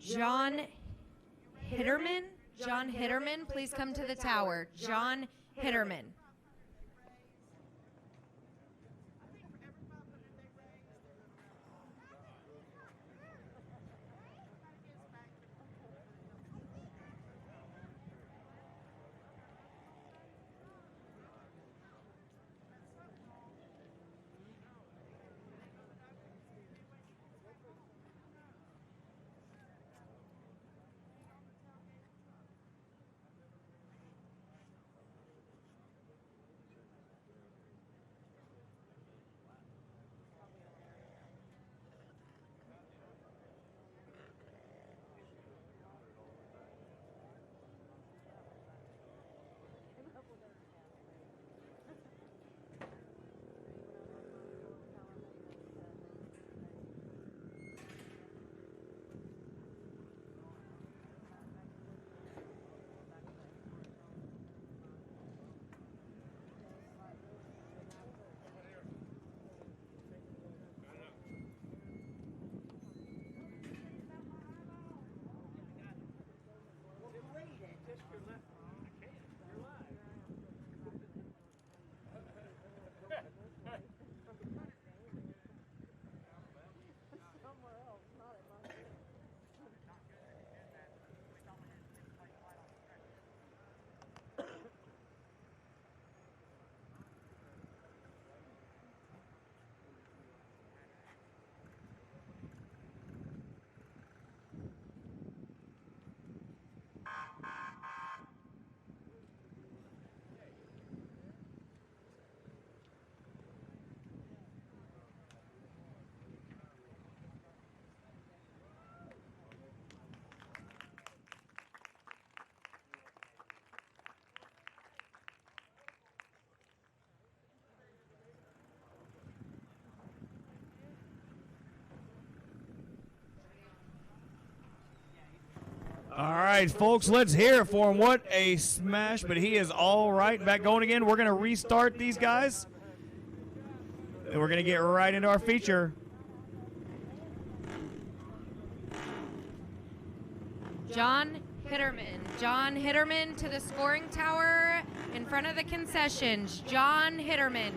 John Hitterman. John Hitterman, please come to the tower. John Hitterman. Just your left. I can't. You're live. Somewhere else, not at my All right, folks, let's hear it for him. What a smash, but he is all right. Back going again. We're going to restart these guys. And we're going to get right into our feature. John Hitterman. John Hitterman to the scoring tower in front of the concessions. John Hitterman.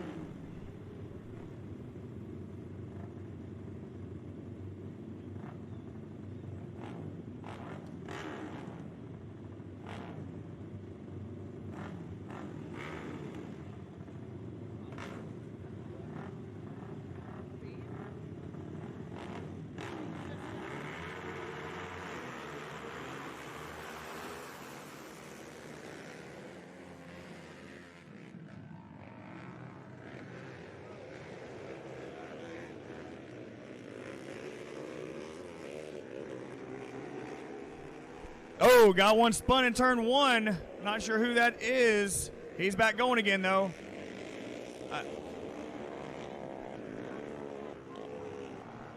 Oh, got one spun in turn one. Not sure who that is. He's back going again, though.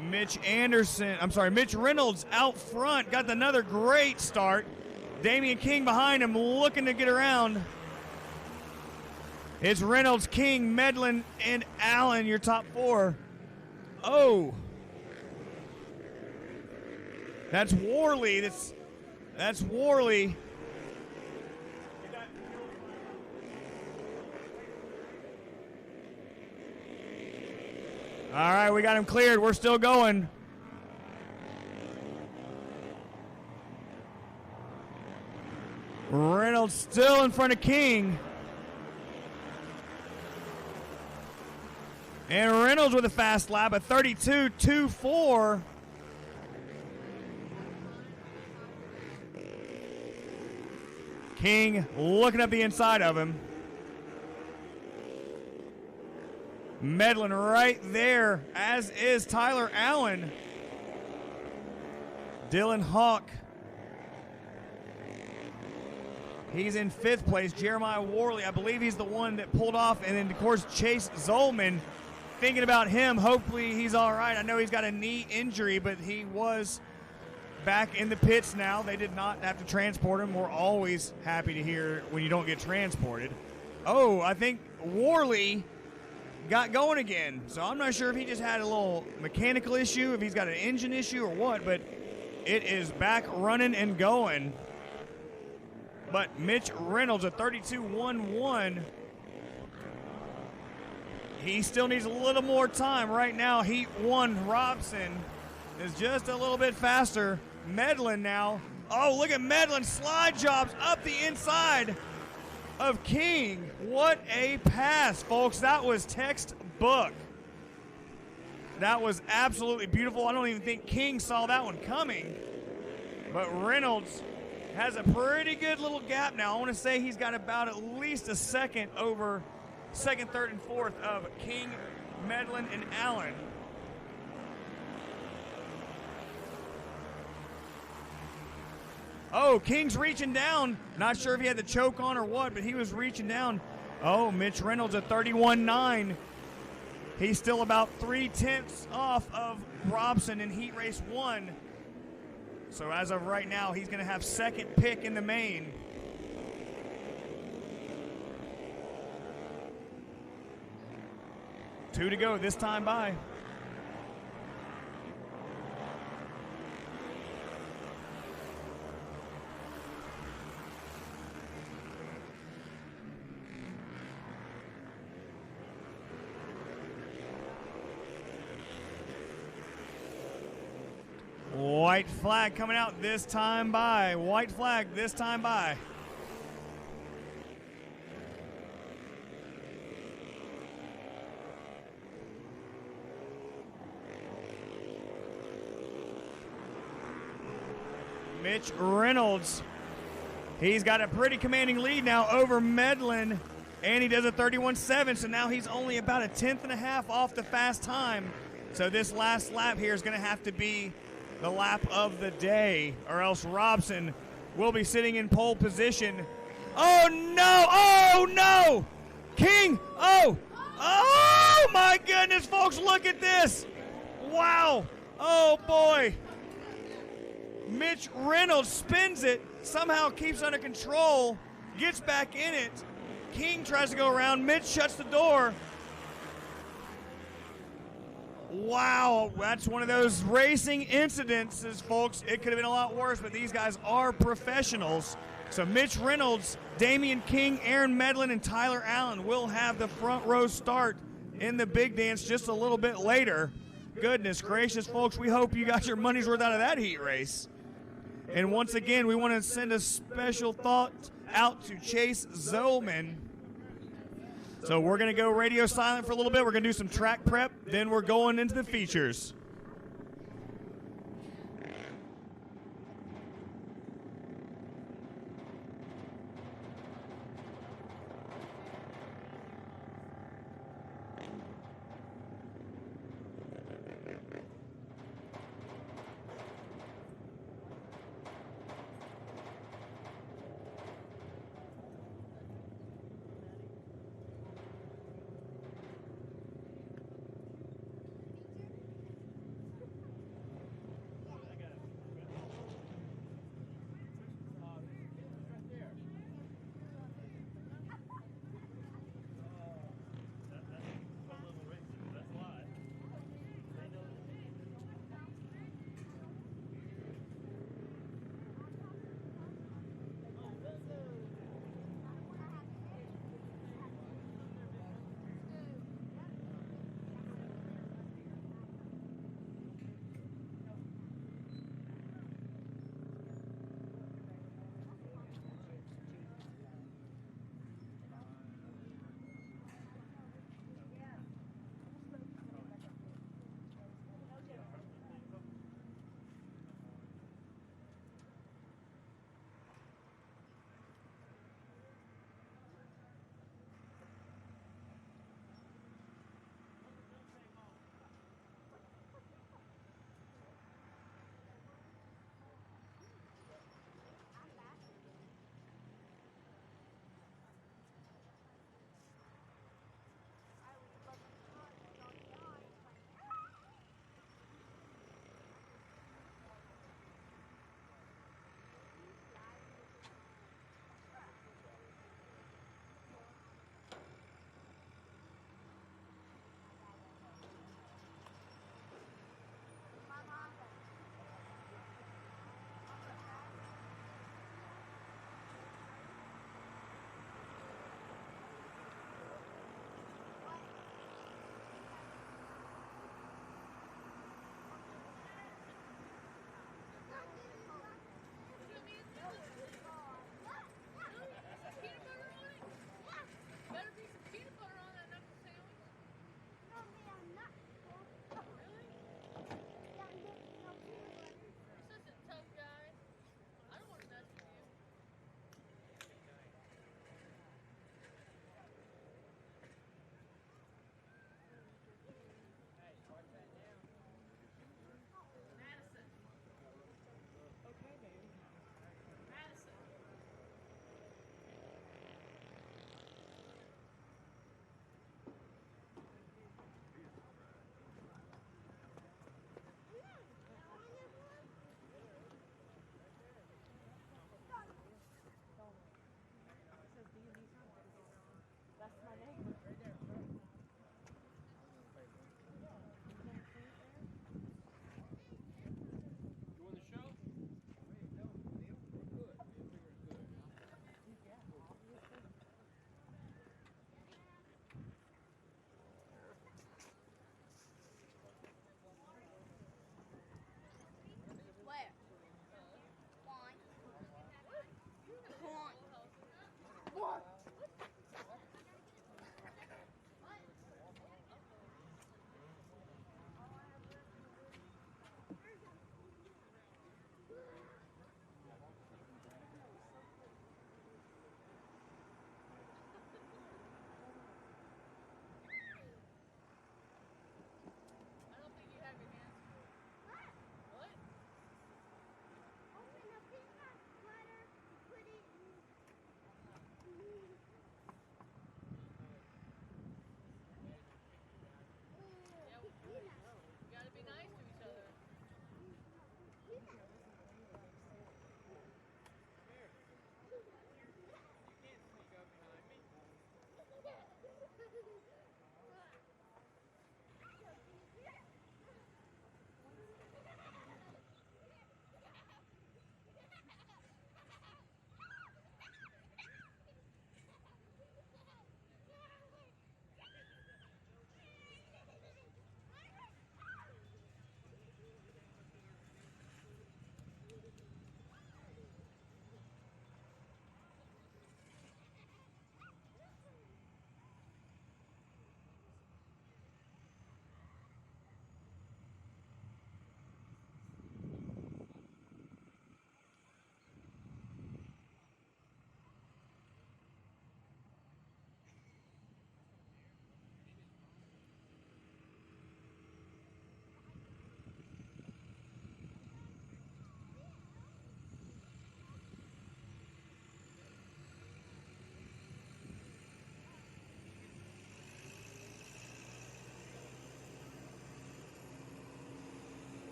Mitch Reynolds out front. Got another great start. Damian King behind him, looking to get around. It's Reynolds, King, Medlin, and Allen, your top four. Oh. That's Worley. That's Worley. All right, we got him cleared. We're still going. Reynolds still in front of King. And Reynolds with a fast lap, a 32.24. King looking up the inside of him. Medlin right there, as is Tyler Allen. Dylan Hawk. He's in fifth place. Jeremiah Worley, I believe he's the one that pulled off. And then, of course, Chase Zolman. Thinking about him, hopefully he's all right. I know he's got a knee injury, but he was back in the pits now. They did not have to transport him. We're always happy to hear when you don't get transported. Oh, I think Worley got going again. So I'm not sure if he just had a little mechanical issue, if he's got an engine issue or what, but it is back running and going. But Mitch Reynolds, a 32.11. He still needs a little more time. Right now, Heat 1, Robson is just a little bit faster. Medlin now. Oh, look at Medlin. Slide jobs up the inside of King. What a pass, folks. That was textbook. That was absolutely beautiful. I don't even think King saw that one coming. But Reynolds has a pretty good little gap now. I want to say he's got about at least a second over second, third, and fourth of King, Medlin, and Allen. Oh, King's reaching down. Not sure if he had the choke on or what, but he was reaching down. Oh, Mitch Reynolds at 31.9. He's still about 3/10 off of Robson in Heat Race 1. So as of right now, he's going to have second pick in the main. Two to go this time by. White flag coming out this time by. White flag this time by. Mitch Reynolds. He's got a pretty commanding lead now over Medlin, and he does a 31.7, so now he's only about a tenth and a half off the fast time. So this last lap here is going to have to be the lap of the day, or else Robson will be sitting in pole position. Oh, no! Oh, no! King! Oh my goodness, folks, look at this! Wow! Oh, boy! Mitch Reynolds spins it, somehow keeps under control, gets back in it. King tries to go around. Mitch shuts the door. Wow, that's one of those racing incidences, folks. It could have been a lot worse, but these guys are professionals. So Mitch Reynolds, Damian King, Aaron Medlin, and Tyler Allen will have the front row start in the big dance just a little bit later. Goodness gracious, folks, we hope you got your money's worth out of that heat race. And once again, we want to send a special thought out to Chase Zolman. So we're going to go radio silent for a little bit. We're going to do some track prep. Then we're going into the features.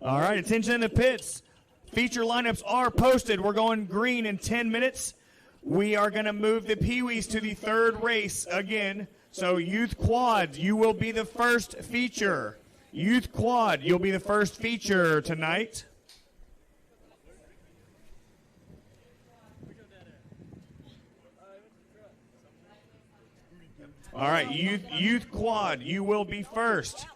All right, attention in the pits. Feature lineups are posted. We're going green in 10 minutes. We are going to move the Pee-wees to the third race again. So Youth Quad, you will be the first feature. Youth Quad, you'll be the first feature tonight. All right, Youth Quad, you will be first.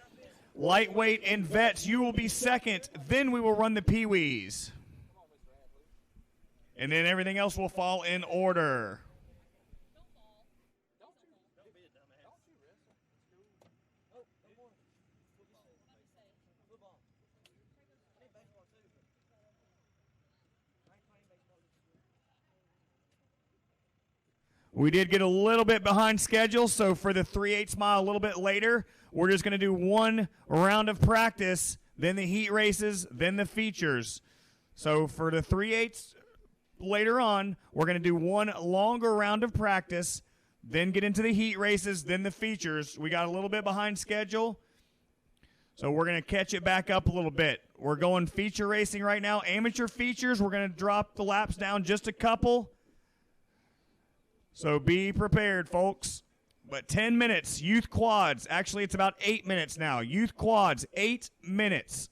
Lightweight and Vets, you will be second. Then we will run the Pee-wees. And then everything else will fall in order. We did get a little bit behind schedule, so for the 3/8 mile a little bit later, we're just going to do one round of practice, then the heat races, then the features. So for the 3/8 later on, we're going to do one longer round of practice, then get into the heat races, then the features. We got a little bit behind schedule, so we're going to catch it back up a little bit. We're going feature racing right now. Amateur features, we're going to drop the laps down just a couple. So be prepared, folks. But 10 minutes, Youth Quads. Actually, it's about 8 minutes now. Youth Quads, 8 minutes.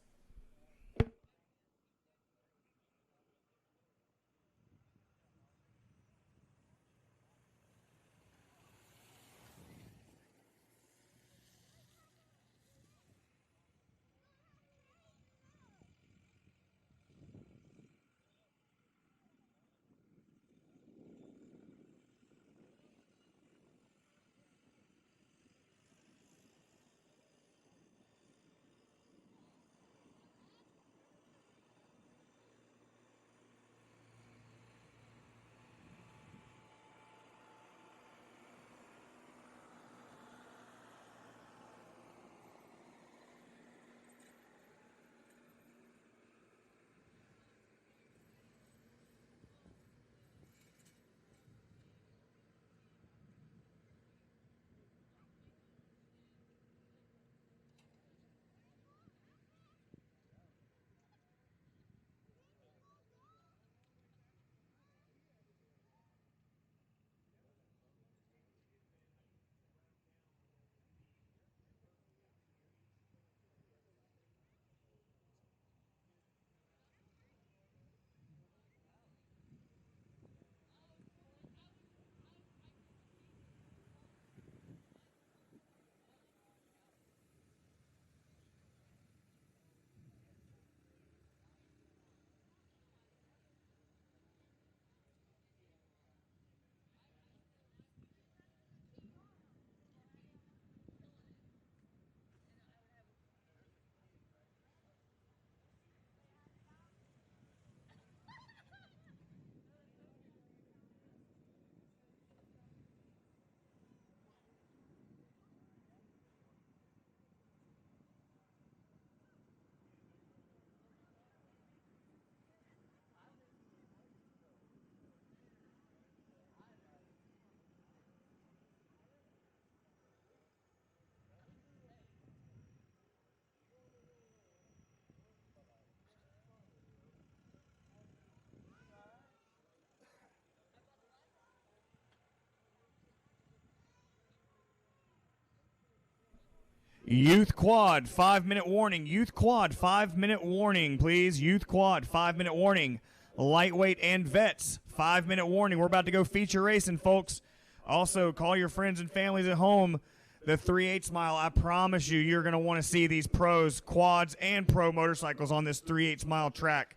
Youth Quad, 5-minute warning. Youth Quad, 5-minute warning, please. Youth Quad, 5-minute warning. Lightweight and Vets, 5-minute warning. We're about to go feature racing, folks. Also, call your friends and families at home. The 3/8 mile, I promise you, you're going to want to see these pros, quads, and pro motorcycles on this 3/8 mile track.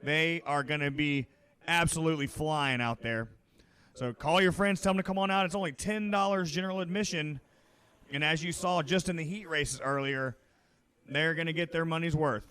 They are going to be absolutely flying out there. So call your friends, tell them to come on out. It's only $10 general admission. And as you saw just in the heat races earlier, they're going to get their money's worth.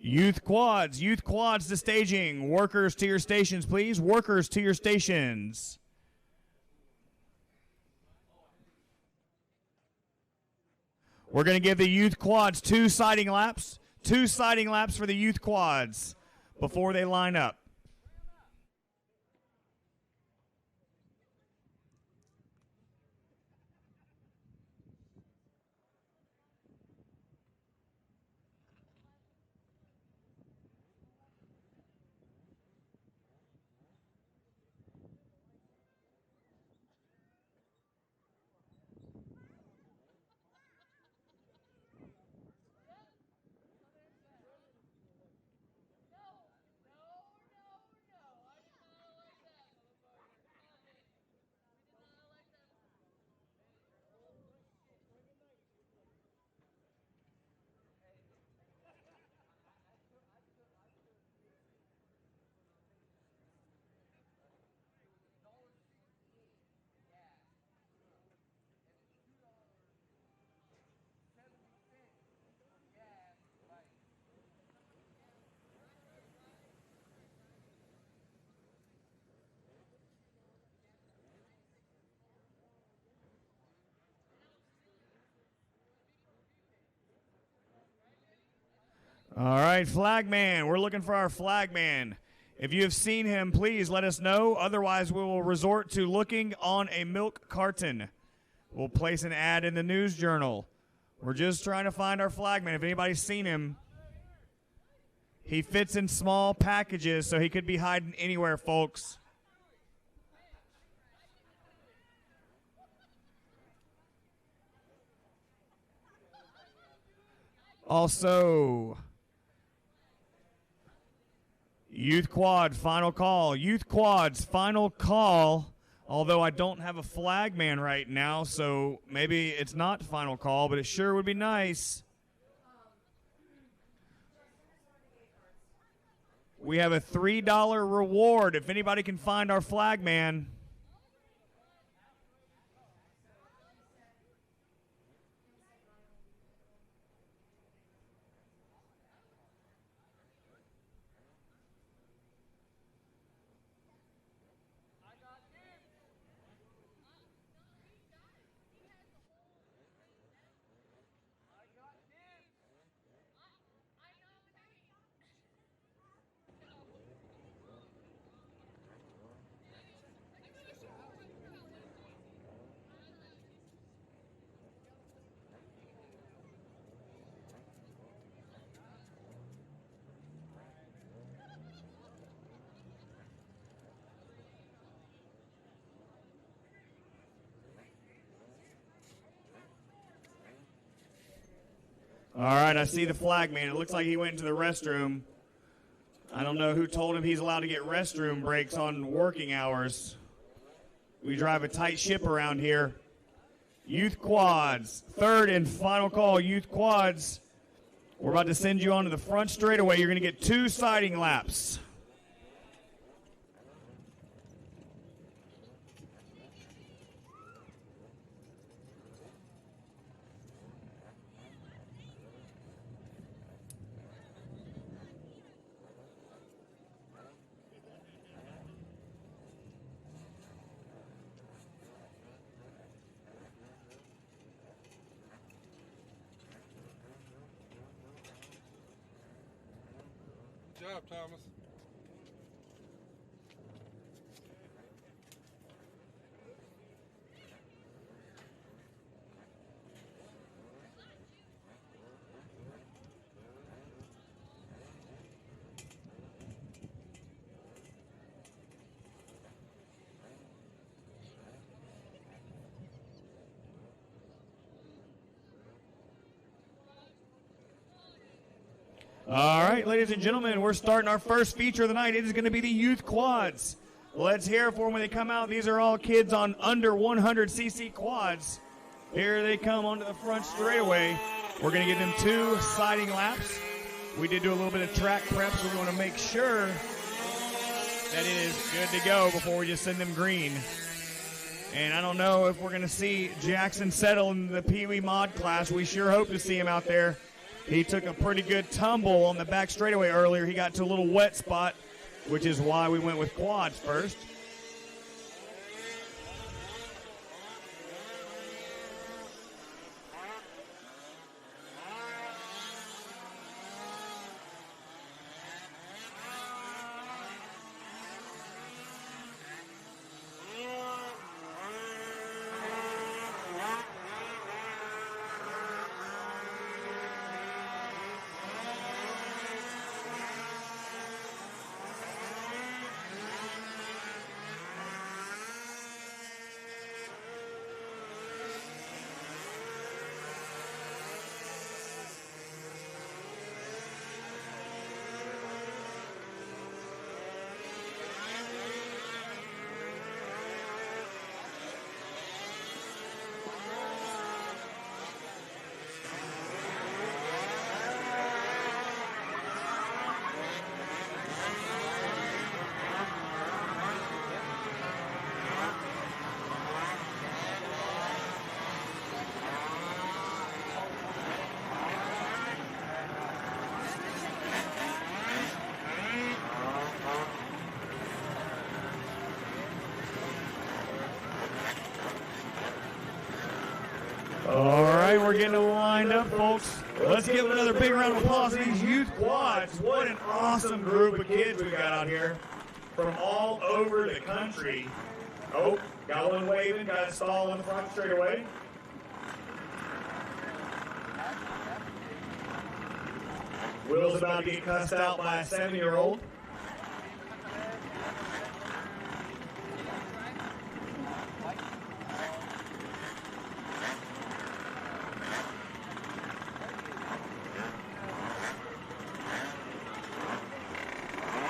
Youth quads to staging. Workers to your stations, please. Workers to your stations. We're going to give the youth quads 2 sighting laps. 2 sighting laps for the youth quads before they line up. All right, flagman. We're looking for our flagman. If you have seen him, please let us know. Otherwise, we will resort to looking on a milk carton. We'll place an ad in the news journal. We're just trying to find our flagman. If anybody's seen him, he fits in small packages, so he could be hiding anywhere, folks. Also, youth quad, final call. Youth quads, final call. Although I don't have a flagman right now, so maybe it's not final call, but it sure would be nice. We have a $3 reward if anybody can find our flagman. All right, I see the flagman. It looks like he went into the restroom. I don't know who told him he's allowed to get restroom breaks on working hours. We drive a tight ship around here. Youth quads, third and final call, youth quads. We're about to send you onto the front straightaway. You're going to get 2 sighting laps. Good job, Thomas. All right, ladies and gentlemen, we're starting our first feature of the night. It is going to be the youth quads. Let's hear it for them when they come out. These are all kids on under 100cc quads. Here they come onto the front straightaway. We're going to give them 2 sighting laps. We did do a little bit of track prep, so we want to make sure that it is good to go before we just send them green. And I don't know if we're going to see Jackson settle in the Pee Wee mod class. We sure hope to see him out there. He took a pretty good tumble on the back straightaway earlier. He got to a little wet spot, which is why we went with quads first. All right, we're getting it lined up, folks. Let's give another big round of applause to these youth quads. What an awesome group of kids we got out here from all over the country. Oh, got one waving, got a stall in the front straightaway. Will's about to get cussed out by a 7-year-old.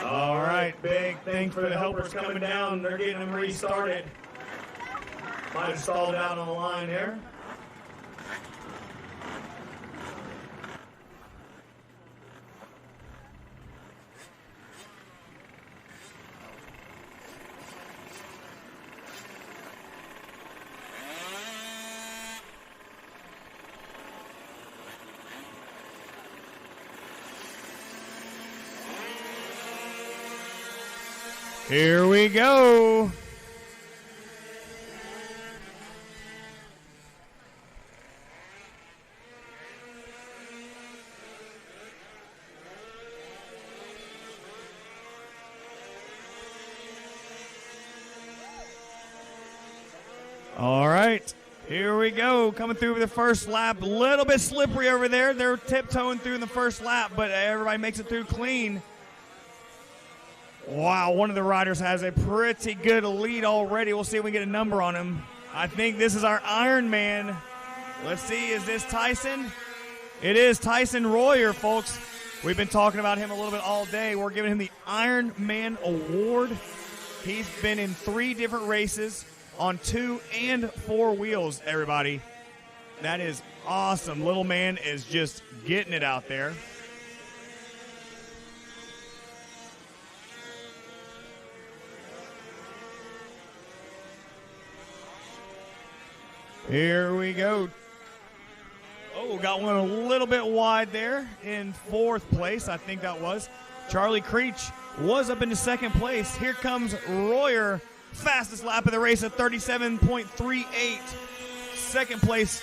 All right, big thing for the helpers coming down. They're getting them restarted. Might have stalled out on the line there. Here we go. All right, here we go. Coming through the first lap. A little bit slippery over there. They're tiptoeing through in the first lap, but everybody makes it through clean. Wow, one of the riders has a pretty good lead already. We'll see if we get a number on him. I think this is our Iron Man. Let's see, is this Tyson? It is Tyson Royer, folks. We've been talking about him a little bit all day. We're giving him the Iron Man Award. He's been in 3 different races on 2 and 4 wheels, everybody. That is awesome. Little man is just getting it out there. Here we go. Oh, got one a little bit wide there in 4th place. I think that was. Charlie Creech was up into 2nd place. Here comes Royer. Fastest lap of the race at 37.38. 2nd place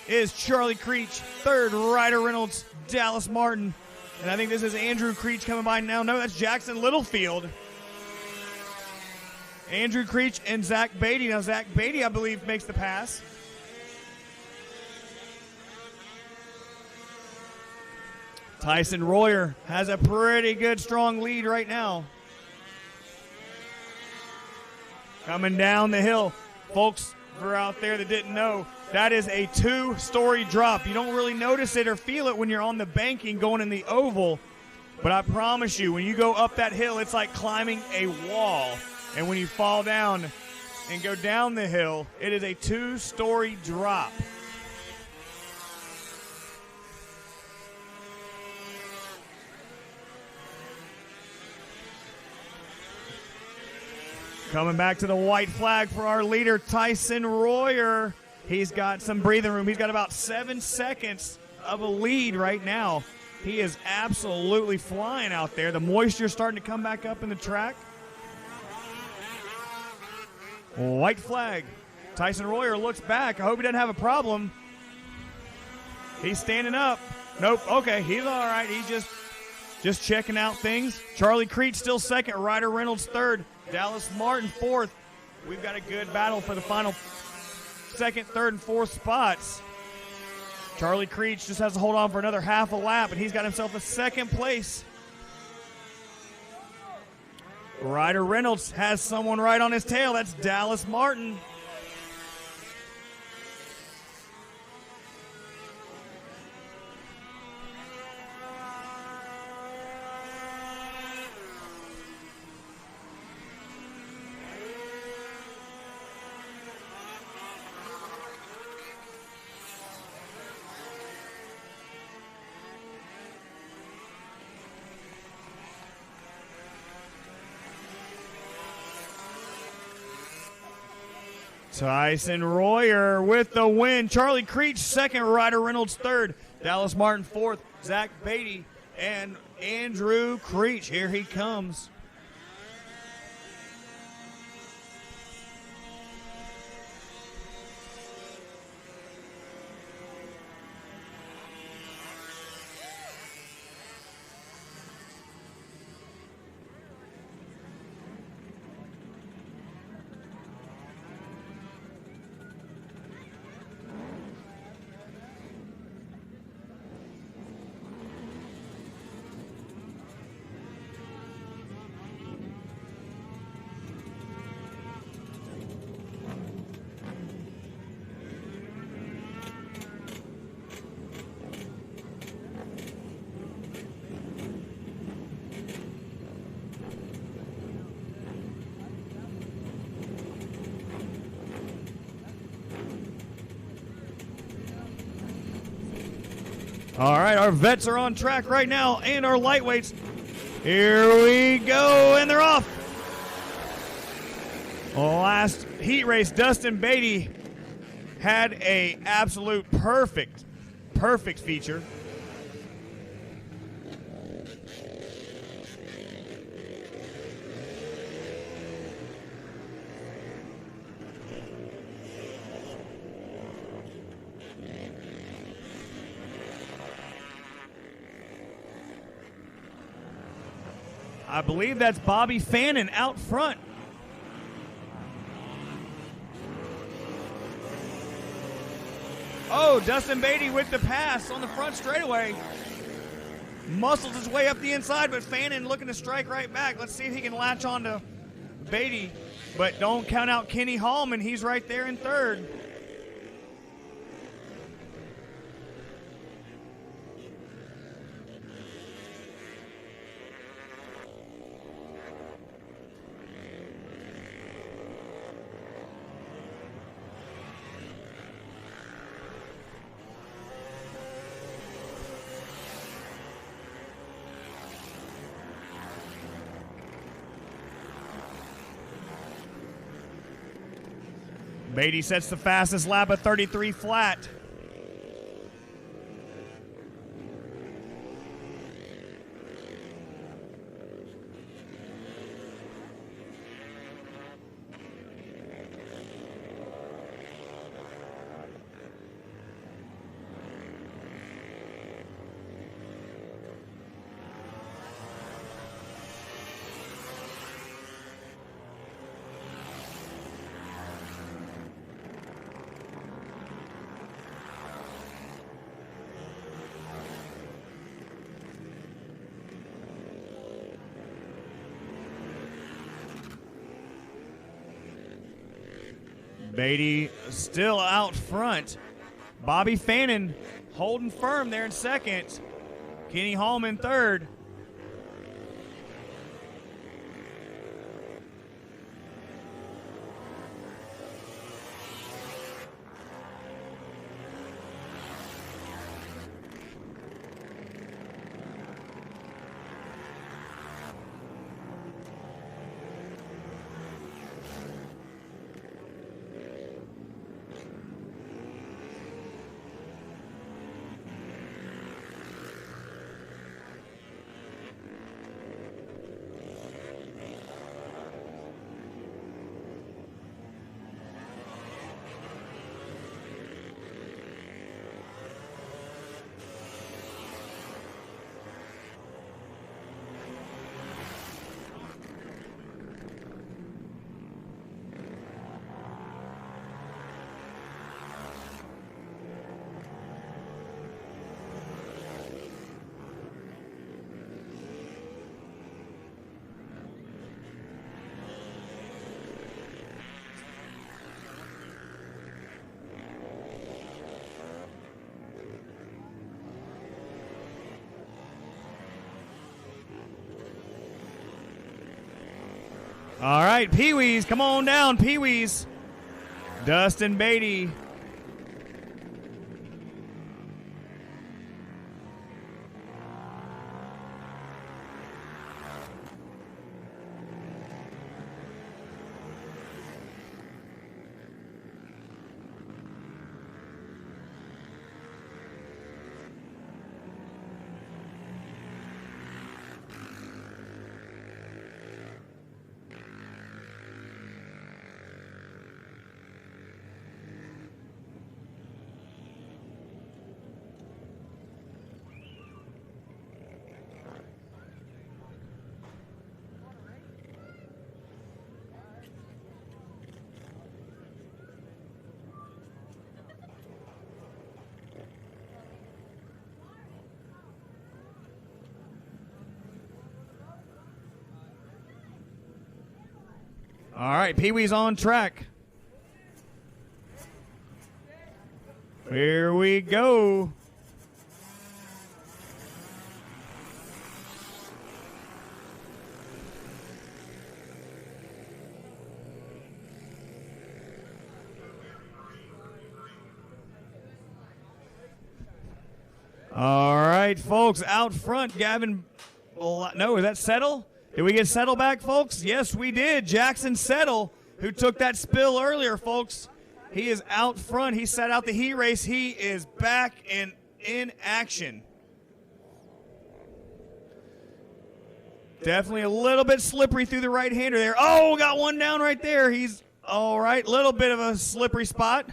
is Charlie Creech. 3rd, Ryder Reynolds, Dallas Martin. And I think this is Andrew Creech coming by now. No, that's Jackson Littlefield. Andrew Creech and Zach Beatty. Now, Zach Beatty, I believe, makes the pass. Tyson Royer has a pretty good, strong lead right now. Coming down the hill. Folks, for out there that didn't know, that is a 2-story drop. You don't really notice it or feel it when you're on the banking going in the oval. But I promise you, when you go up that hill, it's like climbing a wall. And when you fall down and go down the hill, it is a 2-story drop. Coming back to the white flag for our leader, Tyson Royer. He's got some breathing room. He's got about 7 seconds of a lead right now. He is absolutely flying out there. The moisture's starting to come back up in the track. White flag. Tyson Royer looks back. I hope he doesn't have a problem. He's standing up. Nope. Okay, he's all right. He's just checking out things. Charlie Creech still second. Ryder Reynolds third. Dallas Martin fourth. We've got a good battle for the final second, third, and fourth spots. Charlie Creech just has to hold on for another half a lap, and he's got himself a second place. Ryder Reynolds has someone right on his tail. That's Dallas Martin. Tyson Royer with the win. Charlie Creech second. Ryder Reynolds third. Dallas Martin fourth. Zach Beatty and Andrew Creech. Here he comes. All right, our vets are on track right now, and our lightweights. Here we go, and they're off. Last heat race, Dustin Beatty had a absolute perfect feature. I believe that's Bobby Fannin out front. Oh, Dustin Beatty with the pass on the front straightaway. Muscles his way up the inside, but Fannin looking to strike right back. Let's see if he can latch on to Beatty. But don't count out Kenny Hallman. He's right there in third. Beatty sets the fastest lap at 33 flat. Beatty still out front. Bobby Fannin holding firm there in second. Kenny Hallman third. All right, Pee-wees, come on down, Pee-wees. Dustin Beatty. All right, Pee-wee's on track. Here we go. All right, folks, out front, Gavin. No, is that Settle? Did we get Settle back, folks? Yes, we did. Jackson Settle, who took that spill earlier, folks. He is out front. He sat out the heat race. He is back and in action. Definitely a little bit slippery through the right-hander there. Oh, got one down right there. He's all right. Little bit of a slippery spot.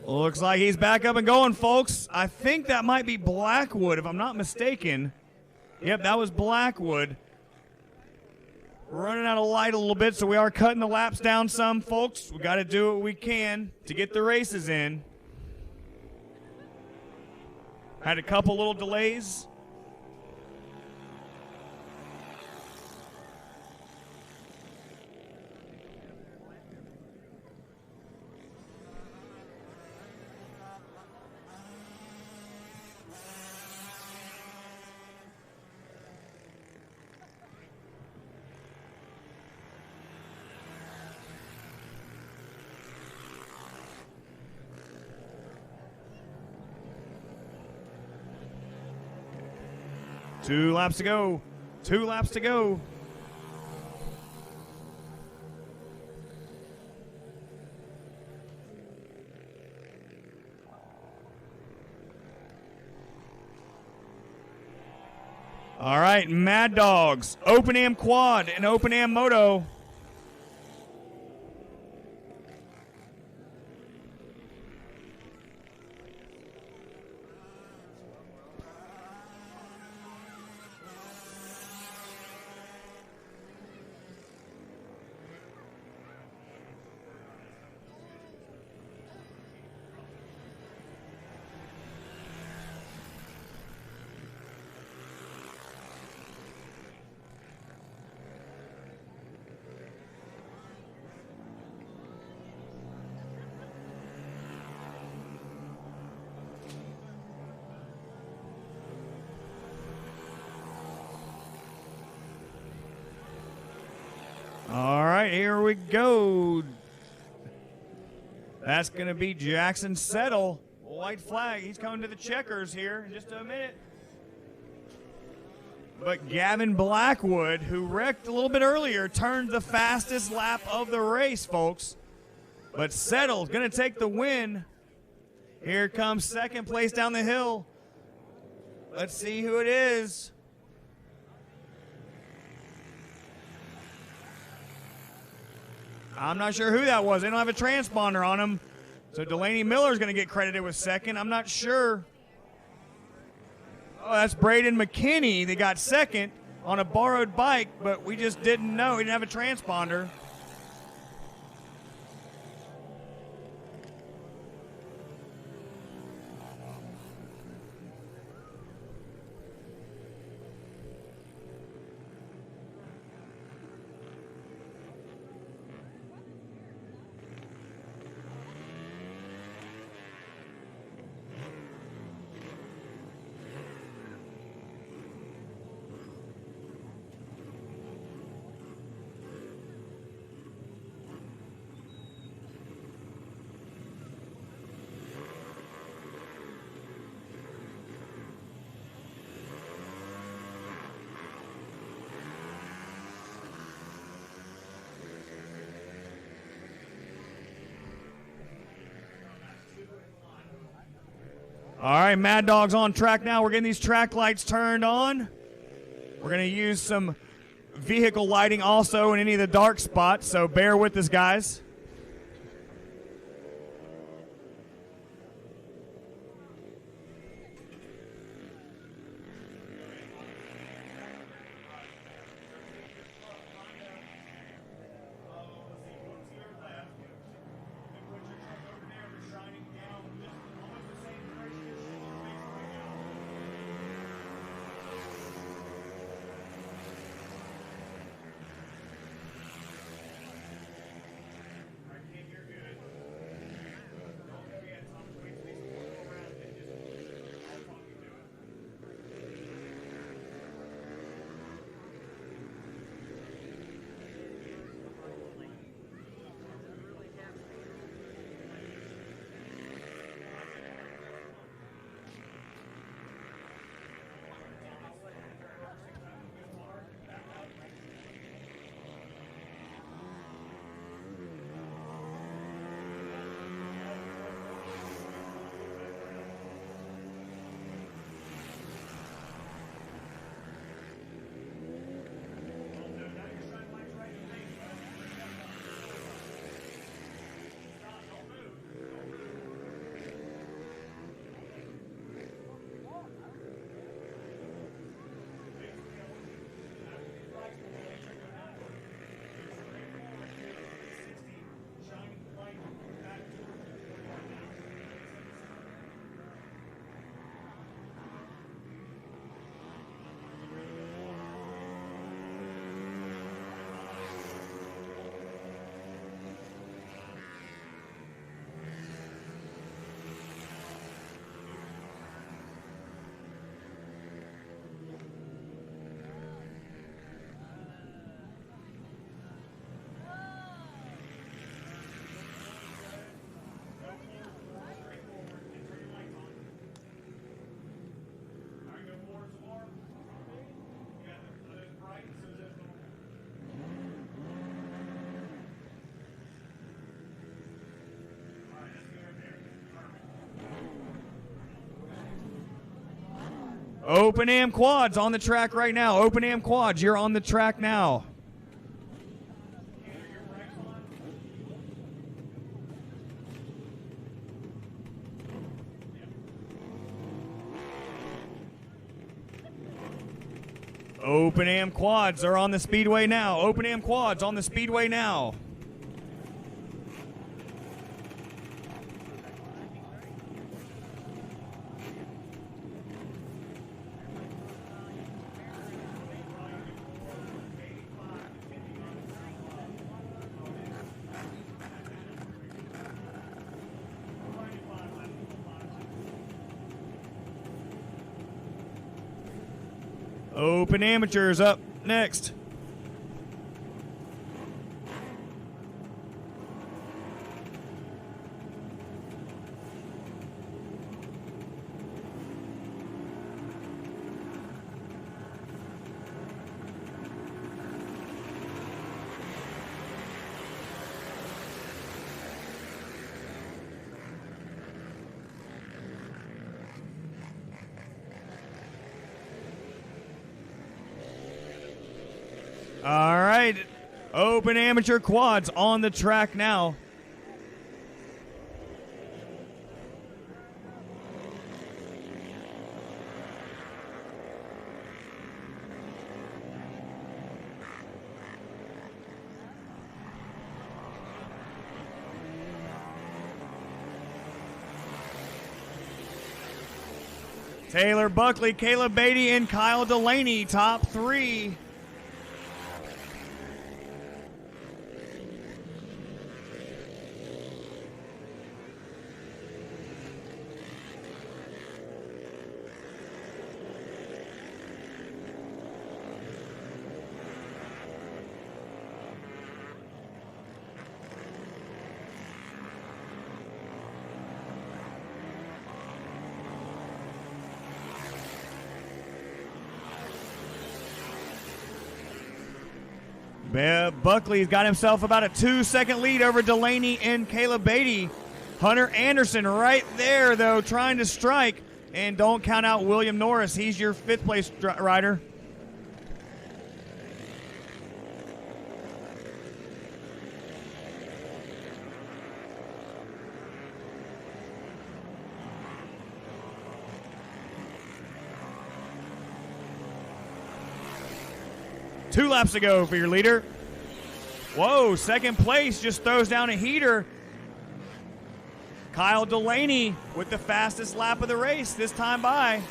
Looks like he's back up and going, folks. I think that might be Blackwood, if I'm not mistaken. Yep, that was Blackwood. We're running out of light a little bit, so we are cutting the laps down some, folks. We got to do what we can to get the races in. Had a couple little delays. Two laps to go. 2 laps to go. All right, Mad Dogs, Open Am Quad and Open Am Moto. All right, here we go. That's going to be Jackson Settle. White flag. He's coming to the checkers here in just a minute. But Gavin Blackwood, who wrecked a little bit earlier, turned the fastest lap of the race, folks. But Settle's going to take the win. Here comes second place down the hill. Let's see who it is. I'm not sure who that was. They don't have a transponder on him. So Delaney Miller's going to get credited with second. I'm not sure. Oh, that's Braden McKinney. They got second on a borrowed bike, but we just didn't know. He didn't have a transponder. All right, Mad Dog's on track now. We're getting these track lights turned on. We're going to use some vehicle lighting also in any of the dark spots, so bear with us, guys. Open Am Quads on the track right now. Open Am Quads, you're on the track now. Open Am Quads are on the speedway now. Open Am Quads on the speedway now. Open Amateurs up next. All right, Open Amateur Quads on the track now. Taylor Buckley, Caleb Beatty, and Kyle Delaney, top three. Buckley's got himself about a 2-second lead over Delaney and Caleb Beatty. Hunter Anderson right there, though, trying to strike. And don't count out William Norris. He's your 5th place rider. Two laps to go for your leader. Whoa, 2nd place just throws down a heater. Kyle Delaney with the fastest lap of the race this time by.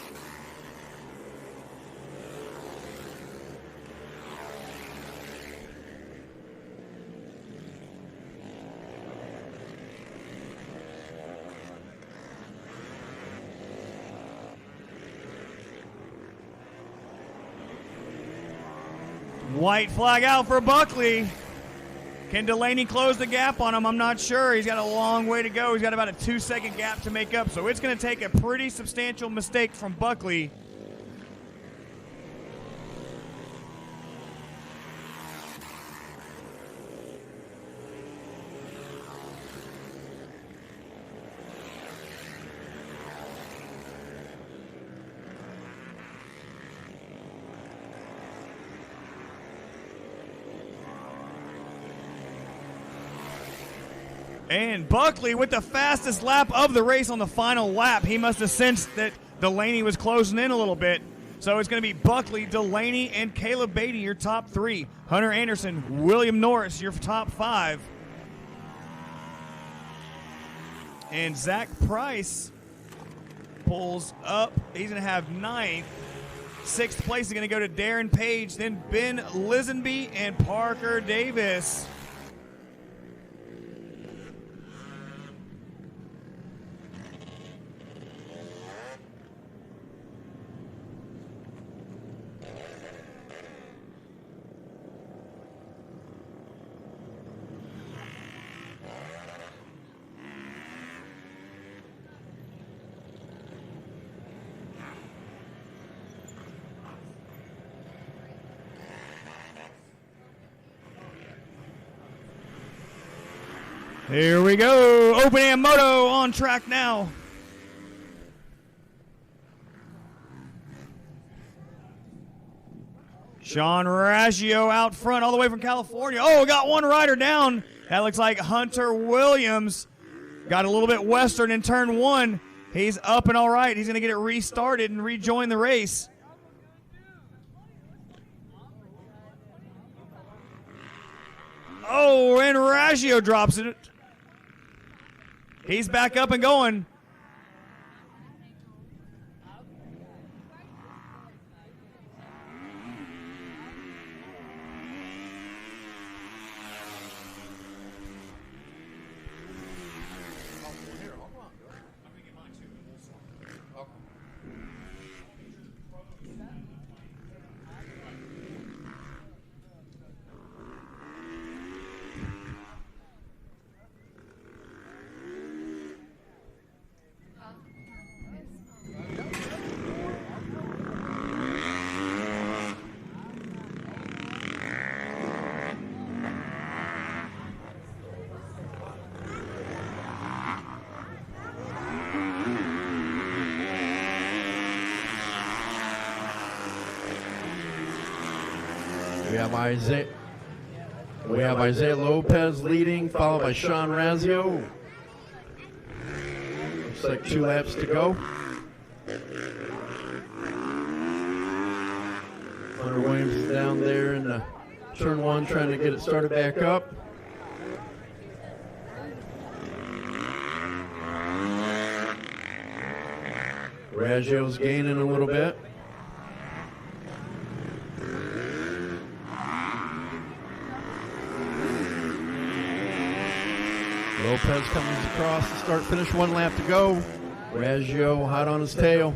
White flag out for Buckley. Can Delaney close the gap on him? I'm not sure. He's got a long way to go. He's got about a 2-second gap to make up. So it's going to take a pretty substantial mistake from Buckley. And Buckley with the fastest lap of the race on the final lap. He must have sensed that Delaney was closing in a little bit. So it's going to be Buckley, Delaney, and Caleb Beatty, your top 3. Hunter Anderson, William Norris, your top 5. And Zach Price pulls up. He's going to have 9th. 6th place is going to go to Darren Page, then Ben Lisenby and Parker Davis. Here we go. Open Am Moto on track now. Sean Raggio out front all the way from California. Oh, got one rider down. That looks like Hunter Williams. Got a little bit western in turn 1. He's up and all right. He's going to get it restarted and rejoin the race. Oh, and Raggio drops it. He's back up and going. We have Isaiah Lopez leading, followed by Sean Raggio. Looks like 2 laps to go. Hunter Williams is down there in the turn 1 trying to get it started back up. Raggio's gaining a little bit. Lopez comes across the start-finish, 1 lap to go. Raggio hot on his tail.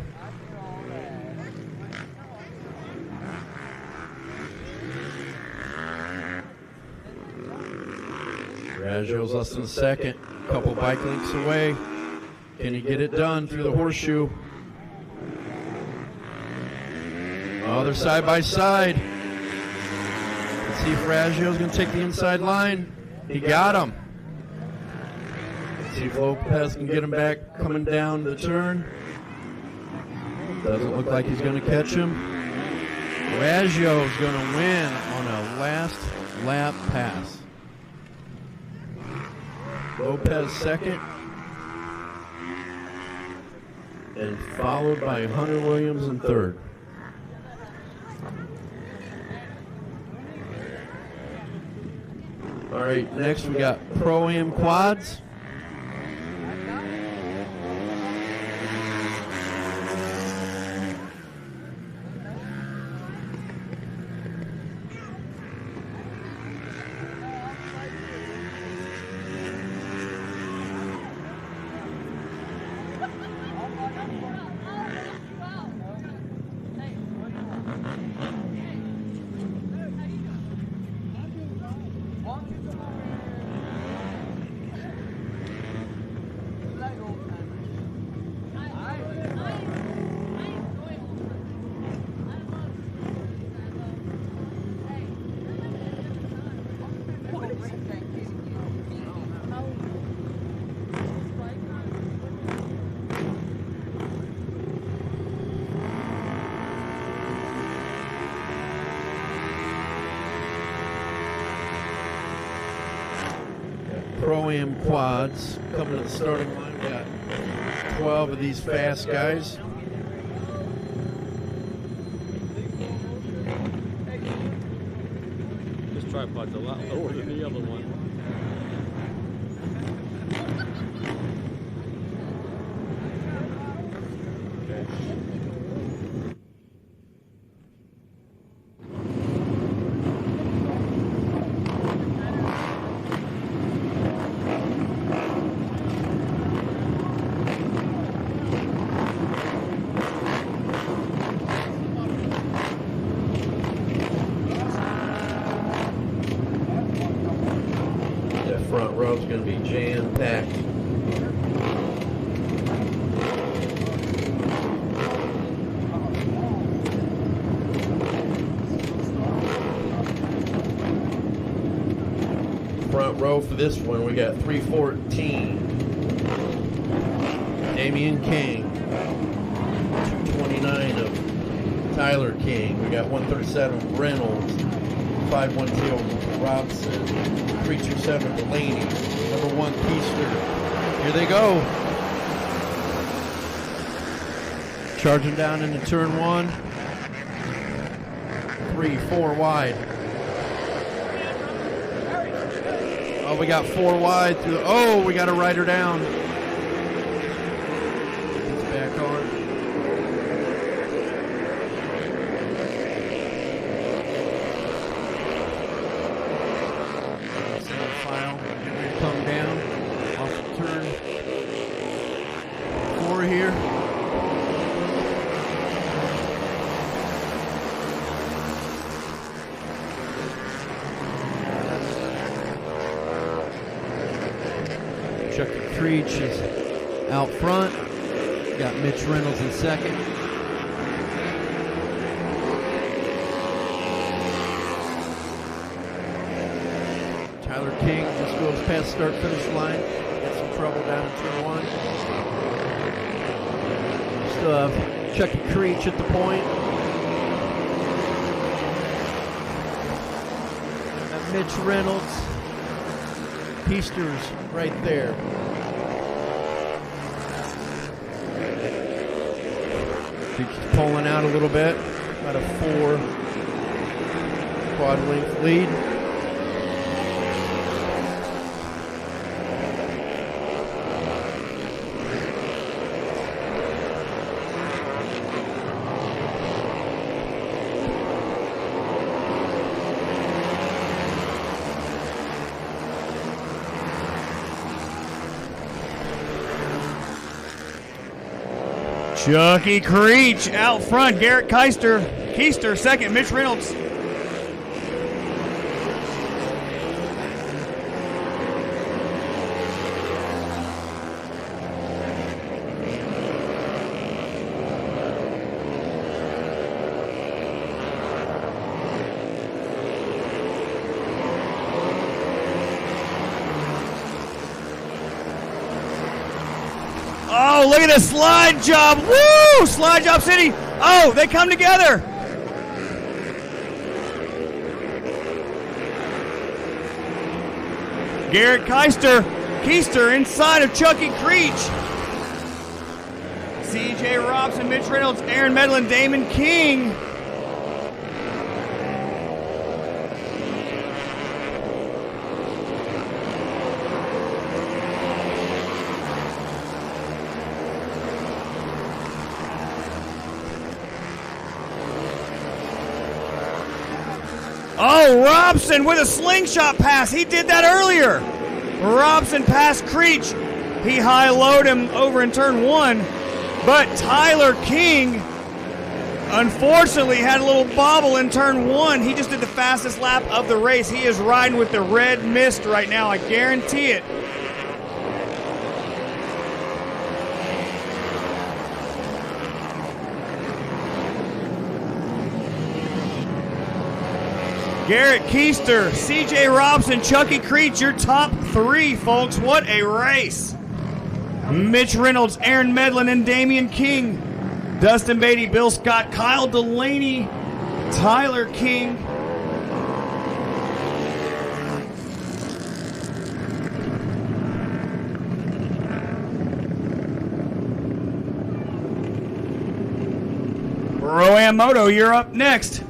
Raggio's less than a second, a couple bike lengths away. Can he get it done through the horseshoe? Oh, they're side by side. Let's see if Raggio's going to take the inside line. He got him. See if Lopez can get him back coming down the turn. Doesn't look like he's going to catch him. Raggio's going to win on a last lap pass. Lopez second. And followed by Hunter Williams in third. All right, next we got Pro-Am quads. Pro-Am quads coming to the starting line. We got 12 of these fast guys. This tripod's a lot lower than the other one. Front row is going to be jam-packed. Front row for this one, we got 314. Damian King. 229 of Tyler King. We got 137 Reynolds. 512 Robson. 327 Delaney. Number 1 Keister. Here they go. Charging down into turn 1. 3, 4 wide. Oh, we got 4 wide through. Oh, we got a rider down. It's back on. Single file. Getting come down off the turn 4 here. Chuck Creech is out front. Got Mitch Reynolds in second. Tyler King just goes past start finish line. Got some trouble down in turn 1. Still have Chucky Creech at the point. Got Mitch Reynolds. Keister's right there. Keeps pulling out a little bit. About a 4 quad length lead. Chucky Creech out front. Garrett Keister second. Mitch Reynolds. Oh, look at this slide job. Woo! Slide job city. Oh, they come together. Garrett Keister inside of Chucky Creech. C.J. Robson, Mitch Reynolds, Aaron Medlin, Damon King. Oh, Robson with a slingshot pass. He did that earlier. Robson passed Creech. He high-lowed him over in turn 1. But Tyler King, unfortunately, had a little bobble in turn 1. He just did the fastest lap of the race. He is riding with the red mist right now. I guarantee it. Garrett Keister, C.J. Robson, Chucky Creech, your top 3, folks. What a race. Mitch Reynolds, Aaron Medlin, and Damian King. Dustin Beatty, Bill Scott, Kyle Delaney, Tyler King. Pro-Am Moto, you're up next.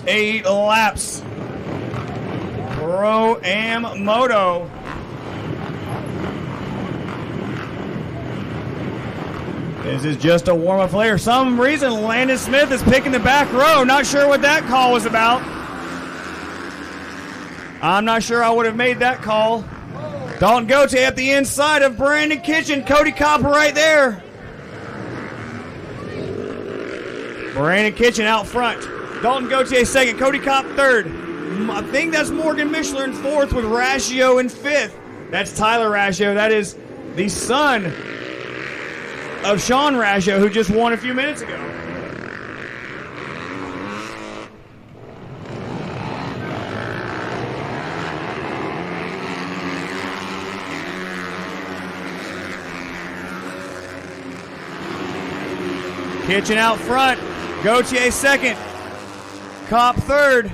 Eight laps. Pro-Am Moto. This is just a warm-up play. For some reason, Landon Smith is picking the back row. Not sure what that call was about. I'm not sure I would have made that call. Dalton Gote at the inside of Brandon Kitchen. Cody Copper right there. Brandon Kitchen out front. Dalton Gauthier second. Cody Kopp third. I think that's Morgan Mishler in fourth with Raggio in fifth. That's Tyler Raggio. That is the son of Sean Raggio, who just won a few minutes ago. Kitchen out front. Gauthier second. Kopp third.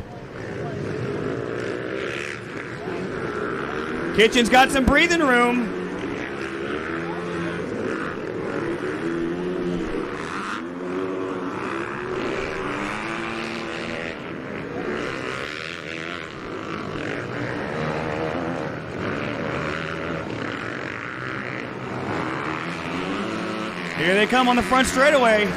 Kitchen's got some breathing room. Here they come on the front straightaway.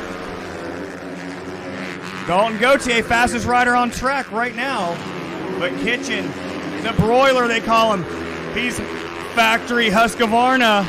Dalton Gauthier, fastest rider on track right now. But Kitchen, the broiler they call him. He's factory Husqvarna.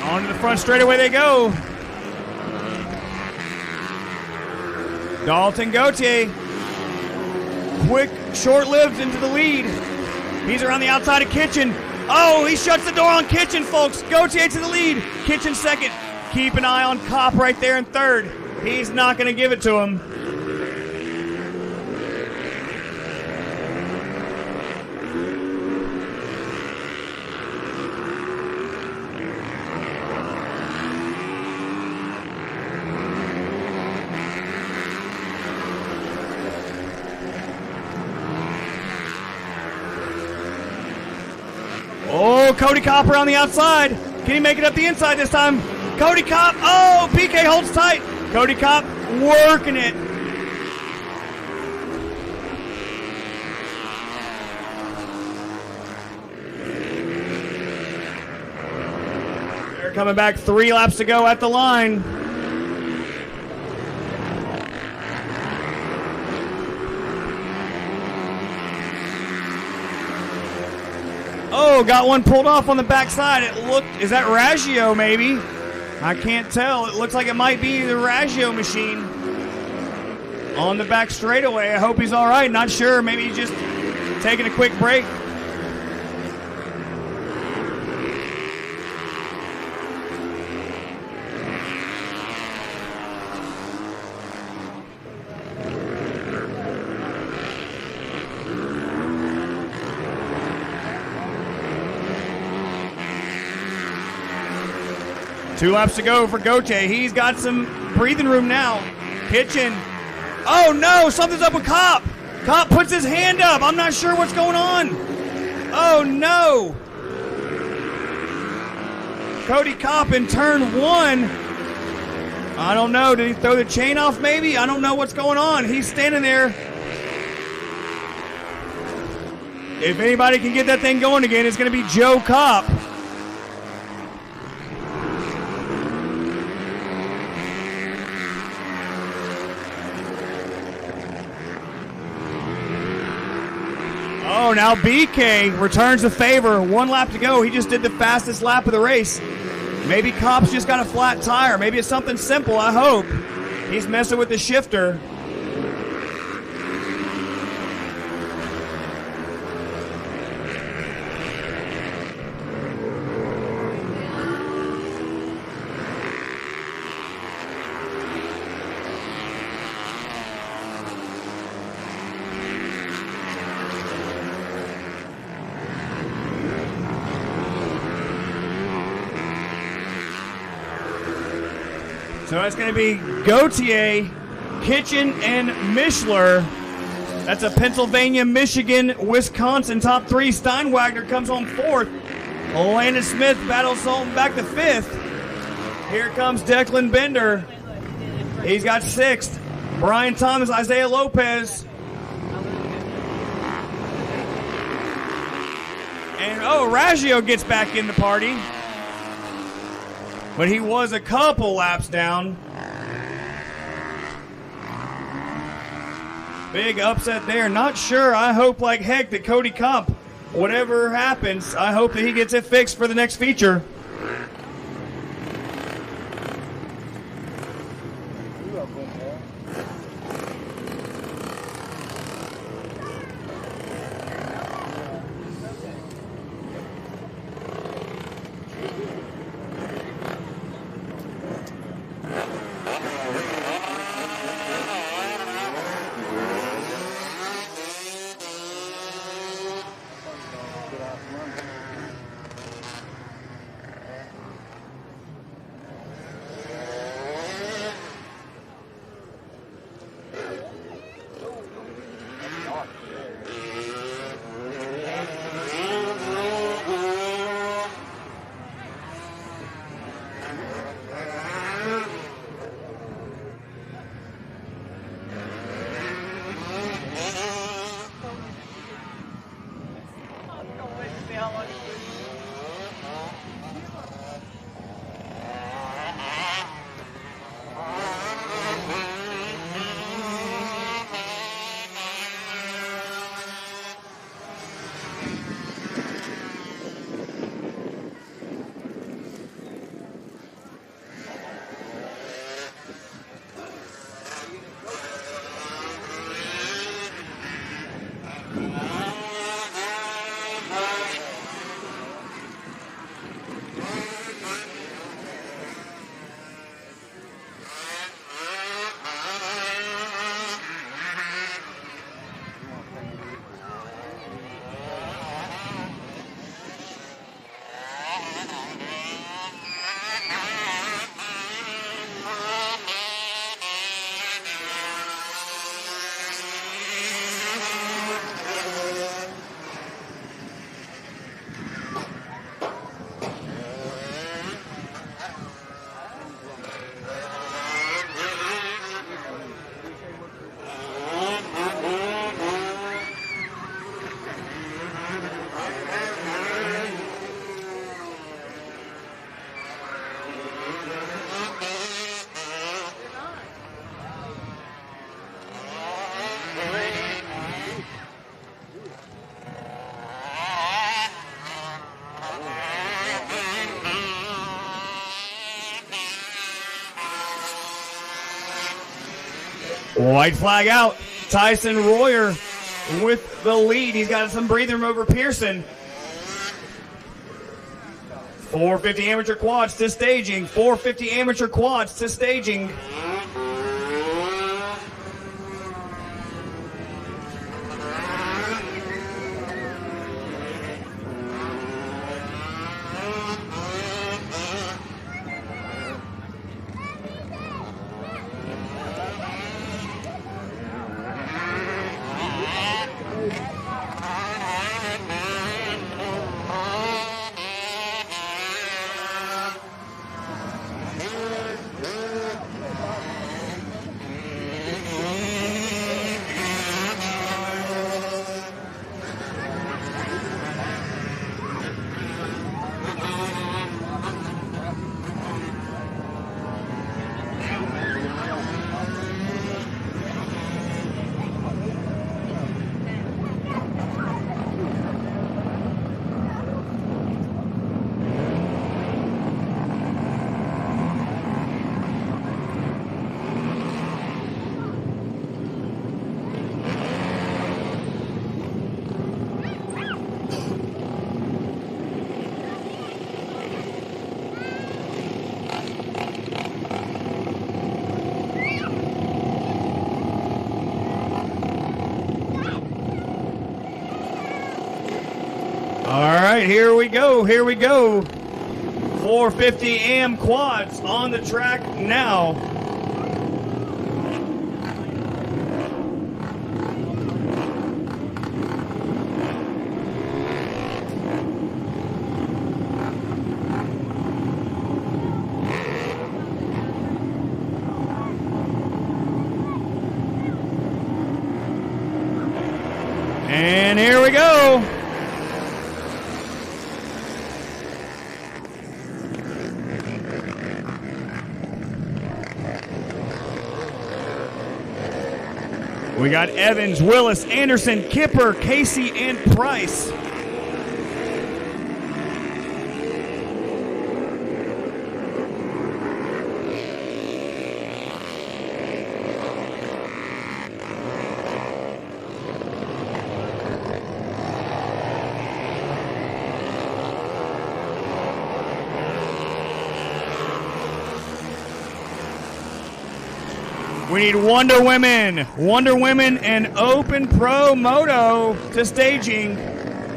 On to the front straightaway they go. Dalton Gauthier, quick, short-lived into the lead. He's around the outside of Kitchen. Oh, he shuts the door on Kitchen, folks. Gauthier to the lead. Kitchen second. Keep an eye on Kopp right there in third. He's not going to give it to him. Oh, Cody Copper on the outside. Can he make it up the inside this time? Cody Kopp. Oh, PK holds tight. Cody Kopp working it. There coming back 3 laps to go at the line. Oh, got one pulled off on the backside. Is that Raggio maybe? I can't tell. It looks like it might be the Raggio machine on the back straightaway. I hope he's all right. Not sure. Maybe he's just taking a quick break. Two laps to go for Goche. He's got some breathing room now. Kitchen. Oh no, something's up with Kopp. Kopp puts his hand up. I'm not sure what's going on. Oh no. Cody Kopp in turn 1. I don't know. Did he throw the chain off maybe? I don't know what's going on. He's standing there. If anybody can get that thing going again, it's going to be Joe Kopp. Oh, now BK returns the favor. 1 lap to go. He just did the fastest lap of the race. Maybe Kopp's just got a flat tire. Maybe it's something simple, I hope. He's messing with the shifter. So it's going to be Gautier, Kitchen, and Mishler. That's a Pennsylvania, Michigan, Wisconsin top 3. Steinwagner comes home 4th. Landon Smith battles home back to 5th. Here comes Declan Bender. He's got 6th. Brian Thomas, Isaiah Lopez. And, Raggio gets back in the party. But he was a couple laps down. Big upset there. Not sure. I hope like heck that Cody Kopp, whatever happens, I hope that he gets it fixed for the next feature. White flag out. Tyson Royer with the lead. He's got some breathing room over Pearson. 450 amateur quads to staging. 450 amateur quads to staging. All right, here we go. 450 AM quads on the track now. And here we go. We got Evans, Willis, Anderson, Kipper, Casey, and Price. We need Wonder Women and Open Pro Moto to staging.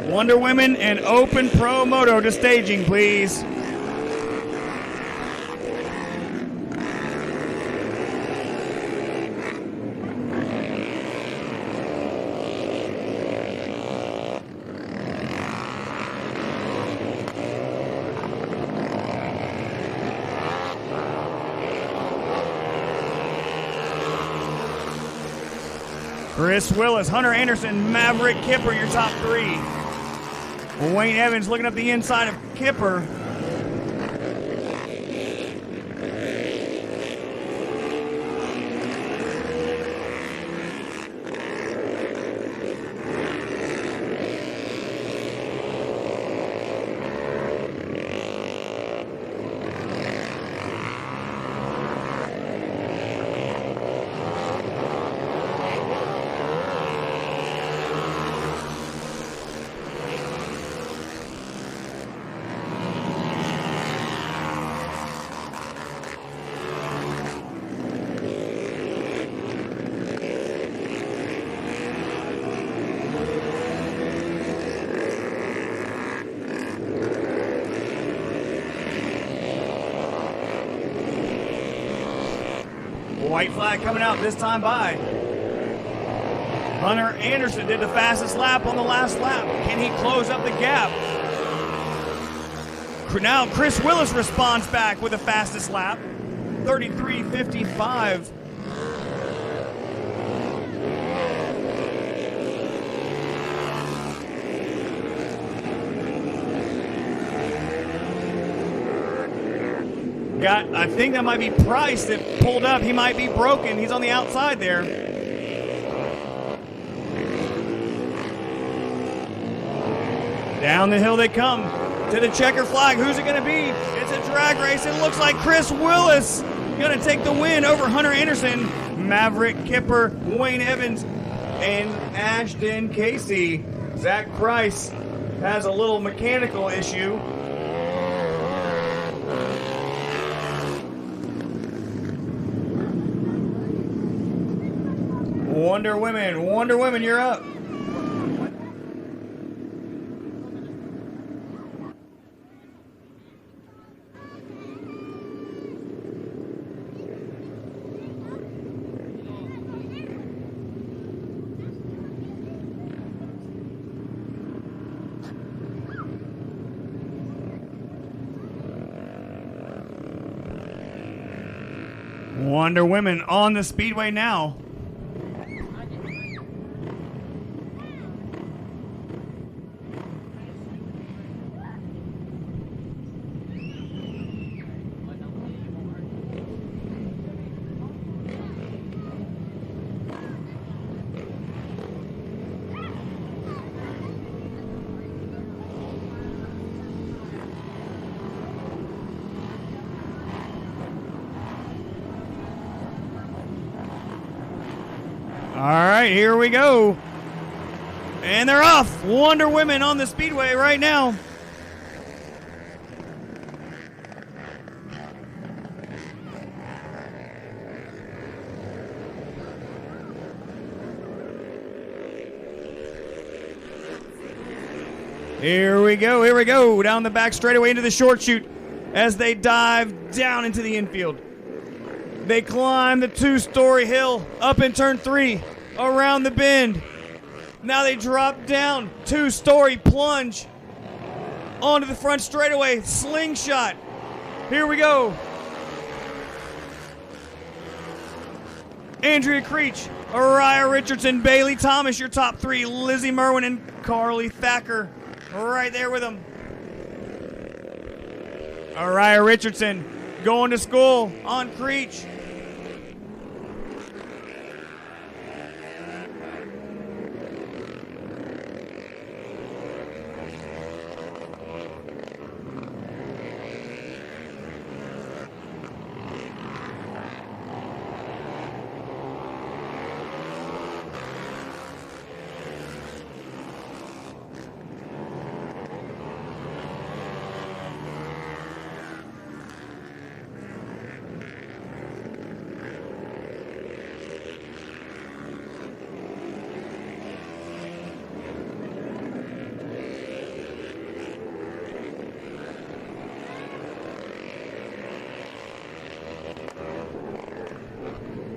Wonder Women and Open Pro Moto to staging, please. Chris Willis, Hunter Anderson, Maverick Kipper, your top three. Wayne Evans looking up the inside of Kipper. White flag coming out this time by Hunter Anderson. Did the fastest lap on the last lap. Can he close up the gap? Now Chris Willis responds back with the fastest lap. 33:55. I think that might be Price that pulled up. He might be broken. He's on the outside there. Down the hill they come to the checker flag. Who's it going to be? It's a drag race. It looks like Chris Willis going to take the win over Hunter Anderson. Maverick Kipper, Wayne Evans, and Ashton Casey. Zach Price has a little mechanical issue. Wonder Women, you're up. Wonder Women on the speedway now. All right, here we go. And they're off. Wonder Women on the speedway right now. Here we go. Down the back straightaway into the short chute as they dive down into the infield. They climb the 2-story hill up in turn 3, around the bend. Now they drop down, 2-story plunge onto the front straightaway, slingshot. Here we go. Andrea Creech, Araya Richardson, Bailey Thomas, your top 3. Lizzie Merwin and Carly Thacker right there with them. Araya Richardson going to school on Creech.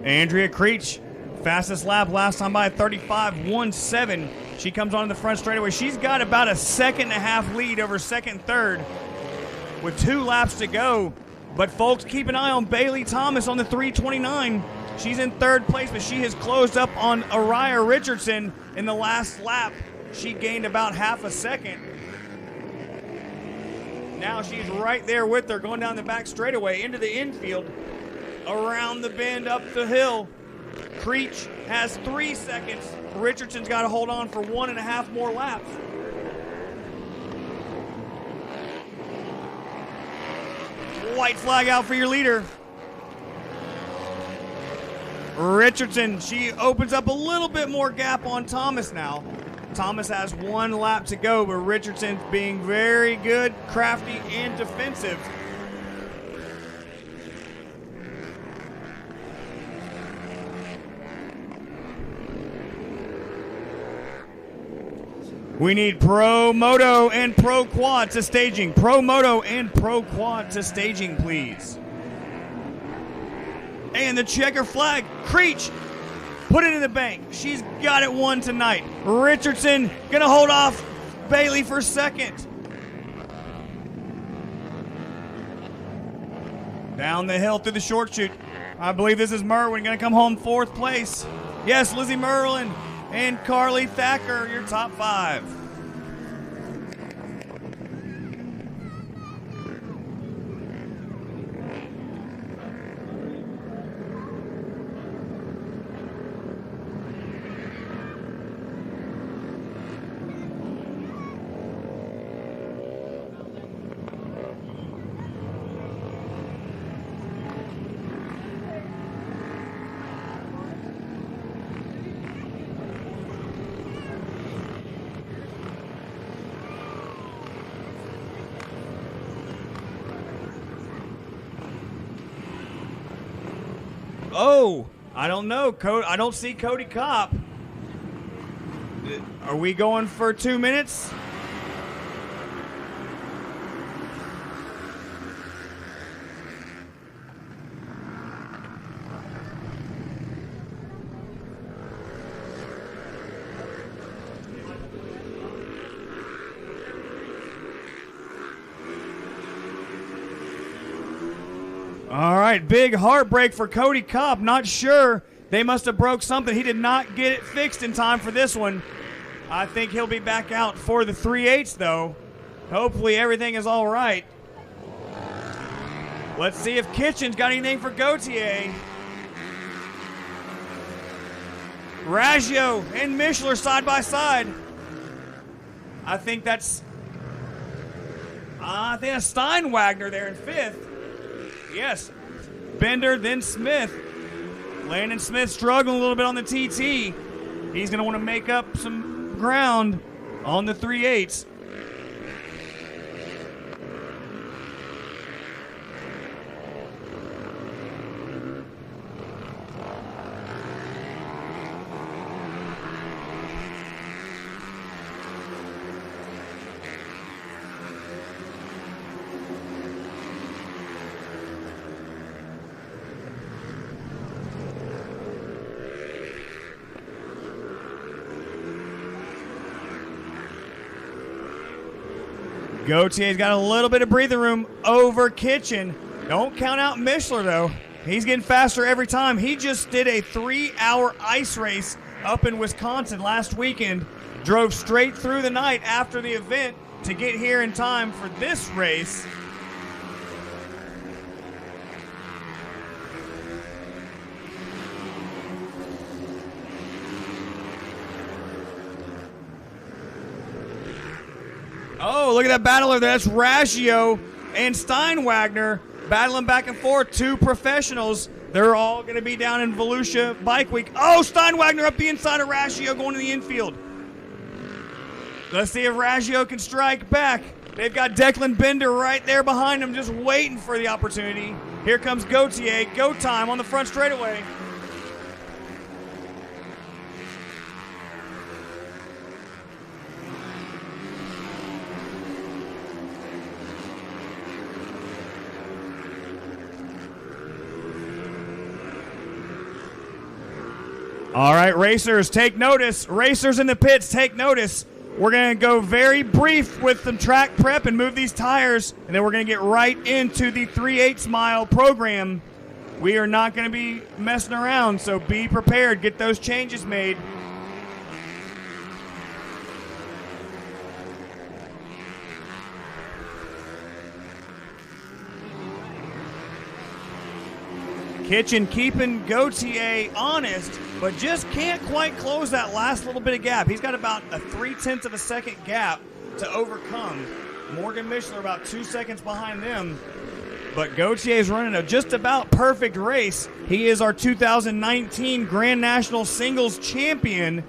Andrea Creech, fastest lap last time by 35.17. She comes on in the front straightaway. She's got about a 1.5 lead over second, third with 2 laps to go. But folks, keep an eye on Bailey Thomas on the 329. She's in third place, but she has closed up on Araya Richardson in the last lap. She gained about half a second. Now she's right there with her, going down the back straightaway into the infield, around the bend, up the hill. Creech has 3 seconds. Richardson's got to hold on for 1.5 more laps. White flag out for your leader. Richardson, she opens up a little bit more gap on Thomas now. Thomas has 1 lap to go, but Richardson's being very good, crafty, and defensive. We need Pro Moto and Pro Quad to staging. Pro Moto and Pro Quad to staging, please. And the checker flag. Creech, put it in the bank. She's got it won tonight. Richardson gonna hold off Bailey for second. Down the hill through the short chute. I believe this is Merwin gonna come home 4th place. Yes, Lizzie Merlin and Carly Thacker, your top 5. Oh, I don't know. I don't see Cody Kopp. Are we going for 2 minutes? All right, big heartbreak for Cody Kopp. Not sure. They must have broke something. He did not get it fixed in time for this one. I think he'll be back out for the 3/8, though. Hopefully everything is all right. Let's see if Kitchen's got anything for Gautier. Raggio and Mishler side by side. I think that's Steinwagner there in 5th. Yes, Bender, then Smith. Landon Smith struggling a little bit on the TT. He's going to want to make up some ground on the 3/8. Gautier's got a little bit of breathing room over Kitchen. Don't count out Mishler, though. He's getting faster every time. He just did a 3-hour ice race up in Wisconsin last weekend. Drove straight through the night after the event to get here in time for this race. Oh, look at that battler there. That's Raggio and Steinwagner battling back and forth. 2 professionals. They're all going to be down in Volusia Bike Week. Oh, Steinwagner up the inside of Raggio going to the infield. Let's see if Raggio can strike back. They've got Declan Bender right there behind him just waiting for the opportunity. Here comes Gautier. Go time on the front straightaway. All right, racers, take notice. Racers in the pits, take notice. We're going to go very brief with some track prep and move these tires, and then we're going to get right into the 3/8 mile program. We are not going to be messing around, so be prepared. Get those changes made. Kitchen keeping Gautier honest, but just can't quite close that last little bit of gap. He's got about a 0.3 of a second gap to overcome. Morgan Mishler about 2 seconds behind them. But Gautier is running a just about perfect race. He is our 2019 Grand National Singles Champion.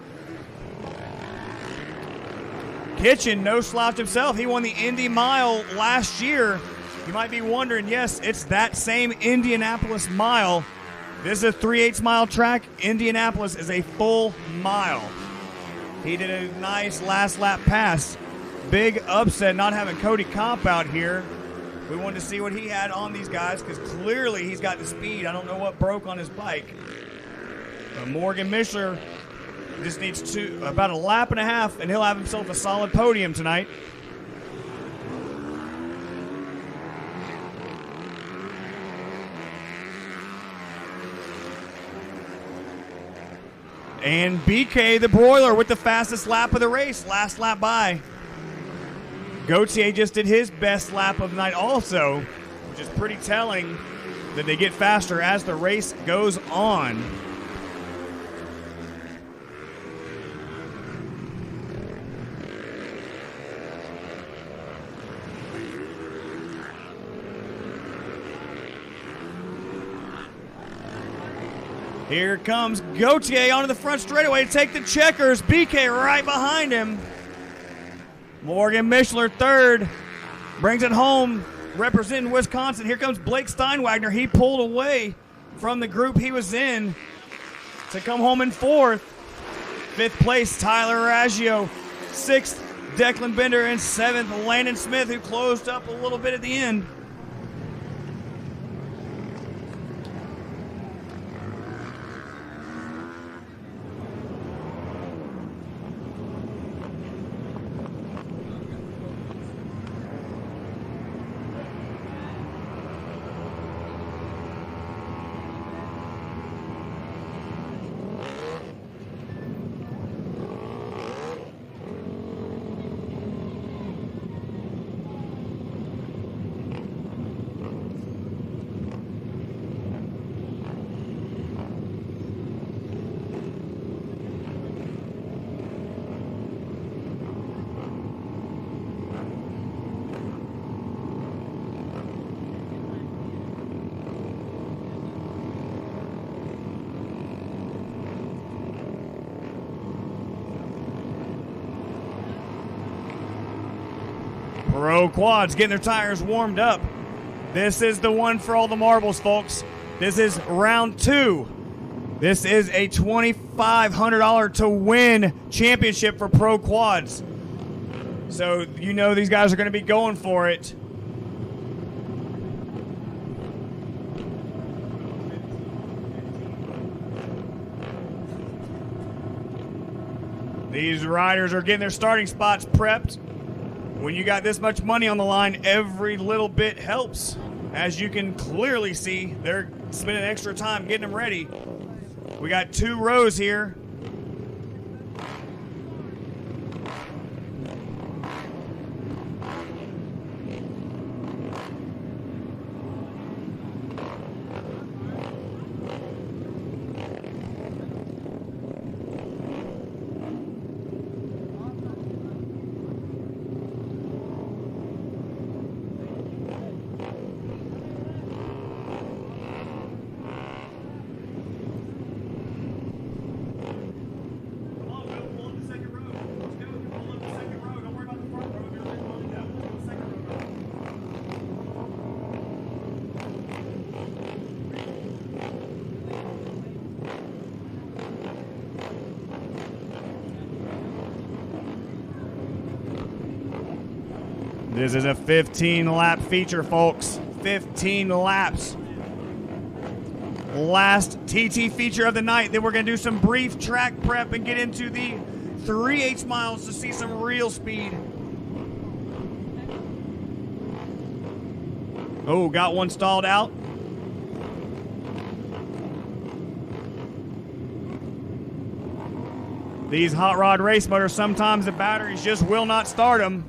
Kitchen, no slouch himself. He won the Indy Mile last year. You might be wondering, yes, it's that same Indianapolis mile. This is a 3/8 mile track. Indianapolis is a full mile. He did a nice last lap pass. Big upset not having Cody Kopp out here. We wanted to see what he had on these guys because clearly he's got the speed. I don't know what broke on his bike. But Morgan Mishler just needs about a lap and a half, and he'll have himself a solid podium tonight. And BK, the broiler, with the fastest lap of the race. Last lap by. Gautier just did his best lap of the night also, which is pretty telling that they get faster as the race goes on. Here comes Gautier onto the front straightaway to take the checkers. BK right behind him. Morgan Mishler third. Brings it home representing Wisconsin. Here comes Blake Steinwagner. He pulled away from the group he was in to come home in fourth. Fifth place, Tyler Raggio. Sixth, Declan Bender. And seventh, Landon Smith, who closed up a little bit at the end. Pro Quads getting their tires warmed up. This is the one for all the marbles, folks. This is round 2. This is a $2,500 to win championship for Pro Quads. So you know these guys are going to be going for it. These riders are getting their starting spots prepped. When you got this much money on the line, every little bit helps. As you can clearly see, they're spending extra time getting them ready. We got 2 rows here. This is a 15-lap feature, folks. 15 laps. Last TT feature of the night. Then we're going to do some brief track prep and get into the 3/8 miles to see some real speed. Oh, got one stalled out. These hot rod race motors, sometimes the batteries just will not start them.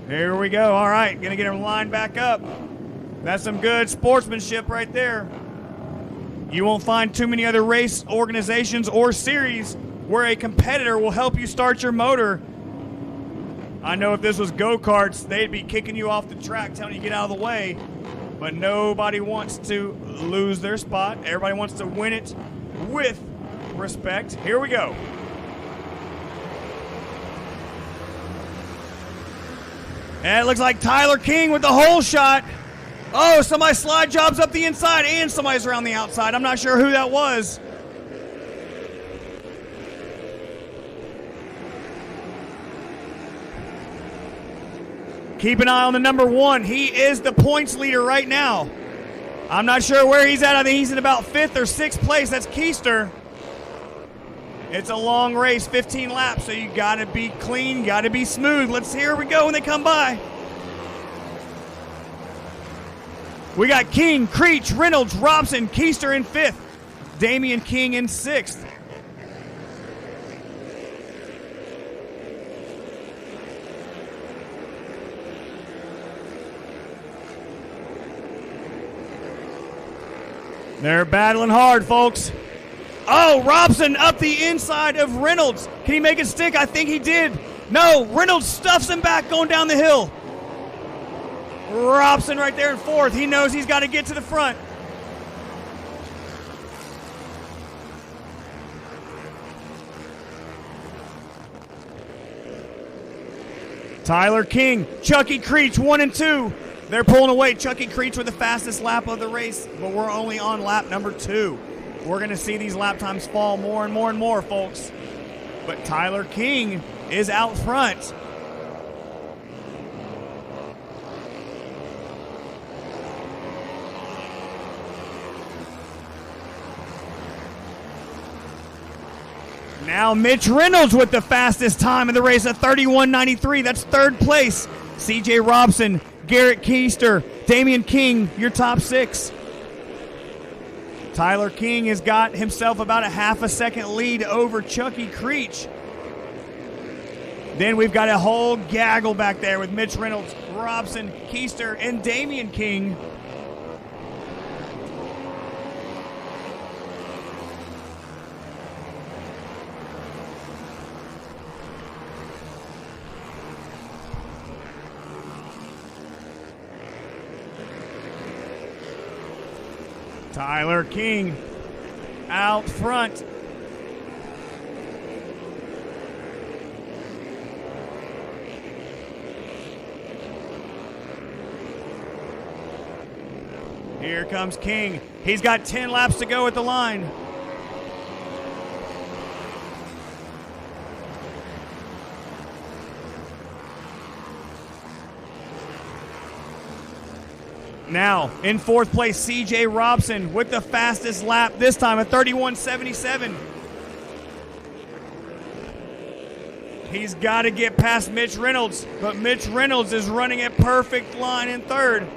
Here we go. All right, gonna get them lined back up. That's some good sportsmanship right there. You won't find too many other race organizations or series where a competitor will help you start your motor. I know if this was go-karts, they'd be kicking you off the track, telling you to get out of the way. But nobody wants to lose their spot. Everybody wants to win it with respect. Here we go. And it looks like Tyler King with the hole shot. Oh, somebody slide jobs up the inside and somebody's around the outside. I'm not sure who that was. Keep an eye on the number 1. He is the points leader right now. I'm not sure where he's at. I think he's in about 5th or 6th place. That's Keister. It's a long race, 15 laps, so you got to be clean, got to be smooth. Here we go when they come by. We got King, Creech, Reynolds, Robson, Keister in 5th. Damian King in 6th. They're battling hard, folks. Oh, Robson up the inside of Reynolds. Can he make it stick? I think he did. No, Reynolds stuffs him back going down the hill. Robson right there in 4th. He knows he's got to get to the front. Tyler King, Chucky Creech, 1 and 2. They're pulling away. Chucky Creech with the fastest lap of the race, but we're only on lap number 2. We're going to see these lap times fall more and more and more, folks. But Tyler King is out front. Now Mitch Reynolds with the fastest time in the race at 31.93. That's third place. CJ Robson, Garrett Keister, Damian King, your top 6. Tyler King has got himself about a half a second lead over Chucky Creech. Then we've got a whole gaggle back there with Mitch Reynolds, Robson, Keister, and Damian King. Tyler King out front. Here comes King. He's got 10 laps to go at the line. Now, in fourth place, CJ Robson with the fastest lap, this time at 31.77. He's got to get past Mitch Reynolds, but Mitch Reynolds is running a perfect line in third.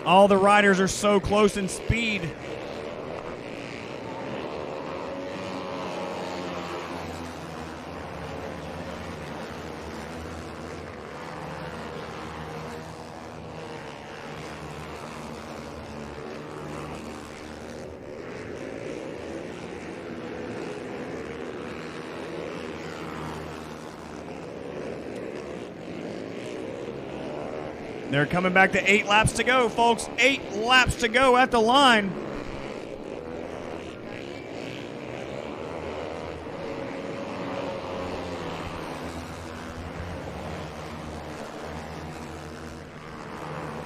All the riders are so close in speed. They're coming back to 8 laps to go, folks. 8 laps to go at the line.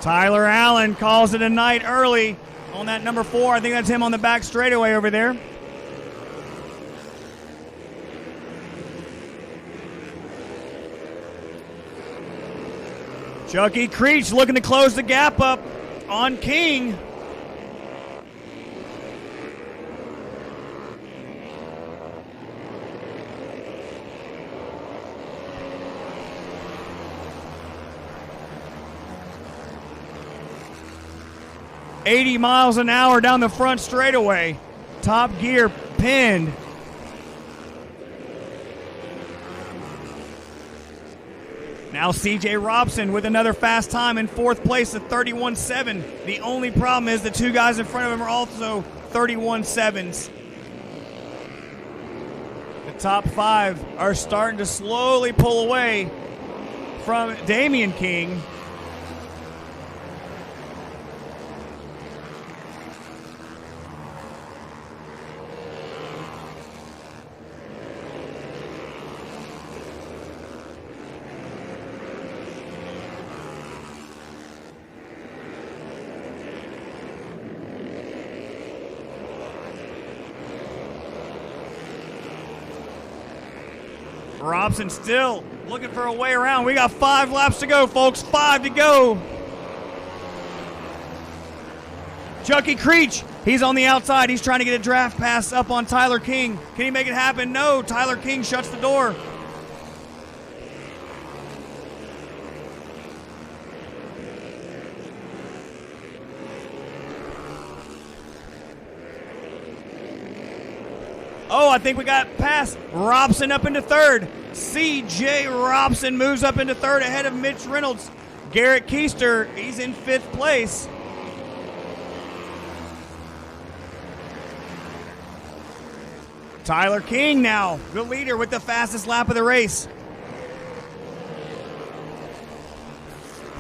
Tyler Allen calls it a night early on that number 4. I think that's him on the back straightaway over there. Chucky Creech looking to close the gap up on King. $80 miles an hour down the front straightaway. Top gear pinned. Now CJ Robson with another fast time in fourth place at 31.7. The only problem is the 2 guys in front of him are also 31.7s. The top 5 are starting to slowly pull away from Damian King. Robson still looking for a way around. We got 5 laps to go, folks. 5 to go. Chucky Creech, he's on the outside. He's trying to get a draft pass up on Tyler King. Can he make it happen? No. Tyler King shuts the door. Oh, I think we got past Robson up into third. C.J. Robson moves up into third ahead of Mitch Reynolds. Garrett Keister, he's in 5th place. Tyler King now, the leader with the fastest lap of the race.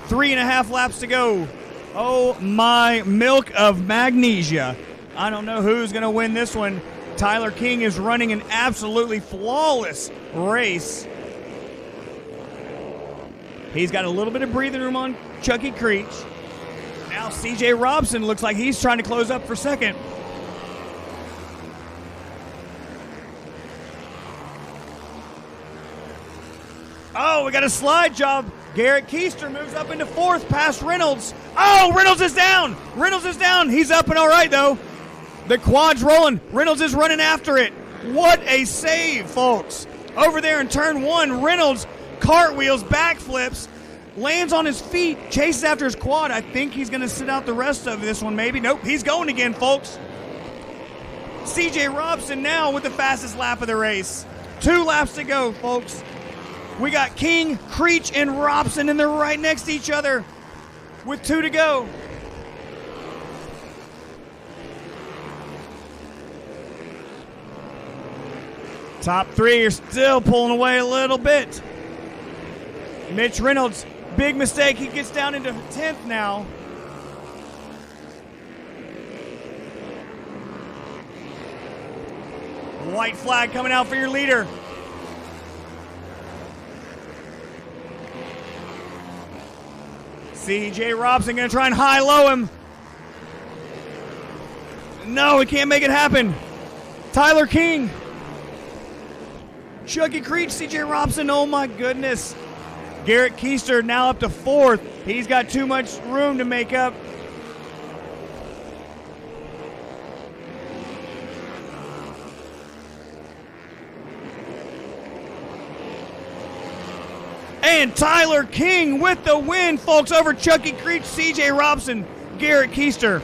3.5 laps to go. Oh my milk of magnesia. I don't know who's going to win this one. Tyler King is running an absolutely flawless race. He's got a little bit of breathing room on Chucky Creech. Now C.J. Robson looks like he's trying to close up for second. Oh, we got a slide job. Garrett Keister moves up into fourth past Reynolds. Oh, Reynolds is down. Reynolds is down. He's up and all right, though. The quad's rolling. Reynolds is running after it. What a save, folks. Over there in turn one, Reynolds cartwheels, backflips, lands on his feet, chases after his quad. I think he's going to sit out the rest of this one, maybe. Nope, he's going again, folks. C.J. Robson now with the fastest lap of the race. 2 laps to go, folks. We got King, Creech, and Robson, and they're right next to each other with 2 to go. Top 3 are still pulling away a little bit. Mitch Reynolds, big mistake. He gets down into 10th now. White flag coming out for your leader. C.J. Robson going to try and high-low him. No, he can't make it happen. Tyler King. Chucky Creech, C.J. Robson, oh my goodness. Garrett Keister now up to 4th. He's got too much room to make up. And Tyler King with the win, folks, over Chucky Creech, C.J. Robson, Garrett Keister,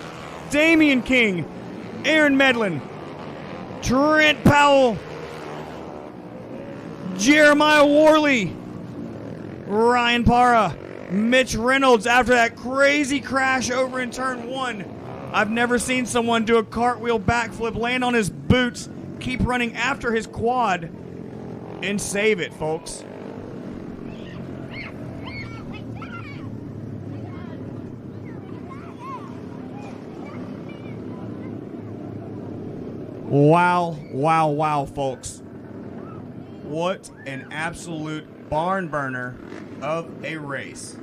Damian King, Aaron Medlin, Trent Powell, Jeremiah Worley, Ryan Parra, Mitch Reynolds after that crazy crash over in turn 1. I've never seen someone do a cartwheel backflip, land on his boots, keep running after his quad, and save it, folks. Wow, wow, wow, folks. What an absolute barn burner of a race.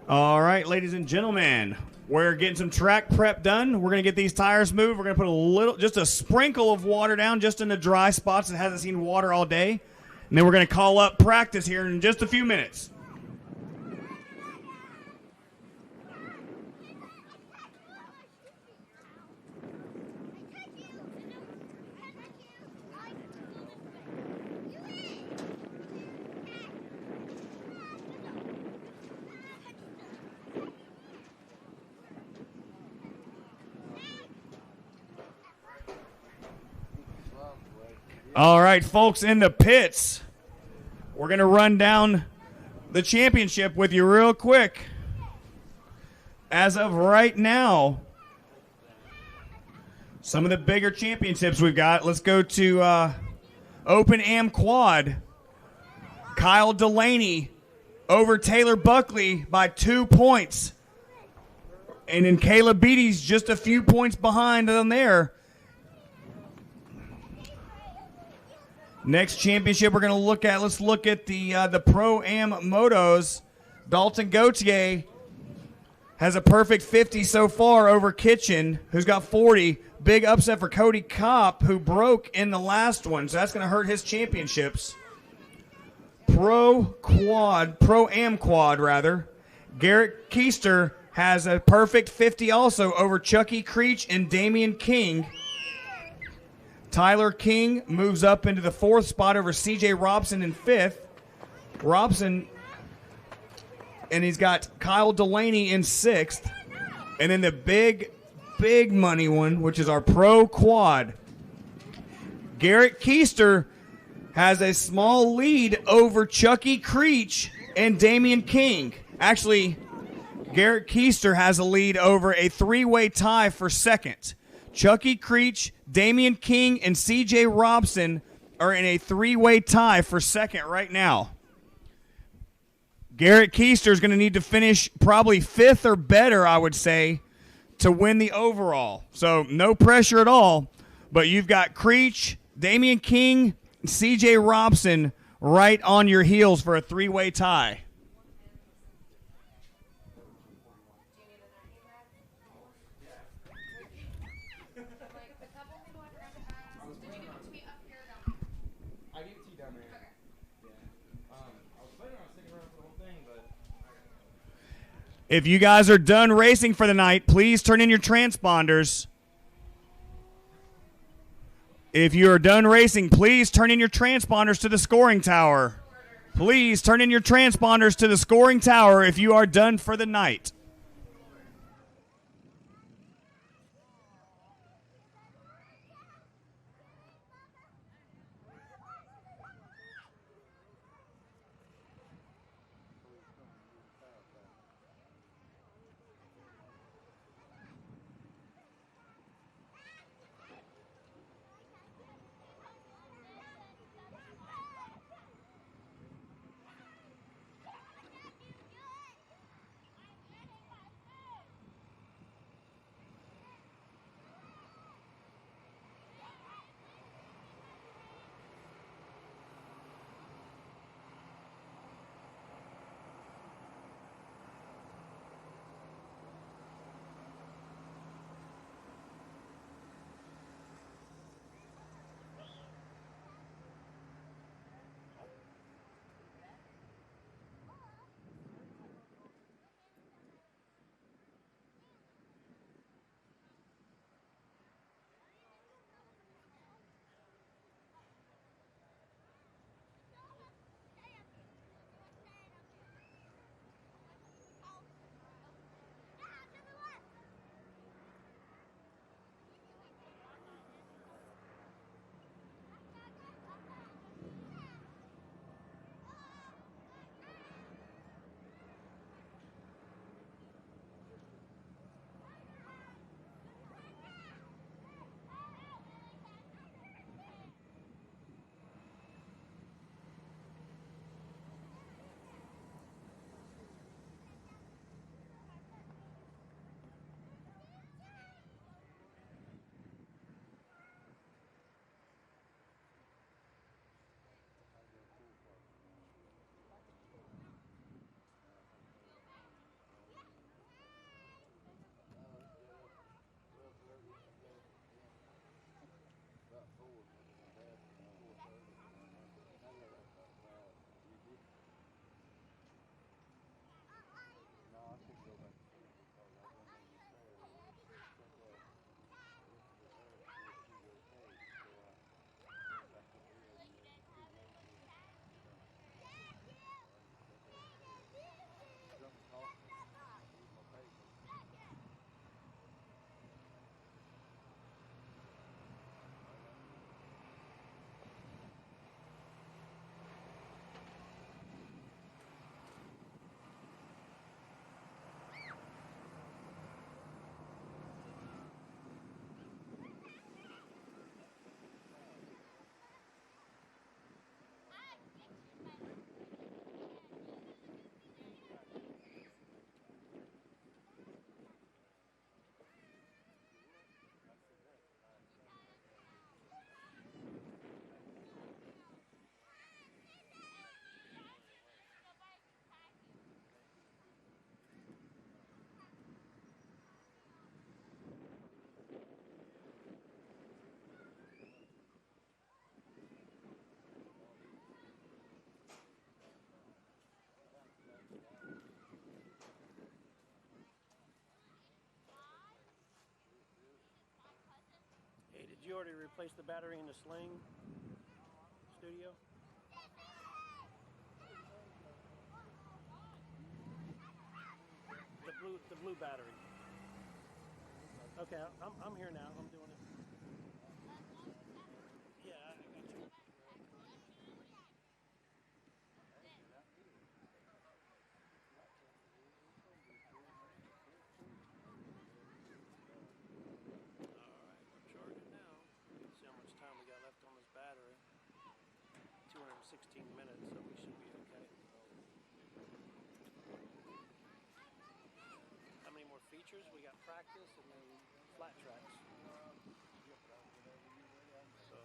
All right, ladies and gentlemen, we're getting some track prep done. We're going to get these tires moved. We're going to put just a sprinkle of water down just in the dry spots that hasn't seen water all day. And then we're going to call up practice here in just a few minutes. All right, folks, in the pits, we're going to run down the championship with you real quick. As of right now, some of the bigger championships we've got. Let's go to Open Am Quad. Kyle Delaney over Taylor Buckley by 2 points. And then Caleb Beatty's just a few points behind on there. Next championship we're going to look at, let's look at the Pro-Am Motos. Dalton Gauthier has a perfect 50 so far over Kitchen, who's got 40. Big upset for Cody Kopp, who broke in the last one, so that's going to hurt his championships. Pro-Am Quad, rather. Garrett Keister has a perfect 50 also over Chucky Creech and Damian King. Tyler King moves up into the 4th spot over CJ Robson in 5th. Robson, and he's got Kyle Delaney in 6th. And then the big money one, which is our Pro Quad. Garrett Keister has a small lead over Chucky Creech and Damian King. Actually, Garrett Keister has a lead over a 3-way tie for 2nd. Chucky Creech, Damian King, and C.J. Robson are in a 3-way tie for 2nd right now. Garrett Keister is going to need to finish probably 5th or better, I would say, to win the overall. So no pressure at all, but you've got Creech, Damian King, and C.J. Robson right on your heels for a 3-way tie. If you guys are done racing for the night, please turn in your transponders. If you are done racing, please turn in your transponders to the scoring tower. Please turn in your transponders to the scoring tower if you are done for the night. Did you already replace the battery in the sling, Studio? The blue battery. Okay, I'm here now. I'm doing it. Yeah, I got you. Alright, we're charging now. See how much time we got left on this battery. 216 minutes, so we should be okay. How many more features? We got practice and then flat tracks. So,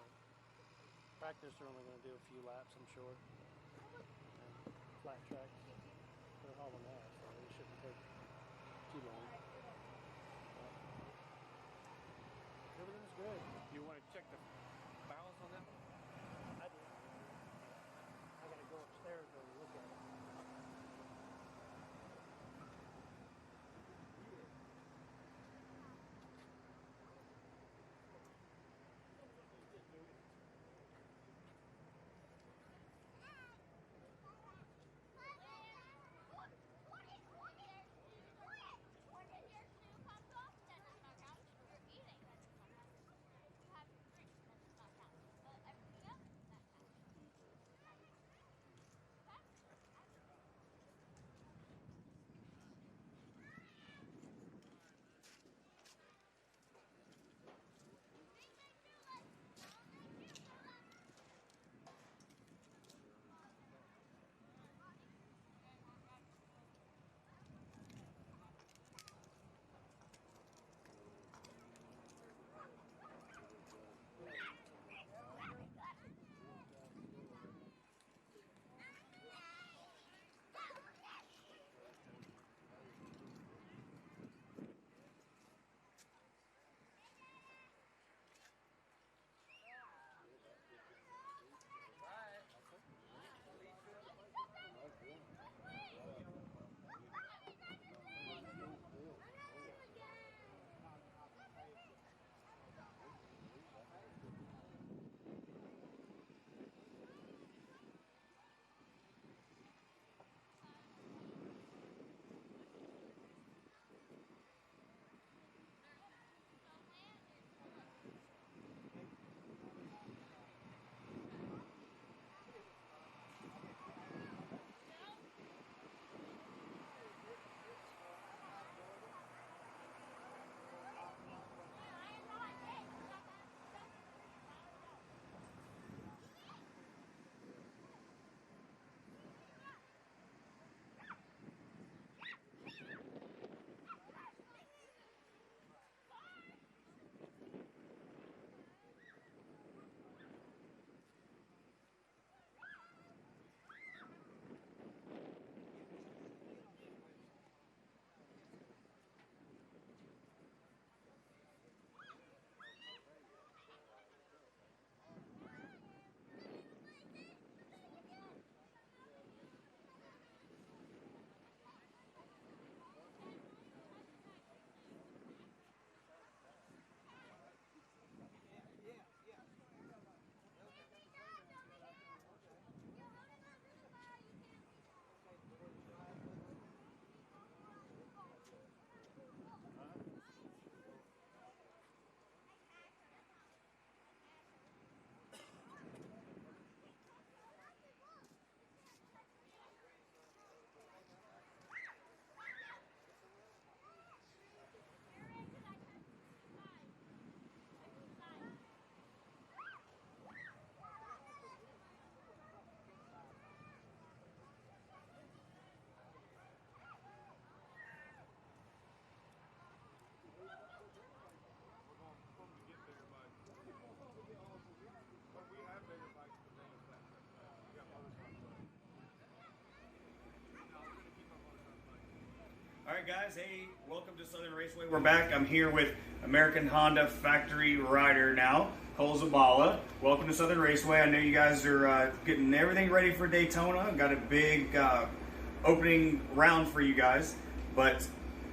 practice are only going to do a few laps, I'm sure. And flat tracks, they're hauling ass, so it shouldn't take too long. Everything's good. You want to check the balance on that one? I do. I got to go upstairs and look at it. All right, guys. Hey, welcome to Southern Raceway. We're back. I'm here with American Honda factory rider now, Cole Zabala. Welcome to Southern Raceway. I know you guys are getting everything ready for Daytona. Got a big opening round for you guys. But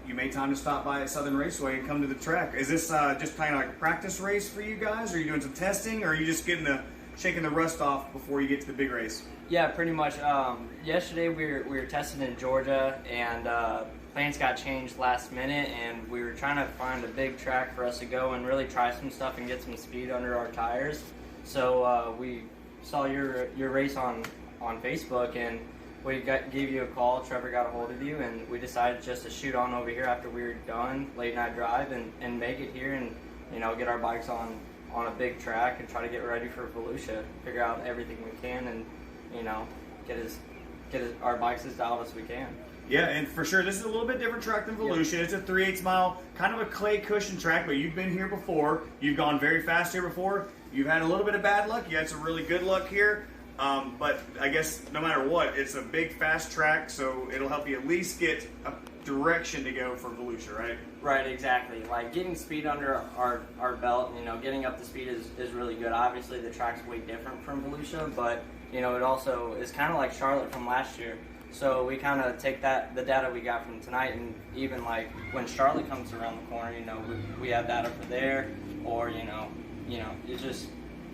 you made time to stop by at Southern Raceway and come to the track. Is this just kind of like a practice race for you guys? Are you doing some testing, or are you just shaking the rust off before you get to the big race? Yeah, pretty much. Yesterday we were testing in Georgia, and plans got changed last minute, and we were trying to find a big track for us to go and really try some stuff and get some speed under our tires. So we saw your race on Facebook, and we gave you a call. Trevor got a hold of you, and we decided just to shoot on over here after we were done late night drive and make it here and get our bikes on a big track and try to get ready for Volusia. Figure out everything we can and get our bikes as dialed as we can. Yeah, and for sure, this is a little bit different track than Volusia. Yep. It's a 3/8 mile, kind of a clay cushion track, but you've been here before. You've gone very fast here before. You've had a little bit of bad luck. You had some really good luck here. But I guess no matter what, it's a big, fast track, so it'll help you at least get a direction to go for Volusia, right? Right, exactly. Like getting speed under our belt, getting up to speed is really good. Obviously, the track's way different from Volusia, but it also is kind of like Charlotte from last year. So we kind of take the data we got from tonight, and even like when Charlotte comes around the corner, we have data for there, or it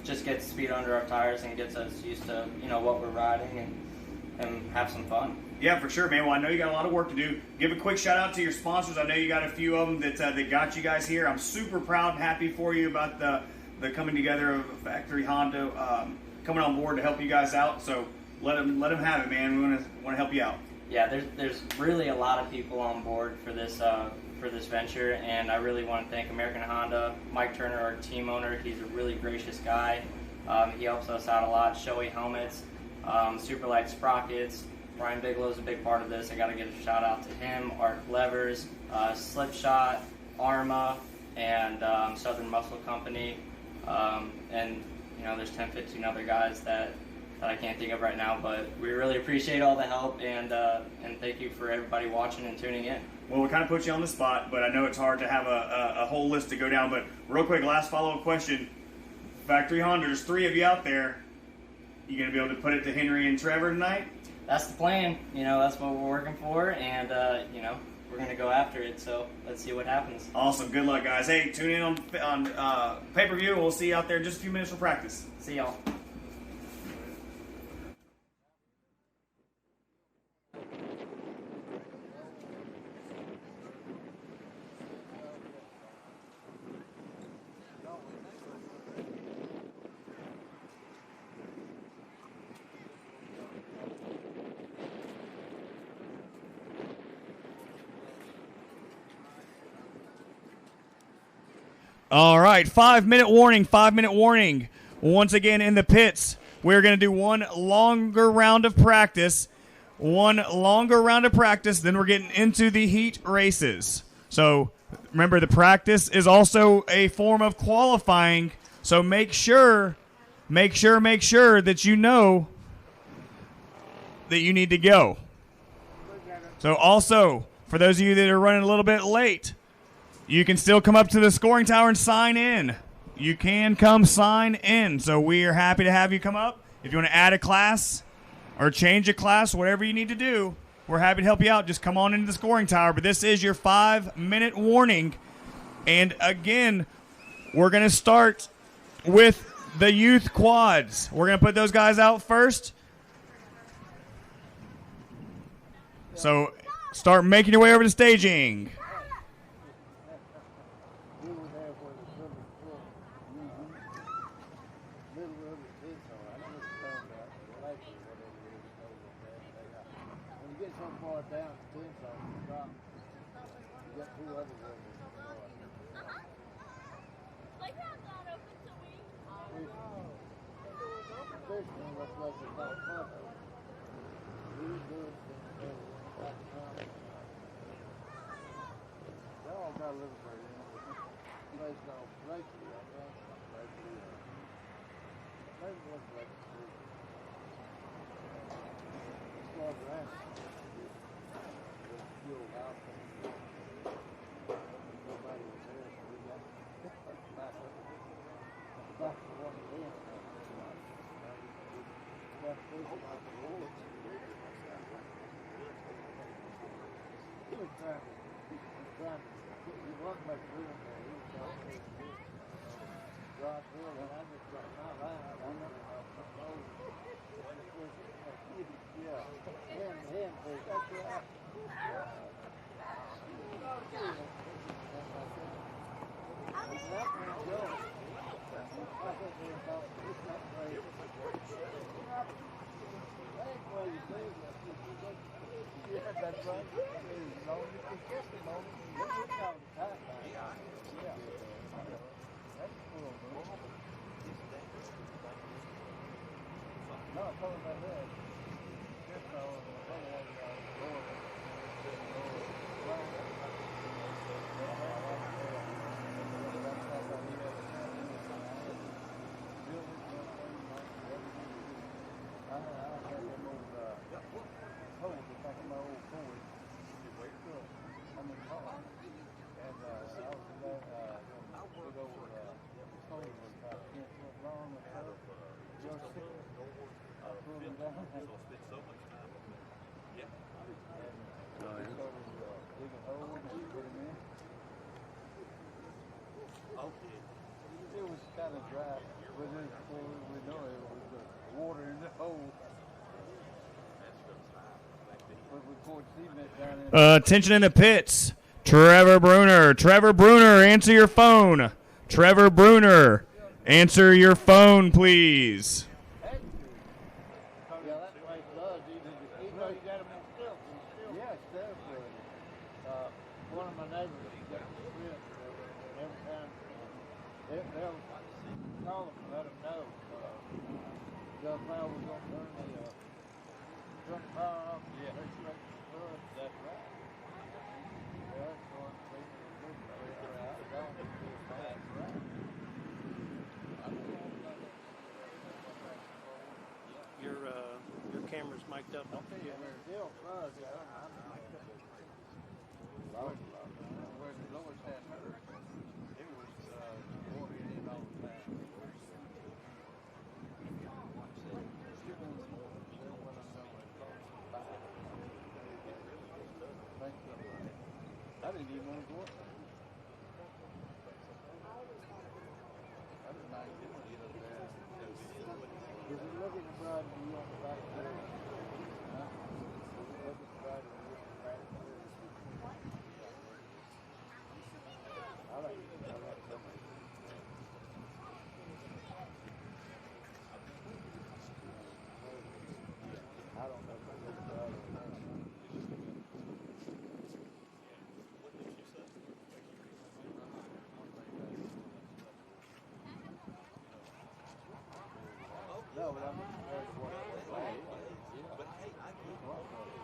just gets speed under our tires and gets us used to what we're riding and have some fun. Yeah, for sure, man. Well, I know you got a lot of work to do. Give a quick shout out to your sponsors. I know you got a few of them that got you guys here. I'm super proud and happy for you about the coming together of Factory Honda coming on board to help you guys out. So let them have it, man. We want to help you out. Yeah, there's really a lot of people on board for this venture, and I really want to thank American Honda, Mike Turner, our team owner. He's a really gracious guy. He helps us out a lot. Shoei helmets, Superlight sprockets. Ryan Bigelow's a big part of this. I got to give a shout out to him. Arc Levers, Slipshot, Arma, and Southern Muscle Company, and there's 10, 15 other guys that I can't think of right now, but we really appreciate all the help, and thank you for everybody watching and tuning in. Well, we kind of put you on the spot, but I know it's hard to have a whole list to go down. But real quick, last follow-up question. Factory Honda, there's 3 of you out there. You going to be able to put it to Henry and Trevor tonight? That's the plan. That's what we're working for, and, we're going to go after it. So let's see what happens. Awesome. Good luck, guys. Hey, tune in on pay-per-view. We'll see you out there in just a few minutes for practice. See y'all. All right, 5-minute warning, 5-minute warning. Once again in the pits, we're going to do one longer round of practice, then we're getting into the heat races. So remember, the practice is also a form of qualifying, so make sure that you know that you need to go. So also, for those of you that are running a little bit late, you can still come up to the scoring tower and sign in. You can come sign in. So we are happy to have you come up. If you want to add a class or change a class, whatever you need to do, we're happy to help you out. Just come on into the scoring tower. But this is your 5-minute warning. And again, we're going to start with the youth quads. We're going to put those guys out first. So start making your way over to staging. It was kind of dry, but then before we know it was water in the hole. But we poured cement down in. Attention in the pits. Trevor Bruner. Trevor Bruner, answer your phone. Trevor Bruner, answer your phone, please. Yeah, that place does. Even though you got them on stilts, yeah, stilts. One of my neighbors got the strip, and every time they'll call them and let them know. Just now we're going to turn the front power off. Yeah. They're straight to the flood. That's right. Yeah, that's going to be good. That's right. Your camera's mic'd up. Okay, yeah, there's still floods. Yeah, where the Lord had her, it was water in all the time. I didn't even want to go up there. I didn't mind getting up there. If you look at the bride and you on the back there, look at the bride and you on the back there. I like somebody. I don't know if I look at the bride or not. No, but I'm prepared to work with it. But hey, I can't work with it.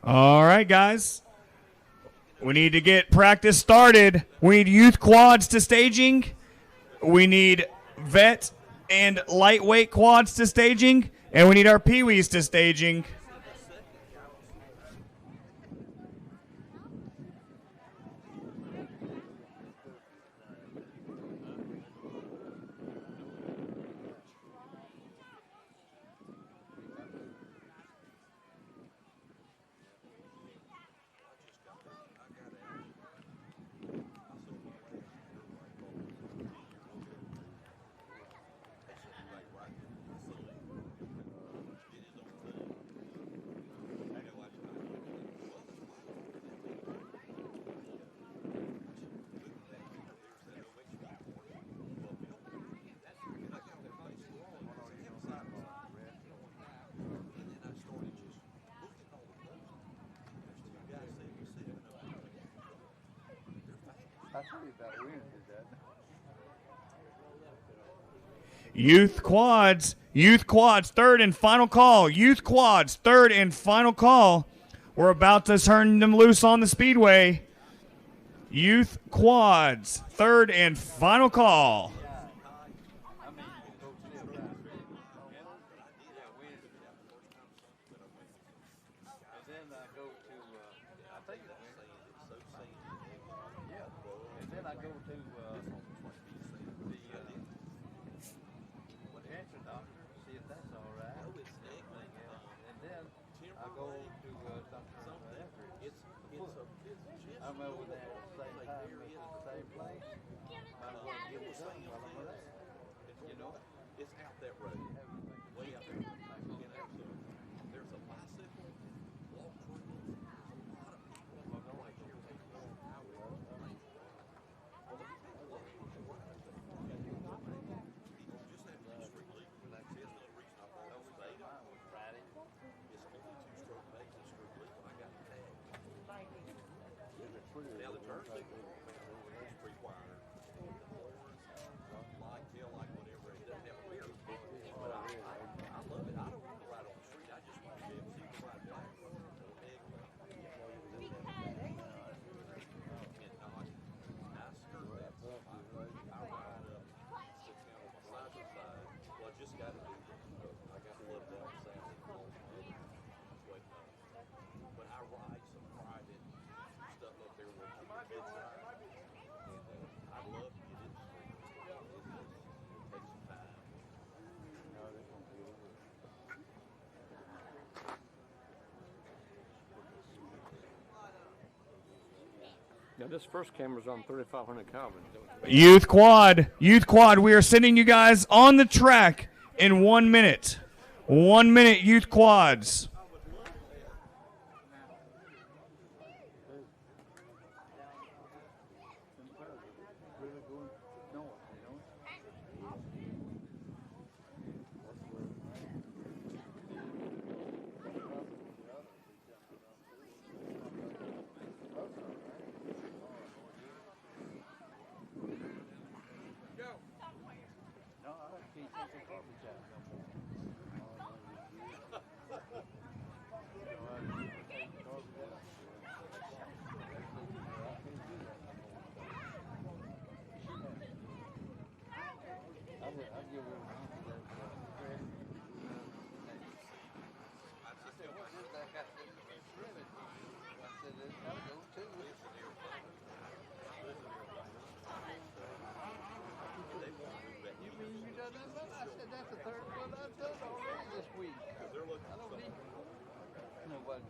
All right, guys. We need to get practice started. We need youth quads to staging. We need vet and lightweight quads to staging. And we need our peewees to staging. I tell you about Williams did that. Youth quads, third and final call. Youth quads, third and final call. We're about to turn them loose on the speedway. Youth quads, third and final call. I'm over there at the same time, at the same place. Might as well get it done while I'm there. You know, it's out that road, way out there. And there's a bicycle walk trail. There's a lot of people. Well, no, like here, take a long highway. Well, let me take a look. Just after the street legal, and that's it. The reason I brought this date on Friday, it's only 2-stroke base and street legal. I got the tag. Now the turn signal is required. Like, tail light, whatever. It doesn't have to be. But I love it. I don't want to ride on the street. I just want to be able to see the right back. And nice skirt. I ride up, sit down on my side. Well, I just got to do I got to love that sound. But I ride some private stuff up there with the kids. And I love to get it straight. It takes some time. Now this first camera's on 3,500 Kelvin. Youth quad, we are sending you guys on the track in 1 minute. 1 minute, youth quads.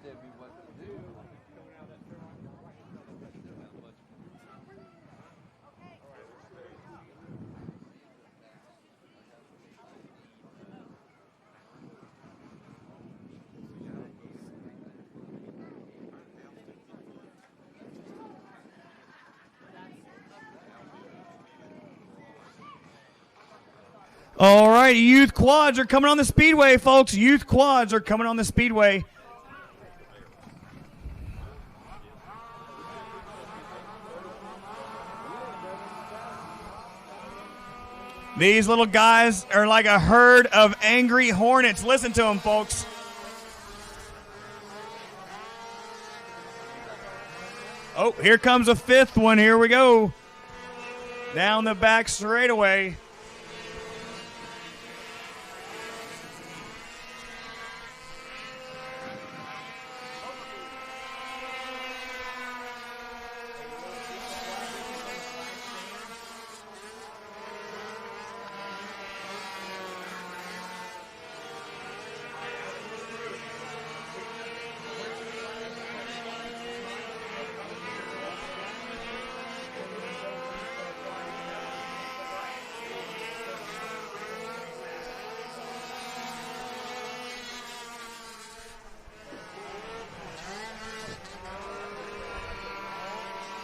Tell me what to do. All right, youth quads are coming on the speedway, folks. Youth quads are coming on the speedway. These little guys are like a herd of angry hornets. Listen to them, folks. Oh, here comes a fifth one. Here we go. Down the back straightaway.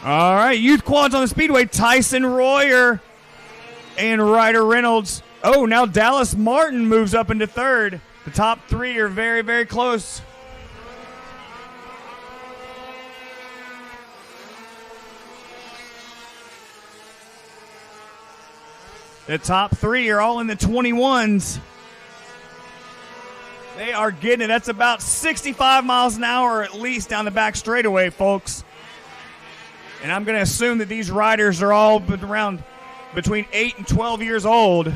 All right, youth quads on the speedway. Tyson Royer and Ryder Reynolds. Oh, now Dallas Martin moves up into third. The top three are very, very close. The top three are all in the 21s. They are getting it. That's about 65 miles an hour at least down the back straightaway, folks. And I'm going to assume that these riders are all around between 8 and 12 years old.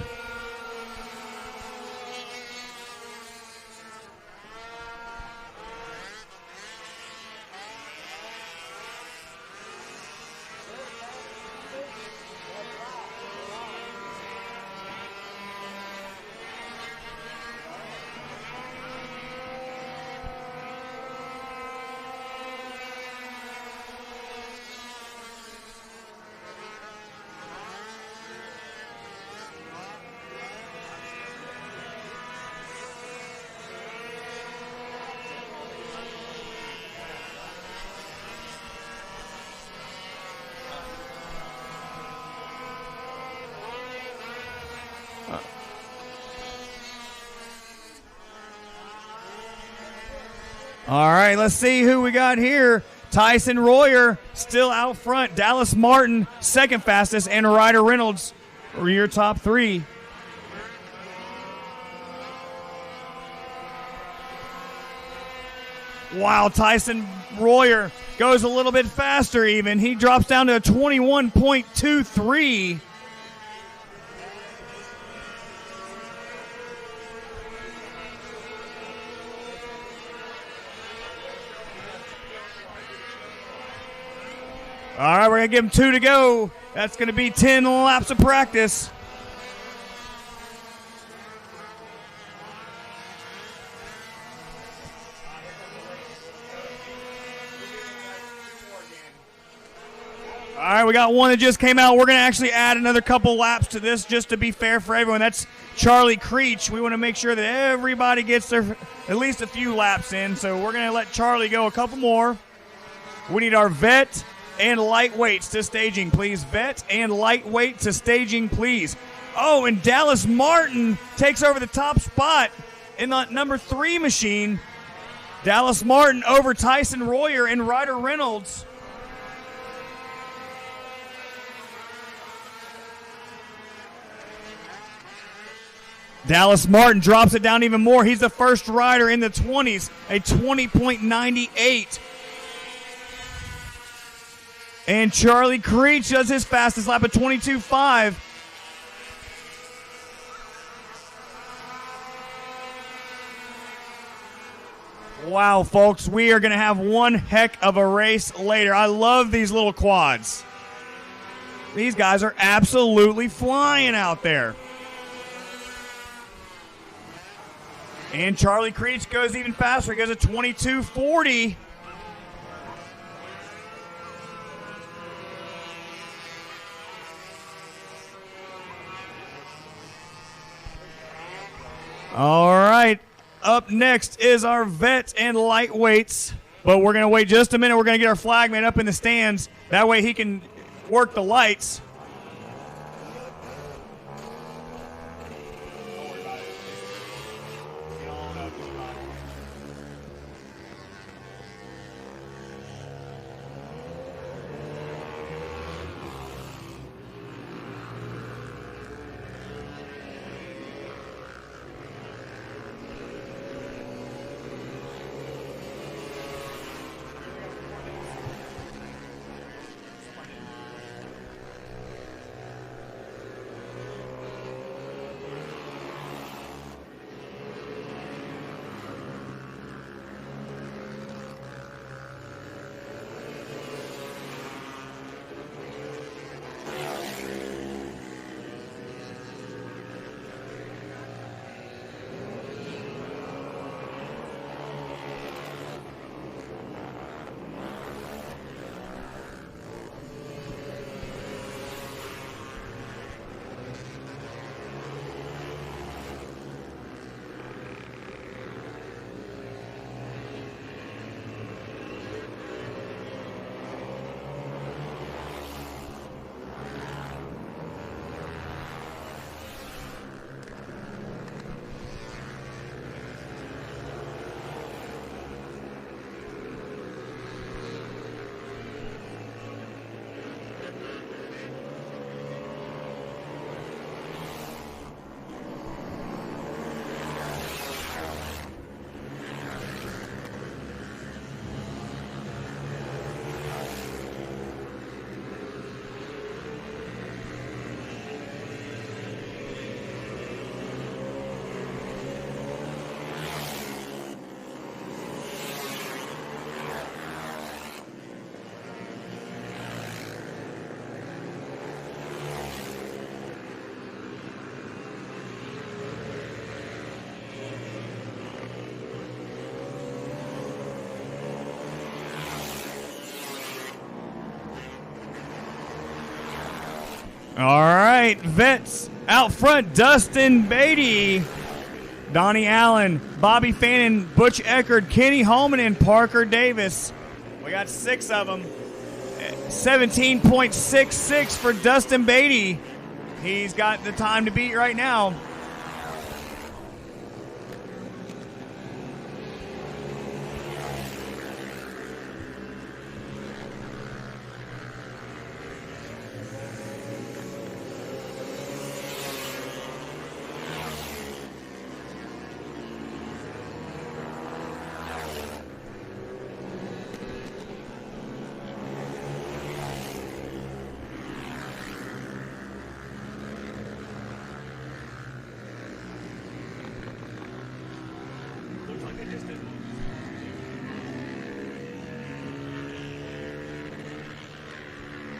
All right, let's see who we got here. Tyson Royer still out front. Dallas Martin, second fastest, and Ryder Reynolds are your top three. Wow, Tyson Royer goes a little bit faster even. He drops down to a 21.23. All right, we're going to give him 2 to go. That's going to be 10 laps of practice. All right, we got one that just came out. We're going to actually add another couple laps to this just to be fair for everyone. That's Charlie Creech. We want to make sure that everybody gets their at least a few laps in. So we're going to let Charlie go a couple more. We need our vet and lightweights to staging, please. Vet and lightweight to staging, please. Oh, and Dallas Martin takes over the top spot in the number 3 machine. Dallas Martin over Tyson Royer and Ryder Reynolds. Dallas Martin drops it down even more. He's the first rider in the 20s, a 20.98. And Charlie Creech does his fastest lap at 22.5. Wow, folks, we are going to have one heck of a race later. I love these little quads. These guys are absolutely flying out there. And Charlie Creech goes even faster. He goes at 22.40. All right, up next is our vet and lightweights, but we're going to wait just a minute. We're going to get our flagman up in the stands. That way he can work the lights. All right, vets out front, Dustin Beatty, Donnie Allen, Bobby Fannin, Butch Eckert, Kenny Holman, and Parker Davis. We got 6 of them. 17.66 for Dustin Beatty. He's got the time to beat right now.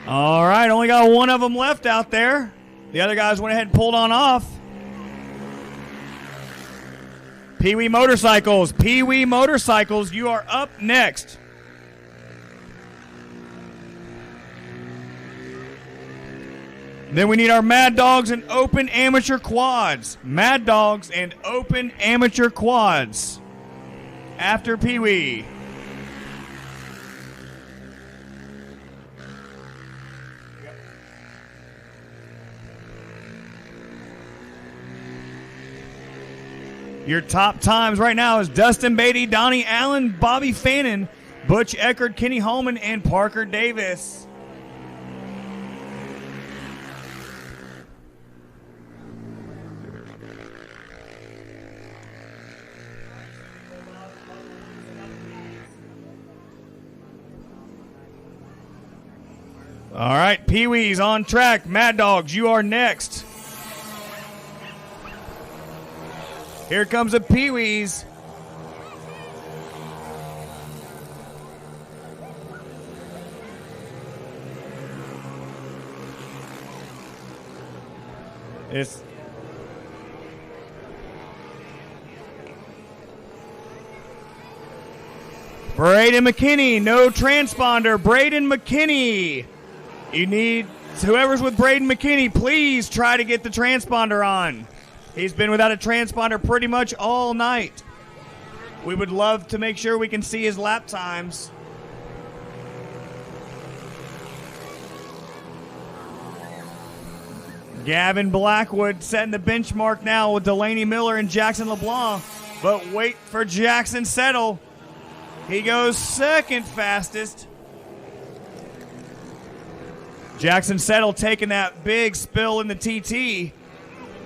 All right, only got one of them left out there. The other guys went ahead and pulled on off. Pee Wee Motorcycles. Pee Wee Motorcycles, you are up next. Then we need our Mad Dogs and Open Amateur Quads. Mad Dogs and Open Amateur Quads. After Pee Wee. Your top times right now is Dustin Beatty, Donnie Allen, Bobby Fannin, Butch Eckert, Kenny Holman, and Parker Davis. All right, Pee Wee's on track. Mad Dogs, you are next. Here comes the Pee Wees. It's Braden McKinney, no transponder. Braden McKinney. You need, whoever's with Braden McKinney, please try to get the transponder on. He's been without a transponder pretty much all night. We would love to make sure we can see his lap times. Gavin Blackwood setting the benchmark now with Delaney Miller and Jackson LeBlanc. But wait for Jackson Settle. He goes second fastest. Jackson Settle taking that big spill in the TT.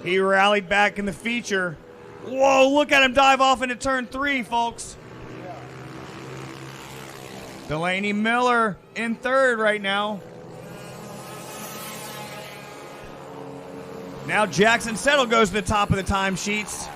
He rallied back in the feature. Whoa, look at him dive off into turn 3, folks. Delaney Miller in third right now. Now Jackson Settle goes to the top of the timesheets.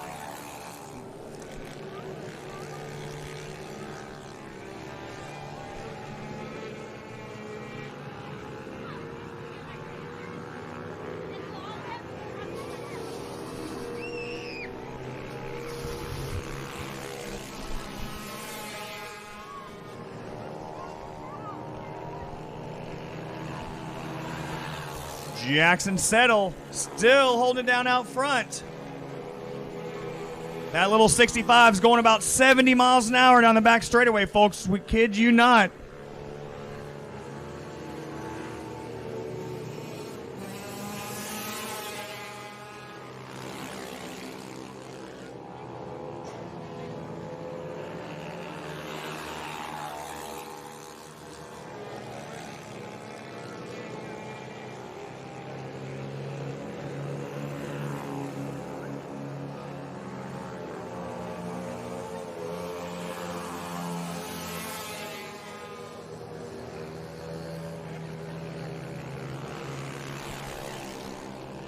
Jackson Settle still holding it down out front. That little 65 is going about 70 miles an hour down the back straightaway, folks. We kid you not.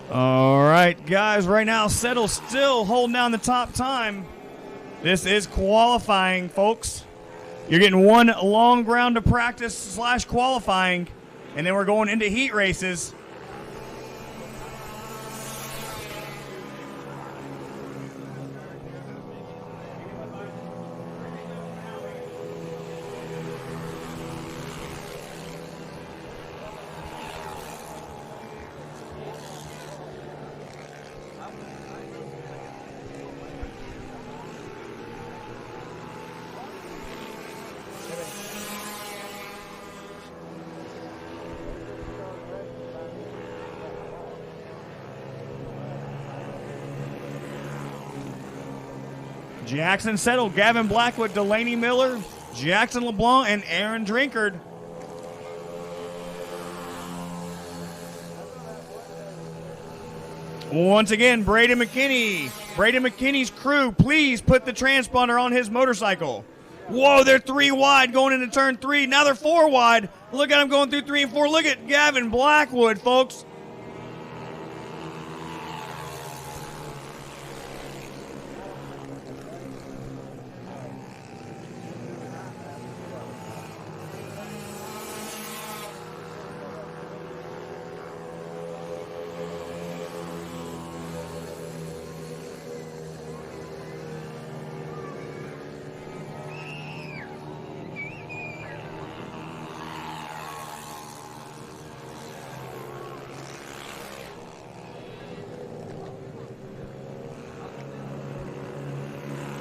All right, guys, right now Settle still holding down the top time. This is qualifying, folks. You're getting one long round of practice / qualifying, and then we're going into heat races. Jackson Settle, Gavin Blackwood, Delaney Miller, Jackson LeBlanc, and Aaron Drinkard. Once again, Braden McKinney. Braden McKinney's crew, please put the transponder on his motorcycle. Whoa, they're 3 wide going into turn 3. Now they're 4 wide. Look at them going through 3 and 4. Look at Gavin Blackwood, folks.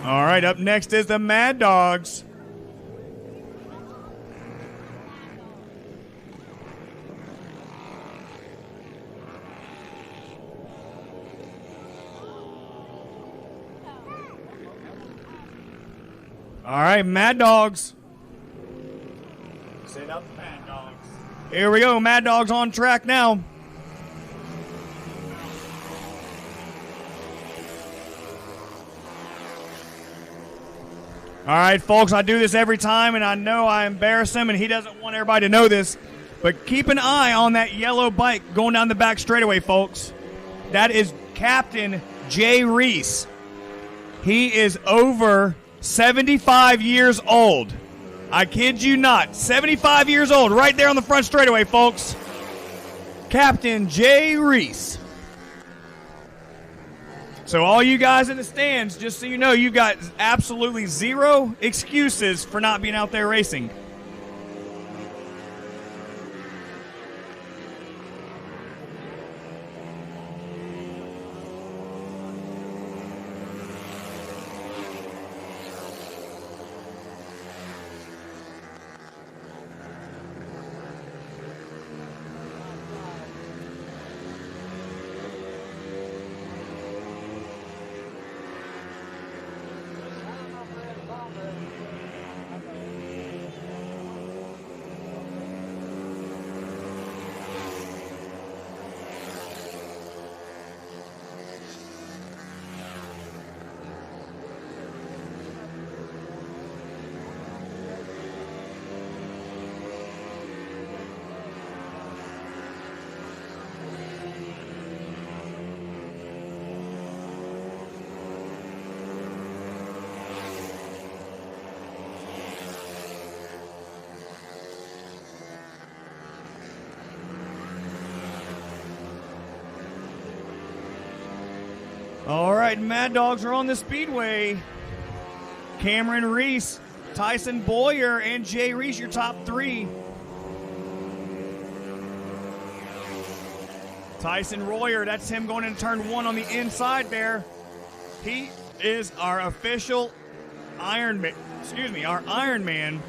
All right, up next is the Mad Dogs. All right, Mad Dogs. Set up Mad Dogs. Here we go, Mad Dogs on track now. All right, folks, I do this every time, and I know I embarrass him, and he doesn't want everybody to know this, but keep an eye on that yellow bike going down the back straightaway, folks. That is Captain Jay Reese. He is over 75 years old. I kid you not. 75 years old, right there on the front straightaway, folks. Captain Jay Reese. So all you guys in the stands, just so you know, you've got absolutely zero excuses for not being out there racing. All right, Mad Dogs are on the speedway. Cameron Reese, Tyson Boyer, and Jay Reese, your top 3. Tyson Royer, that's him going into turn 1 on the inside there. He is our official our Iron Man